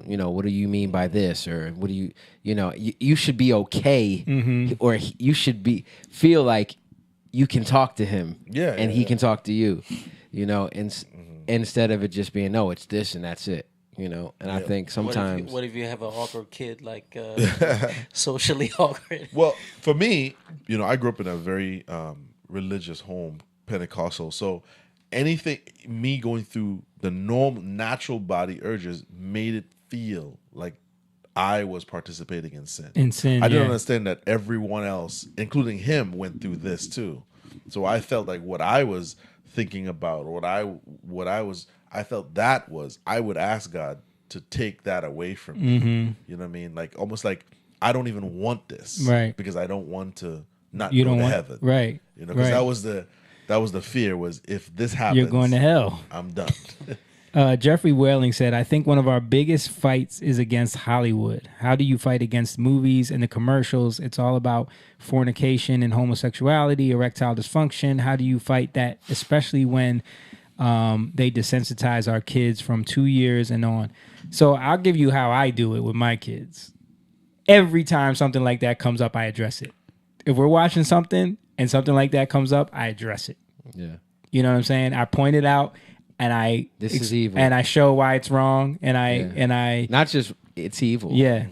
Speaker 4: You know, what do you mean by this? Or what do you should be okay, or you should feel like you can talk to him, and he can talk to you, you know, instead of it just being, no, it's this and that's it, you know. And I think sometimes,
Speaker 3: what if you have an awkward kid, like socially awkward?
Speaker 5: Well, for me, you know, I grew up in a very religious home, Pentecostal, so me going through the normal, natural body urges made it feel like I was participating in sin. I didn't understand that everyone else, including him, went through this too. So I felt like what I was thinking about, or I felt that was, I would ask God to take that away from me. You know what I mean? Like almost like I don't even want this,
Speaker 2: right?
Speaker 5: Because I don't want to not
Speaker 2: you
Speaker 5: go
Speaker 2: don't
Speaker 5: to
Speaker 2: want,
Speaker 5: heaven,
Speaker 2: right?
Speaker 5: You know, because that was the fear, was if this happens,
Speaker 2: you're going to hell.
Speaker 5: I'm done.
Speaker 2: Jeffrey Whaling said, I think one of our biggest fights is against Hollywood. How do you fight against movies and the commercials? It's all about fornication and homosexuality, erectile dysfunction. How do you fight that, especially when they desensitize our kids from 2 years and on? So I'll give you how I do it with my kids. Every time something like that comes up, I address it. If we're watching something and something like that comes up, I address it.
Speaker 4: Yeah.
Speaker 2: You know what I'm saying? I point it out. And
Speaker 4: this is evil,
Speaker 2: and I show why it's wrong, and I
Speaker 4: not just it's evil.
Speaker 2: Yeah,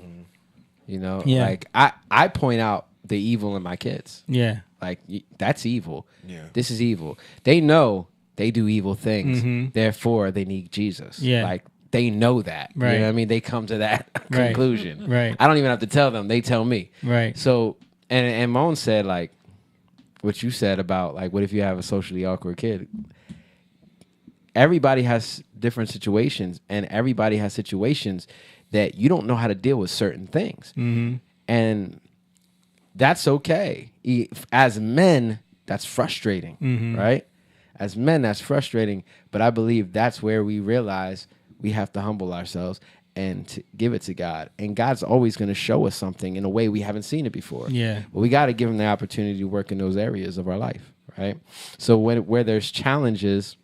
Speaker 4: you know, like I point out the evil in my kids.
Speaker 2: Yeah,
Speaker 4: like that's evil.
Speaker 5: Yeah,
Speaker 4: this is evil. They know they do evil things, therefore they need Jesus.
Speaker 2: Yeah,
Speaker 4: like they know that.
Speaker 2: Right.
Speaker 4: You know what I mean? They come to that conclusion.
Speaker 2: Right.
Speaker 4: I don't even have to tell them; they tell me.
Speaker 2: Right.
Speaker 4: So and Moan said like what you said about like, what if you have a socially awkward kid? Everybody has different situations, and everybody has situations that you don't know how to deal with certain things. And that's okay. As men, that's frustrating, right? As men, that's frustrating. But I believe that's where we realize we have to humble ourselves and to give it to God. And God's always going to show us something in a way we haven't seen it before.
Speaker 2: Yeah.
Speaker 4: But we got to give him the opportunity to work in those areas of our life. right? So where there's challenges,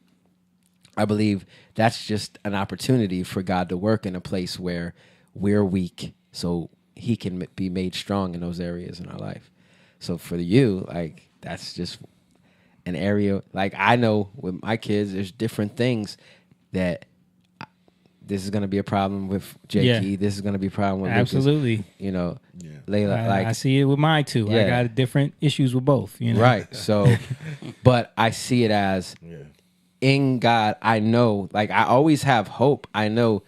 Speaker 4: I believe that's just an opportunity for God to work in a place where we're weak, so He can be made strong in those areas in our life. So for you, like, that's just an area. Like, I know with my kids, there's different things that this is going to be a problem with Jakey.
Speaker 2: Yeah.
Speaker 4: This is going to be a problem with
Speaker 2: Absolutely.
Speaker 4: Lucas, you know, Layla.
Speaker 2: I see it with mine too. I
Speaker 4: Yeah.
Speaker 2: got different issues with both. You know?
Speaker 4: Right. So, but I see it as in God. I know, like, I always have hope. I know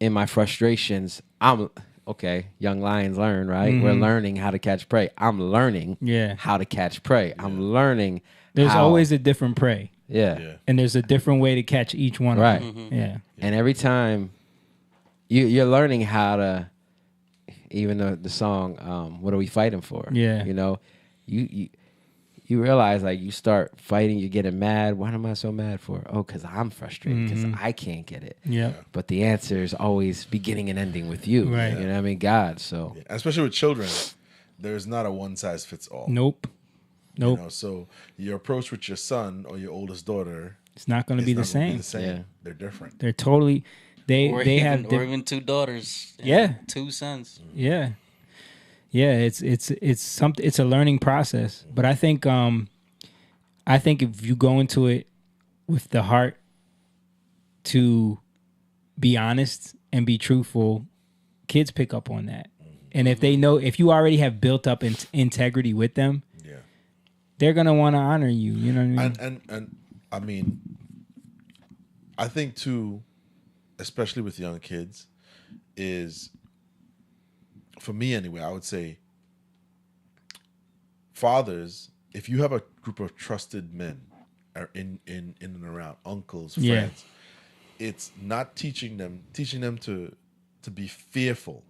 Speaker 4: in my frustrations, I'm okay. Young lions learn, right? We're learning how to catch prey. I'm learning how to catch prey. I'm learning.
Speaker 2: There's always a different prey.
Speaker 4: Yeah.
Speaker 2: And there's a different way to catch each one
Speaker 4: Right.
Speaker 2: of them. Yeah.
Speaker 4: And every time you're learning how to, even the song, What Are We Fighting For?
Speaker 2: Yeah.
Speaker 4: You know, you realize, like, you start fighting, you're getting mad. What am I so mad for? Oh, because I'm frustrated because I can't get it.
Speaker 2: Yeah.
Speaker 4: But the answer is always beginning and ending with you.
Speaker 2: Right.
Speaker 4: You know what I mean? God. So.
Speaker 5: Yeah. Especially with children, there's not a one size fits all.
Speaker 2: Nope.
Speaker 5: You know, so your approach with your son or your oldest daughter,
Speaker 2: it's not going to be the same.
Speaker 4: Yeah.
Speaker 5: They're different.
Speaker 2: They're totally. They have
Speaker 3: or even two daughters. and
Speaker 2: Yeah.
Speaker 3: 2 sons.
Speaker 2: Yeah. Yeah, it's something. It's a learning process, but I think if you go into it with the heart to be honest and be truthful, kids pick up on that. And if they know, if you already have built up integrity with them, they're gonna want to honor you. You know what I mean?
Speaker 5: And I mean, I think too, especially with young kids, is, for me anyway, I would say, fathers, if you have a group of trusted men in and around, uncles, friends, it's not teaching them to be fearful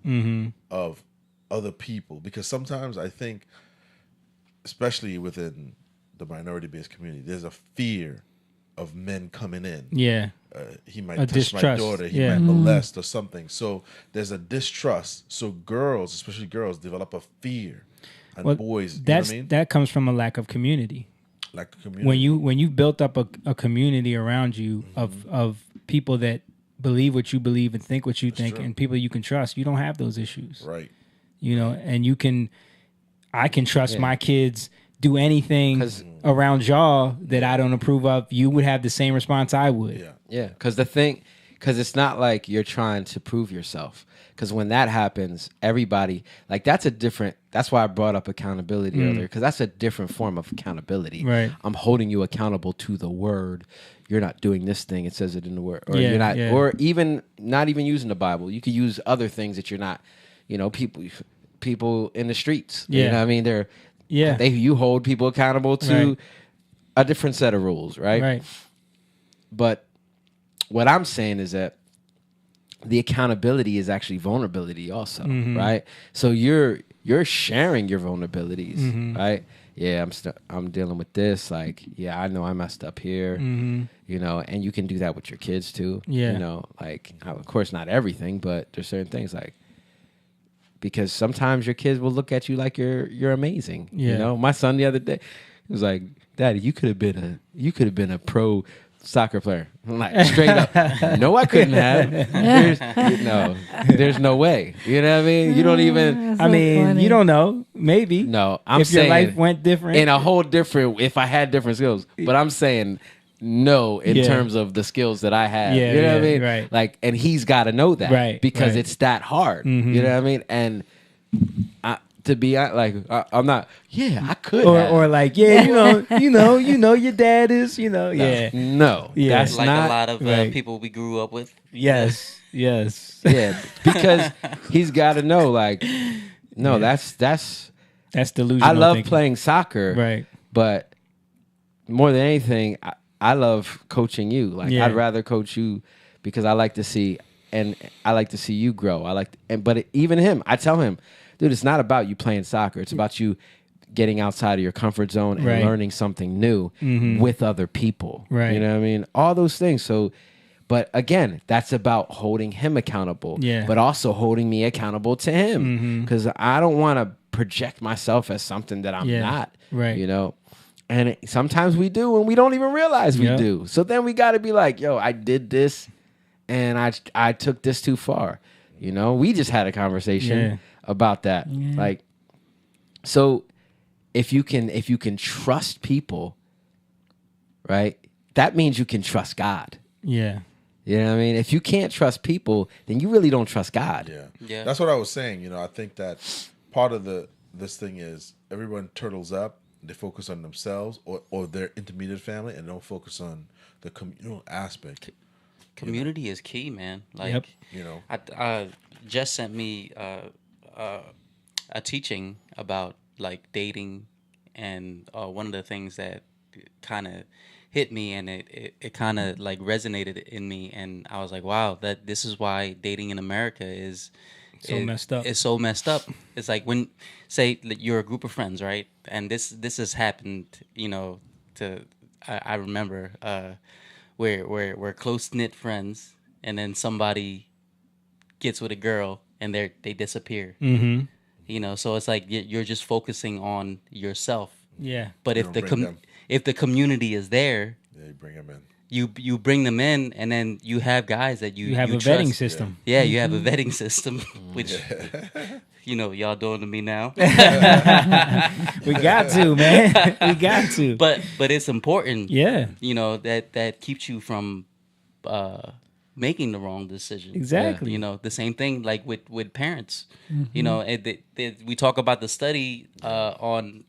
Speaker 5: of other people, because sometimes I think, especially within the minority-based community, there's a fear of men coming in.
Speaker 2: Yeah.
Speaker 5: He might
Speaker 2: A
Speaker 5: touch my
Speaker 2: distrust.
Speaker 5: daughter. He
Speaker 2: Yeah.
Speaker 5: might molest or something. So there's a distrust. So girls, especially girls, develop a fear. And
Speaker 2: Well,
Speaker 5: boys, you know
Speaker 2: that's
Speaker 5: what I mean?
Speaker 2: that comes from a lack of community.
Speaker 5: Lack of community.
Speaker 2: When you built up a community around you of people that believe what you believe and think what you think,
Speaker 5: true.
Speaker 2: and people you can trust, you don't have those issues.
Speaker 5: Right.
Speaker 2: You know, and I can trust my kids do anything around y'all that I don't approve of. You would have the same response I would.
Speaker 4: Yeah, because it's not like you're trying to prove yourself. Because when that happens, everybody, like, that's why I brought up accountability earlier, because that's a different form of accountability.
Speaker 2: Right.
Speaker 4: I'm holding you accountable to the word. You're not doing this thing. It says it in the word. Or
Speaker 2: Yeah,
Speaker 4: you're not,
Speaker 2: yeah.
Speaker 4: or even not even using the Bible. You could use other things that you're not, you know, people in the streets. You
Speaker 2: Yeah.
Speaker 4: know what I mean? You hold people accountable to
Speaker 2: Right.
Speaker 4: a different set of rules, right?
Speaker 2: Right.
Speaker 4: But what I'm saying is that the accountability is actually vulnerability also, right? So you're sharing your vulnerabilities, right? Yeah, I'm dealing with this. Like, yeah, I know I messed up here, you know, and you can do that with your kids too.
Speaker 2: Yeah.
Speaker 4: You know, like, of course not everything, but there's certain things, like, because sometimes your kids will look at you like you're amazing.
Speaker 2: Yeah.
Speaker 4: You know, my son the other day, he was like, "Daddy, you could have been a pro soccer player." I'm like, straight up, no, I couldn't have. There's no way. You know what I mean? You don't even.
Speaker 2: I mean, you don't know. Maybe.
Speaker 4: No, I'm
Speaker 2: if
Speaker 4: saying
Speaker 2: your life went different
Speaker 4: in a whole different. If I had different skills, but I'm saying no in terms of the skills that I have.
Speaker 2: Yeah,
Speaker 4: you know what I mean?
Speaker 2: right.
Speaker 4: Like, and he's got to know that,
Speaker 2: Right,
Speaker 4: Because
Speaker 2: right.
Speaker 4: it's that hard. You know what I mean? And to be like, I'm not. Yeah, I could. have.
Speaker 2: or like, yeah, you know, your dad is, yeah.
Speaker 4: No,
Speaker 2: Yeah.
Speaker 4: that's
Speaker 3: Like
Speaker 4: not
Speaker 3: a lot of
Speaker 2: right.
Speaker 3: people we grew up with.
Speaker 2: Yes.
Speaker 4: Yeah, because he's got to know, like, no, that's
Speaker 2: delusional.
Speaker 4: I love
Speaker 2: thinking.
Speaker 4: playing soccer,
Speaker 2: Right.
Speaker 4: But more than anything, I love coaching you. Like,
Speaker 2: Yeah.
Speaker 4: I'd rather coach you because I like to see, and I like to see you grow. But even him, I tell him, dude, it's not about you playing soccer. It's about you getting outside of your comfort zone and
Speaker 2: Right.
Speaker 4: learning something new with other people.
Speaker 2: Right.
Speaker 4: You know what I mean? All those things. So, but again, that's about holding him accountable.
Speaker 2: Yeah.
Speaker 4: But also holding me accountable to him, because I don't want to project myself as something that I'm
Speaker 2: Yeah.
Speaker 4: not.
Speaker 2: Right.
Speaker 4: You know, And sometimes we do, and we don't even realize we
Speaker 2: Yep.
Speaker 4: do. So then we got to be like, yo, I did this, and I took this too far. You know, we just had a conversation
Speaker 2: Yeah.
Speaker 4: about that.
Speaker 2: Yeah.
Speaker 4: Like, so if you can trust people, right, that means you can trust God.
Speaker 2: Yeah.
Speaker 4: You know what I mean? If you can't trust people, then you really don't trust God.
Speaker 5: Yeah. That's what I was saying. You know, I think that part of this thing is everyone turtles up. They focus on themselves or their intermediate family, and don't focus on the communal aspect.
Speaker 3: Community is key, man. Like,
Speaker 2: Yep.
Speaker 5: You know,
Speaker 3: I Jess sent me a teaching about like dating, and one of the things that kind of hit me, and it kind of like resonated in me, and I was like, wow, that this is why dating in America is
Speaker 2: messed up.
Speaker 3: It's so messed up. It's like when, say, like, you're a group of friends, right? And this has happened, you know. I remember we're close knit friends, and then somebody gets with a girl, and they disappear.
Speaker 2: Mm-hmm.
Speaker 3: You know, so it's like you're just focusing on yourself.
Speaker 2: Yeah.
Speaker 3: But
Speaker 5: You
Speaker 3: if
Speaker 5: don't
Speaker 3: the
Speaker 5: bring them.
Speaker 3: if the community is there,
Speaker 5: Yeah, you bring them in.
Speaker 3: you bring them in, and then you have guys that you
Speaker 2: have a
Speaker 3: trust.
Speaker 2: vetting system.
Speaker 3: Yeah, you have a vetting system, which you know y'all doing to me now.
Speaker 2: We got to, man. We got to.
Speaker 3: But it's important.
Speaker 2: Yeah.
Speaker 3: You know, that keeps you from making the wrong decision.
Speaker 2: Exactly.
Speaker 3: You know, the same thing like with parents.
Speaker 2: Mhm.
Speaker 3: You know, we talk about the study on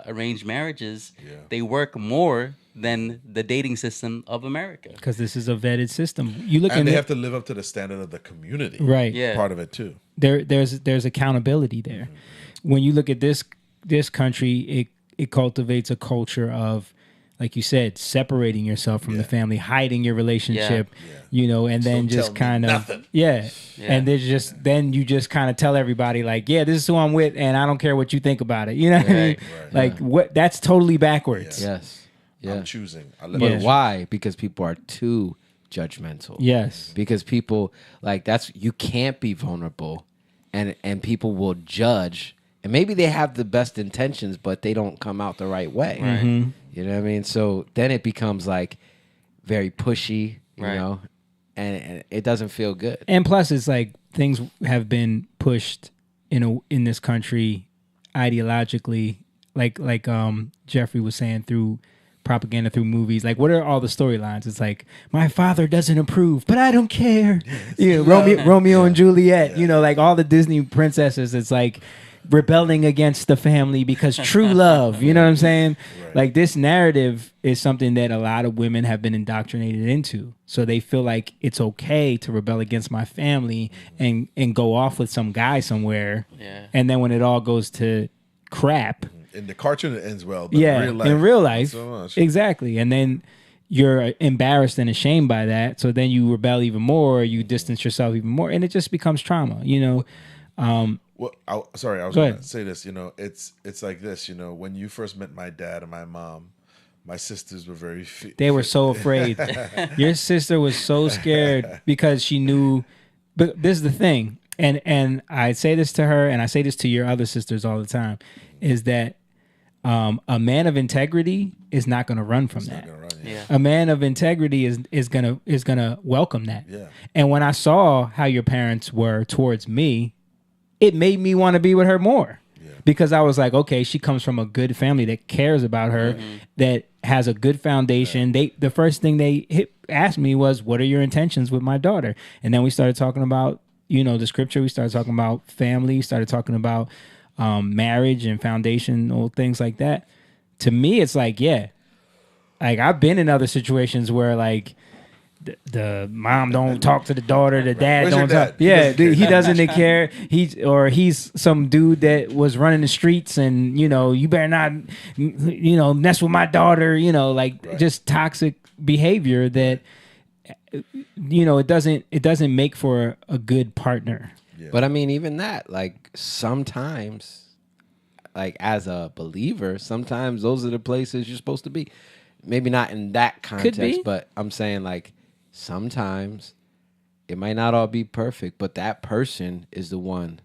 Speaker 3: arranged marriages.
Speaker 5: Yeah.
Speaker 3: They work more than the dating system of America.
Speaker 2: Because this is a vetted system. You look
Speaker 5: And
Speaker 2: in
Speaker 5: they
Speaker 2: the-
Speaker 5: have to live up to the standard of the community.
Speaker 2: Right.
Speaker 3: Yeah.
Speaker 5: Part of it too.
Speaker 2: There's accountability there. When you look at this country, it cultivates a culture of, like you said, separating yourself from the family, hiding your relationship, you know, and then
Speaker 5: Don't
Speaker 2: just
Speaker 5: tell me
Speaker 2: kind of
Speaker 5: nothing.
Speaker 2: and there's just then you just kind of tell everybody like, yeah, this is who I'm with, and I don't care what you think about it. You know what I mean? Like what? That's totally backwards.
Speaker 4: Yes. Yeah.
Speaker 5: I'm choosing.
Speaker 4: But why? Because people are too judgmental.
Speaker 2: Yes.
Speaker 4: Because people like you can't be vulnerable, and people will judge, and maybe they have the best intentions, but they don't come out the right way.
Speaker 2: Right. Mhm.
Speaker 4: You know what I mean? So then it becomes like very pushy, you
Speaker 3: Right.
Speaker 4: know, and it doesn't feel good.
Speaker 2: And plus, it's like things have been pushed in this country ideologically, like Jeffrey was saying, through propaganda, through movies. Like, what are all the storylines? It's like, my father doesn't approve, but I don't care. You know, Romeo and Juliet. You know, like all the Disney princesses. It's like rebelling against the family because true love. You know what I'm saying? Like this narrative is something that a lot of women have been indoctrinated into. So they feel like it's okay to rebel against my family and go off with some guy somewhere.
Speaker 3: Yeah.
Speaker 2: And then when it all goes to crap,
Speaker 5: In the cartoon, it ends well. But
Speaker 2: yeah,
Speaker 5: in real life,
Speaker 2: in real
Speaker 5: not
Speaker 2: life,
Speaker 5: so much.
Speaker 2: exactly. And then you're embarrassed and ashamed by that. So then you rebel even more. You distance yourself even more, and it just becomes trauma. You know.
Speaker 5: Well, I was
Speaker 2: Go
Speaker 5: going to
Speaker 2: ahead.
Speaker 5: say this. You know, it's like this. You know, when you first met my dad and my mom, my sisters were very.
Speaker 2: They were so afraid. Your sister was so scared because she knew. But this is the thing, and I say this to her, and I say this to your other sisters all the time, is that a man of integrity is not going to run from that.
Speaker 3: Yeah.
Speaker 2: A man of integrity is gonna welcome that.
Speaker 5: Yeah.
Speaker 2: And when I saw how your parents were towards me, it made me want to be with her more. Because I was like, okay, she comes from a good family that cares about her, that has a good foundation. The first thing they asked me was, what are your intentions with my daughter? And then we started talking about, you know, the scripture. We started talking about family, started talking about marriage and foundational things like that. To me, it's like, yeah, like I've been in other situations where like the mom don't talk to the daughter, the dad
Speaker 5: Where's your
Speaker 2: don't
Speaker 5: dad?
Speaker 2: talk.
Speaker 5: He
Speaker 2: Yeah,
Speaker 5: doesn't
Speaker 2: he
Speaker 5: care.
Speaker 2: doesn't care. He's some dude that was running the streets, and you know, you better not, you know, mess with my daughter. You know, like just toxic behavior that, you know, it doesn't make for a good partner.
Speaker 4: But I mean, even that, like sometimes, like as a believer, sometimes those are the places you're supposed to be. Maybe not in that context,
Speaker 2: be.
Speaker 4: but I'm saying like sometimes it might not all be perfect, but that person is the one,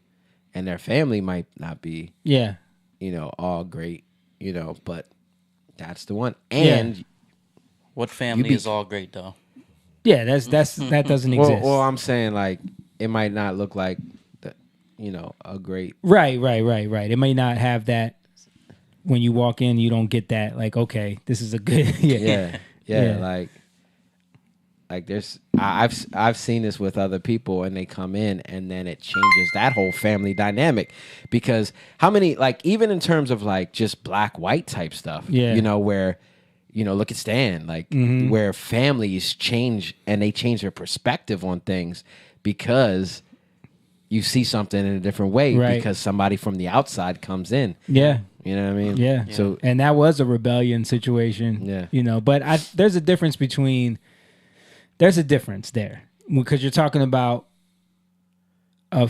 Speaker 4: and their family might not be,
Speaker 2: Yeah.
Speaker 4: you know, all great, you know, but that's the one. And
Speaker 3: what family is all great though?
Speaker 2: Yeah, that doesn't exist.
Speaker 4: Well, I'm saying like it might not look like a great.
Speaker 2: Right. It may not have that. When you walk in, you don't get that. Like, okay, this is a good.
Speaker 4: Yeah. Like there's, I've seen this with other people, and they come in, and then it changes that whole family dynamic, because how many, like, even in terms of like just black white type stuff, where, look at Stan, like where families change and they change their perspective on things because you see something in a different way because somebody from the outside comes in.
Speaker 2: Yeah.
Speaker 4: You know what I mean?
Speaker 2: Yeah.
Speaker 4: So,
Speaker 2: and that was a rebellion situation.
Speaker 4: Yeah.
Speaker 2: But there's a difference there because you're talking about a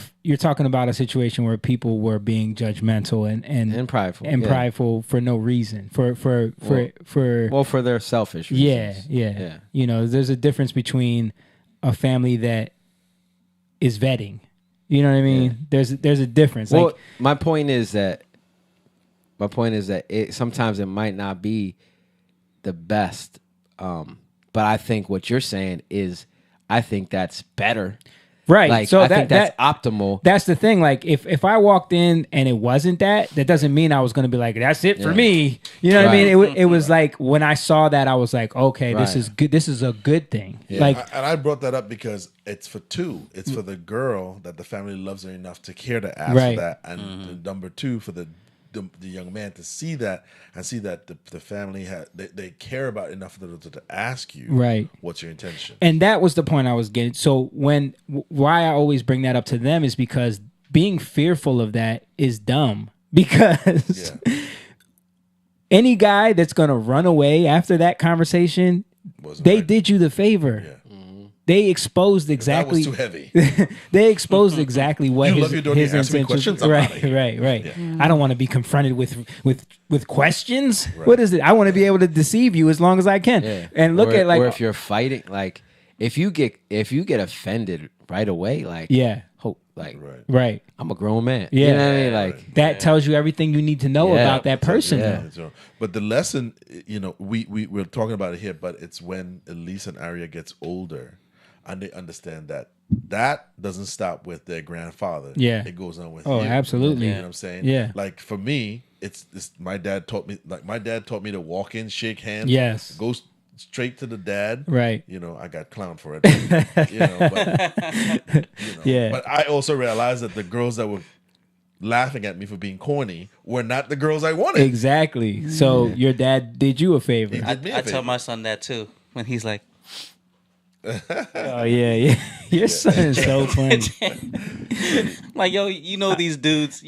Speaker 2: situation where people were being judgmental and prideful for no reason for
Speaker 4: their selfish reasons.
Speaker 2: Yeah. There's a difference between a family that is vetting. You know what I mean? There's a difference.
Speaker 4: Well, my point is that sometimes it might not be the best, but I think what you're saying is, I think that's better.
Speaker 2: Right.
Speaker 4: Like,
Speaker 2: so
Speaker 4: I think that's optimal.
Speaker 2: That's the thing. Like, if I walked in and it wasn't that doesn't mean I was going to be like, that's it for me. You know what I mean? It was like, when I saw that, I was like, okay, this is good. This is a good thing.
Speaker 5: Yeah.
Speaker 2: Like,
Speaker 5: and I brought that up because it's for two. It's for the girl that the family loves her enough to care to ask for that, and number two, for the young man to see that and see that the family they care about enough to ask you what's your intention.
Speaker 2: And that was the point I was getting. So why I always bring that up to them is because being fearful of that is dumb, because any guy that's going to run away after that conversation, they did you the favor. They exposed exactly.
Speaker 5: That was too heavy.
Speaker 2: They exposed exactly what his
Speaker 5: intentions.
Speaker 2: Right. Yeah. I don't want to be confronted with questions. Right. What is it? I want to be able to deceive you as long as I can.
Speaker 4: Yeah.
Speaker 2: And look at like,
Speaker 4: or if you're fighting, like if you get offended right away, like right. I'm a grown man.
Speaker 2: Yeah,
Speaker 4: you know what I mean? Like
Speaker 2: that tells you everything you need to know about that person.
Speaker 5: Yeah. But the lesson, we're talking about it here, but it's when Elise and Aria gets older. And they understand that doesn't stop with their grandfather.
Speaker 2: Yeah.
Speaker 5: It goes on with
Speaker 2: you. Absolutely.
Speaker 5: You know what I'm saying?
Speaker 2: Yeah.
Speaker 5: Like for me, it's my dad taught me to walk in, shake hands.
Speaker 2: Yes.
Speaker 5: Go straight to the dad.
Speaker 2: Right.
Speaker 5: I got clowned for it. But I also realized that the girls that were laughing at me for being corny were not the girls I wanted.
Speaker 2: Exactly. So your dad did you a favor.
Speaker 3: I tell my son that too when he's like,
Speaker 2: oh yeah. Your son is so funny.
Speaker 3: Like, yo, these dudes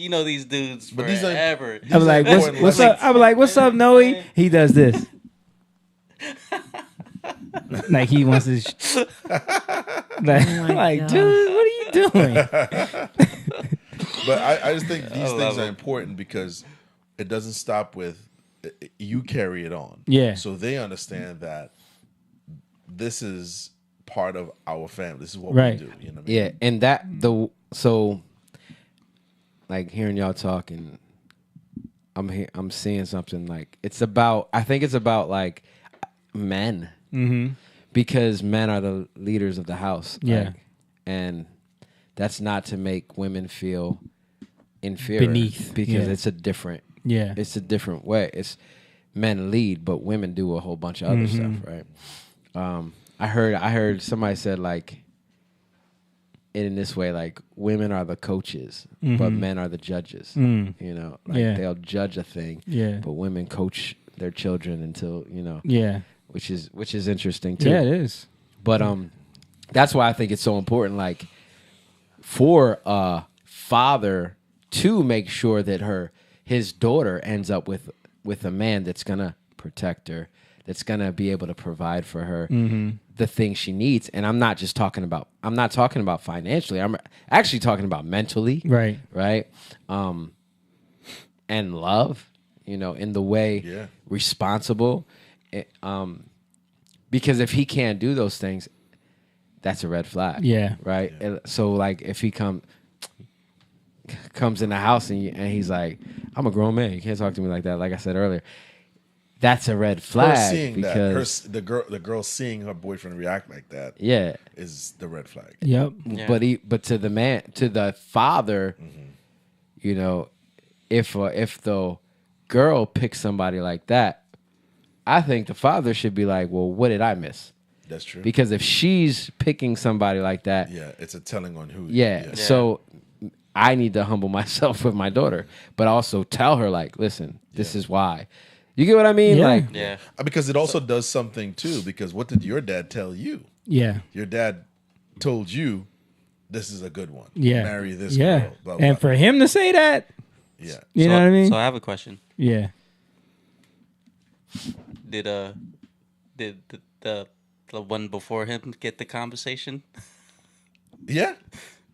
Speaker 5: but
Speaker 3: forever.
Speaker 2: I'm like, what's up? I'm like, what's up, Noe? He does this. Like he wants to. Like, dude, what are you doing?
Speaker 5: But I just think these things are important because it doesn't stop with you carry it on.
Speaker 2: Yeah.
Speaker 5: So they understand that this is part of our family. This is what we do. You know what I mean?
Speaker 4: Yeah, and so like hearing y'all talking, I'm seeing something like I think it's about like men.
Speaker 2: Mm-hmm.
Speaker 4: Because men are the leaders of the house.
Speaker 2: Yeah.
Speaker 4: And that's not to make women feel inferior.
Speaker 2: Beneath.
Speaker 4: Because it's a different way. It's men lead, but women do a whole bunch of other stuff, right? I heard somebody said like in this way, like women are the coaches, but men are the judges. They'll judge a thing, but women coach their children until which is interesting too.
Speaker 2: Yeah, it is.
Speaker 4: But that's why I think it's so important, like for a father to make sure that his daughter ends up with a man that's gonna protect her, that's gonna be able to provide for her the things she needs. And I'm not talking about financially. I'm actually talking about mentally. Right. And love, in the way responsible. Because if he can't do those things, that's a red flag.
Speaker 2: Yeah.
Speaker 4: Right. And so like if he comes in the house and he's like, I'm a grown man, you can't talk to me like that. Like I said earlier, that's a red
Speaker 5: Her
Speaker 4: flag
Speaker 5: seeing
Speaker 4: because
Speaker 5: that, the girl seeing her boyfriend react like that,
Speaker 4: yeah,
Speaker 5: is the red flag.
Speaker 2: Yep.
Speaker 3: Yeah.
Speaker 4: But to the father, you know, if the girl picks somebody like that, I think the father should be like, well, what did I miss?
Speaker 5: That's true.
Speaker 4: Because if she's picking somebody like that,
Speaker 5: Yeah, it's a telling on who.
Speaker 4: yeah. So I need to humble myself with my daughter, but also tell her like, listen, this is why. You get what I mean?
Speaker 2: Yeah.
Speaker 4: Like,
Speaker 3: Yeah.
Speaker 5: Because it also does something too. Because what did your dad tell you?
Speaker 2: Yeah.
Speaker 5: Your dad told you this is a good one.
Speaker 2: Yeah.
Speaker 5: Marry this
Speaker 2: Yeah.
Speaker 5: girl. Blah, blah.
Speaker 2: And for him to say that,
Speaker 5: Yeah.
Speaker 2: you know what I mean?
Speaker 3: So I have a question.
Speaker 2: Yeah.
Speaker 3: Did the one before him get the conversation?
Speaker 5: Yeah.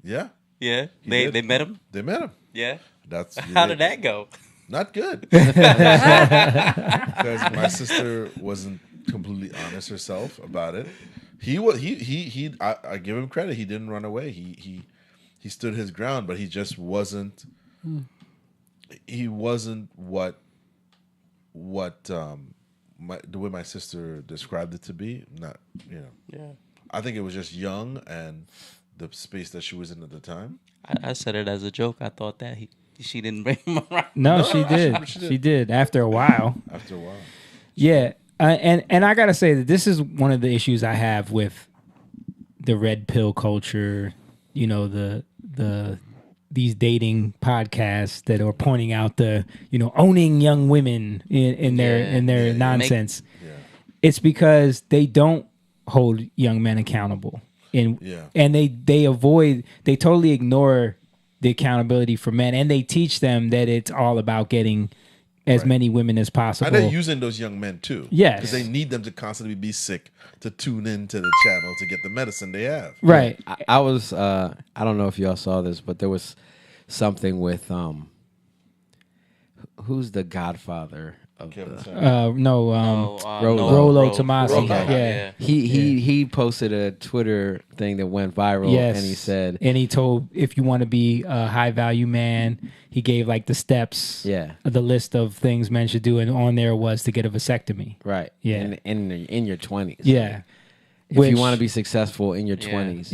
Speaker 5: Yeah.
Speaker 3: Yeah.
Speaker 5: He
Speaker 3: They
Speaker 5: did.
Speaker 3: met him?
Speaker 5: They met him.
Speaker 3: Yeah.
Speaker 5: That's
Speaker 3: How did that go?
Speaker 5: Not good. Because my sister wasn't completely honest herself about it. I give him credit. He didn't run away. He stood his ground, but he just wasn't. He wasn't what the way my sister described it to be. Not, you know.
Speaker 3: Yeah.
Speaker 5: I think it was just young and the space that she was in at the time.
Speaker 3: I said it as a joke. I thought that she didn't bring him around.
Speaker 2: No, she did. She did after a while.
Speaker 5: After a while.
Speaker 2: Yeah. And I got to say that this is one of the issues I have with the red pill culture, you know, these dating podcasts that are pointing out owning young women in their nonsense. It's because they don't hold young men accountable. And they totally ignore the accountability for men, and they teach them that it's all about getting as many women as possible.
Speaker 5: And they're using those young men too.
Speaker 2: Yes.
Speaker 5: Because they need them to constantly be sick to tune into the channel to get the medicine they have.
Speaker 2: Right.
Speaker 4: I was I don't know if y'all saw this, but there was something with who's the godfather of Rollo Tomasi.
Speaker 2: Yeah.
Speaker 4: He posted a Twitter thing that went viral,
Speaker 2: Yes.
Speaker 4: and he said,
Speaker 2: and he told if you want to be a high value man, he gave like the steps, the list of things men should do, and on there was to get a vasectomy.
Speaker 4: Right.
Speaker 2: Yeah.
Speaker 4: In your 20s.
Speaker 2: Yeah.
Speaker 4: If you want to be successful in your 20s,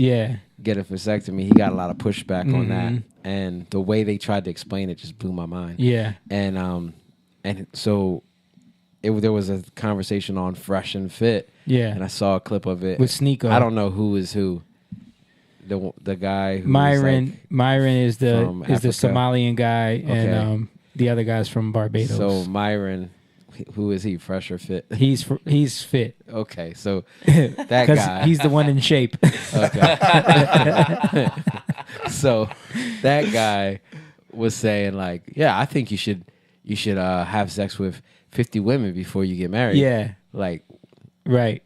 Speaker 4: get a vasectomy. He got a lot of pushback on that, and the way they tried to explain it just blew my mind.
Speaker 2: Yeah.
Speaker 4: And so there was a conversation on Fresh and Fit.
Speaker 2: Yeah.
Speaker 4: And I saw a clip of it
Speaker 2: with Sneeko.
Speaker 4: I don't know who is who. The guy who
Speaker 2: Myron is the
Speaker 4: Africa.
Speaker 2: Somalian guy,
Speaker 4: Okay.
Speaker 2: and the other guy's from Barbados.
Speaker 4: So Myron, who is he? Fresh or Fit?
Speaker 2: He's fit.
Speaker 4: Okay, so that guy,
Speaker 2: he's the one in shape.
Speaker 4: Okay. So that guy was saying like, yeah, I think you should have sex with 50 women before you get married.
Speaker 2: Yeah.
Speaker 4: Like,
Speaker 2: right.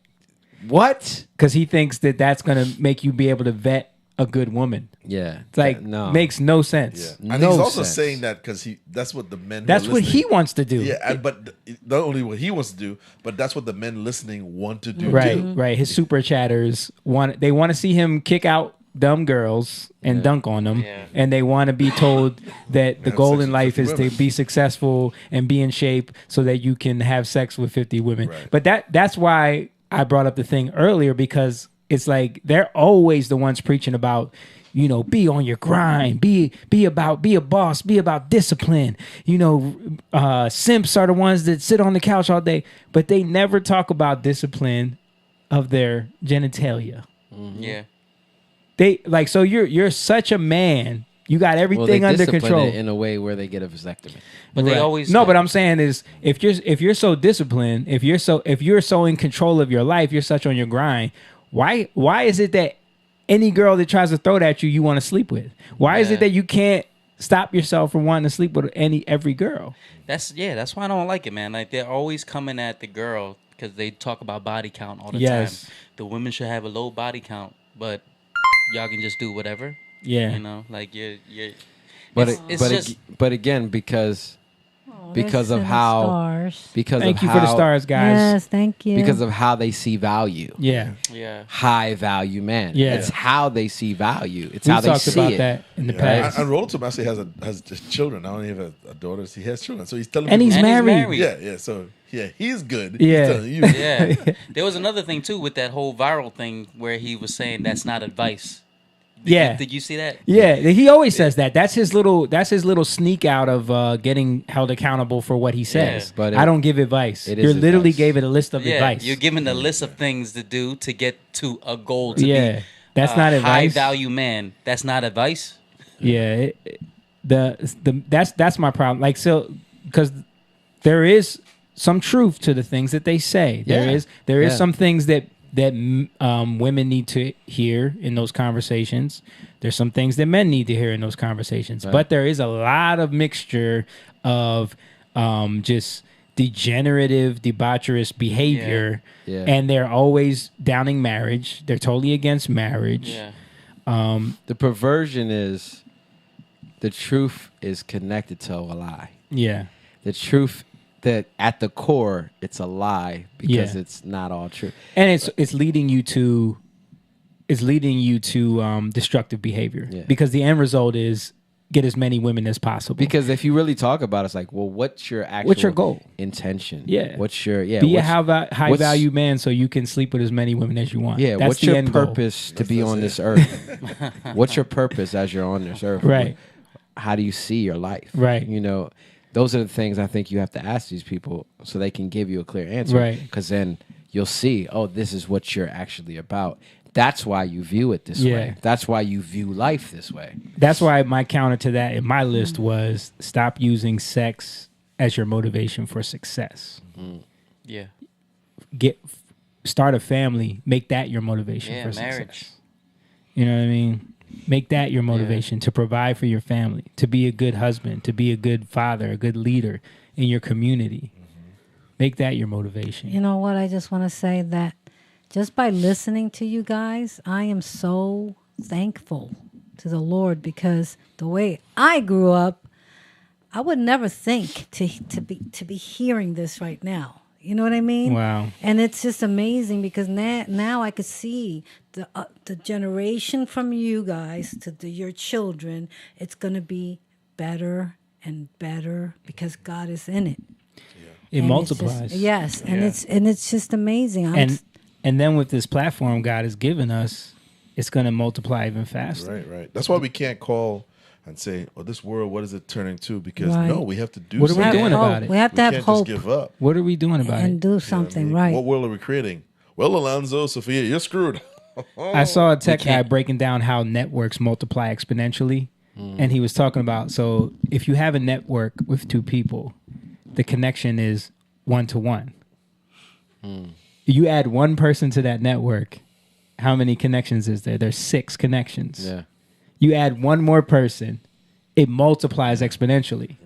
Speaker 4: What?
Speaker 2: Because he thinks that that's going to make you be able to vet a good woman.
Speaker 4: Yeah.
Speaker 2: It's like, makes no sense.
Speaker 5: And he's also saying that because that's what the men.
Speaker 2: That's what he wants to do.
Speaker 5: Yeah, but not only what he wants to do, but that's what the men listening want to do.
Speaker 2: Right,
Speaker 5: too.
Speaker 2: right. His super chatters want to see him kick out dumb girls and dunk on them, and they want to be told that the goal in life is to be successful and be in shape so that you can have sex with 50 women.
Speaker 5: Right.
Speaker 2: But that's why I brought up the thing earlier, because it's like they're always the ones preaching about, be on your grind, be a boss, be about discipline. Simps are the ones that sit on the couch all day, but they never talk about discipline of their genitalia.
Speaker 3: Yeah.
Speaker 2: They so you're such a man. You got everything under control
Speaker 4: in a way where they get a vasectomy.
Speaker 3: But they always
Speaker 2: But I'm saying is if you're so disciplined, if you're so in control of your life, you're such on your grind. Why is it that any girl that tries to throw that at you want to sleep with? Why is it that you can't stop yourself from wanting to sleep with every girl?
Speaker 3: That's why I don't like it, man. Like they're always coming at the girl because they talk about body count all the time. The women should have a low body count, but y'all can just do whatever.
Speaker 2: Yeah.
Speaker 3: Like you're
Speaker 4: But again, because because of
Speaker 6: there's
Speaker 4: how
Speaker 6: stars.
Speaker 4: because
Speaker 2: Thank
Speaker 4: of
Speaker 2: you
Speaker 4: how,
Speaker 2: for the stars, guys.
Speaker 6: Yes, thank you.
Speaker 4: because of how they see value.
Speaker 2: Yeah.
Speaker 3: Yeah.
Speaker 4: High value men.
Speaker 2: Yeah.
Speaker 4: It's how they see value. It's
Speaker 2: We've
Speaker 4: how they
Speaker 2: talked
Speaker 4: see
Speaker 2: about
Speaker 4: it.
Speaker 2: that in the
Speaker 5: Yeah.
Speaker 2: past.
Speaker 5: And Rolton actually has just children. I don't even have a daughter. He has children. So he's telling
Speaker 2: And
Speaker 5: people-
Speaker 2: he's married.
Speaker 5: Yeah, yeah. So yeah, he's good.
Speaker 2: Yeah.
Speaker 5: He's telling you.
Speaker 3: Yeah. There was another thing too with that whole viral thing where he was saying that's not advice.
Speaker 2: Yeah.
Speaker 3: Did you see that?
Speaker 2: Yeah, he always says that. That's his little sneak out of getting held accountable for what he says.
Speaker 4: But
Speaker 2: I don't give advice.
Speaker 4: it
Speaker 2: You
Speaker 4: is
Speaker 2: literally
Speaker 4: advice.
Speaker 2: gave it a list of
Speaker 3: Yeah,
Speaker 2: advice.
Speaker 3: you're given a list of things to do to get to a goal to
Speaker 2: Yeah,
Speaker 3: be
Speaker 2: that's
Speaker 3: a
Speaker 2: not
Speaker 3: high
Speaker 2: advice.
Speaker 3: value man. That's not advice.
Speaker 2: Yeah, that's my problem. Like, so, because there is some truth to the things that they say. There
Speaker 4: Yeah.
Speaker 2: is
Speaker 4: Yeah.
Speaker 2: some things that women need to hear in those conversations. There's some things that men need to hear in those conversations.
Speaker 4: Right.
Speaker 2: But there is a lot of mixture of just degenerative, debaucherous behavior.
Speaker 4: Yeah. Yeah.
Speaker 2: And they're always downing marriage. They're totally against marriage.
Speaker 3: Yeah.
Speaker 4: The perversion is the truth is connected to a lie.
Speaker 2: Yeah.
Speaker 4: The truth that at the core it's a lie because
Speaker 2: Yeah.
Speaker 4: it's not all true.
Speaker 2: And it's leading you to destructive behavior.
Speaker 4: Yeah.
Speaker 2: Because the end result is get as many women as possible.
Speaker 4: Because if you really talk about it, it's like, well, what's your actual
Speaker 2: goal?
Speaker 4: intention?
Speaker 2: Yeah.
Speaker 4: What's your
Speaker 2: Be a
Speaker 4: what's-
Speaker 2: high
Speaker 4: what's-
Speaker 2: value man so you can sleep with as many women as you want.
Speaker 4: Yeah,
Speaker 2: That's
Speaker 4: what's
Speaker 2: the
Speaker 4: your
Speaker 2: end goal.
Speaker 4: purpose to be on this earth? What's your purpose as you're on this earth?
Speaker 2: Right.
Speaker 4: How do you see your life?
Speaker 2: Right.
Speaker 4: You know, those are the things I think you have to ask these people so they can give you a clear answer.
Speaker 2: Right.
Speaker 4: Because then you'll see, oh, this is what you're actually about. That's why you view it this
Speaker 2: Yeah.
Speaker 4: way. That's why you view life this way.
Speaker 2: That's why my counter to that in my list was stop using sex as your motivation for success.
Speaker 3: Yeah.
Speaker 2: Start a family, make that your motivation
Speaker 3: Yeah,
Speaker 2: for
Speaker 3: marriage.
Speaker 2: success. You know what I mean? Make that your motivation to provide for your family, to be a good husband, to be a good father, a good leader in your community. Make that your motivation.
Speaker 6: You know what? I just want to say that just by listening to you guys, I am so thankful to the Lord because the way I grew up, I would never think to be hearing this right now. You know what I mean?
Speaker 2: Wow.
Speaker 6: And it's just amazing because now I could see the generation from you guys to your children. It's going to be better and better because God is in it.
Speaker 2: It
Speaker 6: And it's
Speaker 2: multiplies.
Speaker 6: just- yes, and it's just amazing.
Speaker 2: And then with this platform God has given us, it's going to multiply even faster.
Speaker 5: Right, right. That's why we can't call and say, "Oh, this world, what is it turning to?" Because
Speaker 6: Right.
Speaker 5: no, we have to do.
Speaker 2: What are we
Speaker 5: something.
Speaker 2: doing about it?
Speaker 6: We have to have
Speaker 5: can't
Speaker 6: hope.
Speaker 5: Just give up.
Speaker 2: What are we doing about
Speaker 6: and
Speaker 2: it?
Speaker 6: do something right.
Speaker 5: What world are we creating? Well, Alonzo, Sophia, you're screwed.
Speaker 2: I saw a tech
Speaker 3: We
Speaker 2: guy
Speaker 3: can't-
Speaker 2: breaking down how networks multiply exponentially. And he was talking about, so if you have a network with two people, the connection is 1-to-1. You add one person to that network, how many connections is there? There's 6 connections.
Speaker 4: Yeah.
Speaker 2: You add one more person, it multiplies exponentially.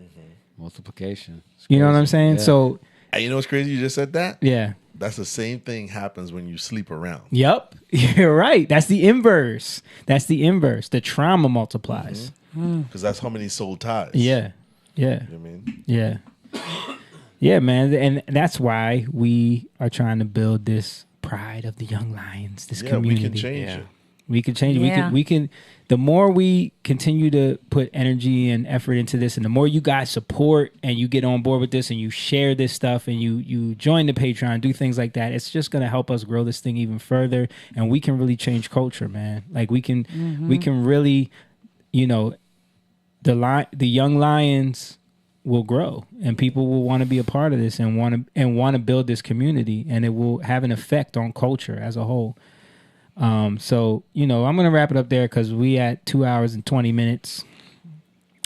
Speaker 4: Multiplication. It's
Speaker 2: You know what I'm
Speaker 4: crazy.
Speaker 2: saying?
Speaker 4: Yeah.
Speaker 2: So,
Speaker 5: And you know what's crazy? You just said that.
Speaker 2: yeah.
Speaker 5: That's the same thing happens when you sleep around.
Speaker 2: Yep. You're right. That's the inverse. That's the inverse. The trauma multiplies.
Speaker 5: Because that's how many soul ties.
Speaker 2: Yeah. Yeah.
Speaker 5: You know what I mean?
Speaker 2: Yeah. Yeah, man. And that's why we are trying to build this pride of the Young Lions, this
Speaker 5: Yeah,
Speaker 2: community.
Speaker 5: we can change it.
Speaker 2: We can change it.
Speaker 6: Yeah.
Speaker 2: We can the more we continue to put energy and effort into this, and the more you guys support and you get on board with this and you share this stuff and you join the Patreon, do things like that, it's just gonna help us grow this thing even further, and we can really change culture, man. Like we can really, you know, the Young Lions will grow and people will want to be a part of this and want to build this community, and it will have an effect on culture as a whole. So, you know, I'm going to wrap it up there because we at 2 hours and 20 minutes.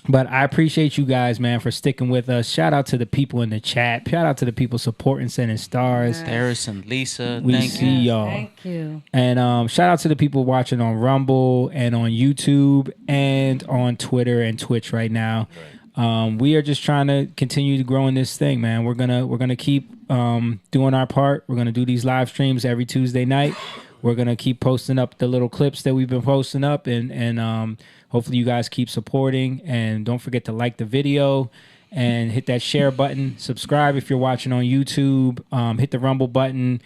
Speaker 2: But I appreciate you guys, man, for sticking with us. Shout out to the people in the chat. Shout out to the people supporting Sending Stars.
Speaker 3: Paris and Lisa,
Speaker 2: We
Speaker 3: thank
Speaker 2: see
Speaker 3: you.
Speaker 2: y'all.
Speaker 6: Thank you.
Speaker 2: And shout out to the people watching on Rumble and on YouTube and on Twitter and Twitch right now. We are just trying to continue to grow in this thing, man. We're gonna keep doing our part. We're gonna do these live streams every Tuesday night. We're gonna keep posting up the little clips that we've been posting up, and hopefully you guys keep supporting. And don't forget to like the video and hit that share button. Subscribe if you're watching on YouTube. Hit the Rumble button.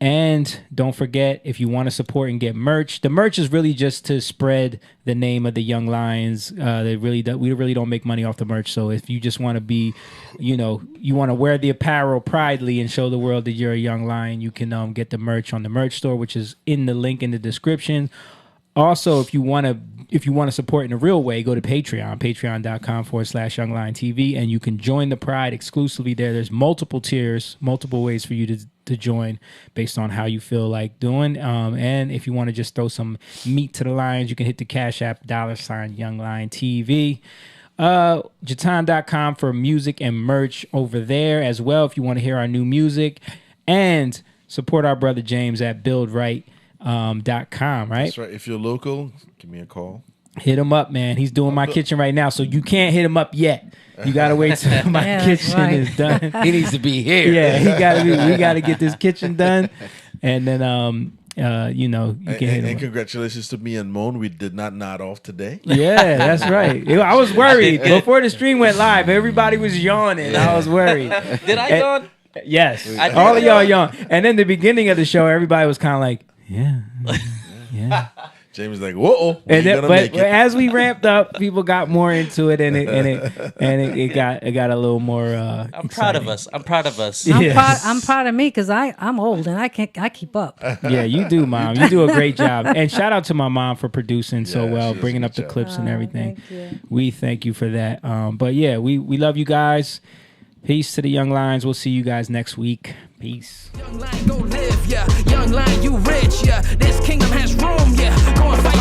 Speaker 2: And don't forget, if you want to support and get merch, the merch is really just to spread the name of the Young Lions. We really don't make money off the merch. So if you just want to be, you want to wear the apparel proudly and show the world that you're a Young Lion, you can get the merch on the merch store, which is in the link in the description. Also, if you want to support in a real way, go to Patreon, patreon.com/youngliontv, and you can join the Pride exclusively there. There's multiple tiers, multiple ways for you to join based on how you feel like doing. And if you want to just throw some meat to the lions, you can hit the Cash App, $YoungLionTV. Jatan.com for music and merch over there as well if you want to hear our new music. And support our brother James at BuildRight.com, right?
Speaker 5: That's right. If you're local, give me a call.
Speaker 2: Hit him up, man. He's doing my kitchen right now, so you can't hit him up yet. You gotta wait till my kitchen is done.
Speaker 3: He needs to be here.
Speaker 2: Yeah, we gotta get this kitchen done, and then you can hit him
Speaker 5: And
Speaker 2: up.
Speaker 5: congratulations to me and Moan. We did not nod off today.
Speaker 2: Yeah, that's right. I was worried before the stream went live. Everybody was yawning. I was worried.
Speaker 3: Did I yawn?
Speaker 2: Yes,
Speaker 3: I did
Speaker 2: all of y'all
Speaker 3: yawn.
Speaker 2: yawn. And then the beginning of the show, everybody was kind of like, yeah.
Speaker 5: James was like, whoa,
Speaker 2: And then,
Speaker 5: gonna
Speaker 2: but
Speaker 5: make it.
Speaker 2: as we ramped up, people got more into it, and it got a little more.
Speaker 3: I'm proud of us. I'm proud of us.
Speaker 6: I'm proud of me because I'm old and I keep up.
Speaker 2: Yeah, you do, Mom. You do a great job. And shout out to my mom for producing so well, bringing up the clips and everything.
Speaker 6: Thank you.
Speaker 2: We thank you for that. But yeah, we love you guys. Peace to the Young Lions. We'll see you guys next week. Peace.
Speaker 1: Young lion, go live, yeah. Young lion, you rich, yeah. This kingdom has room, yeah. Go and fight.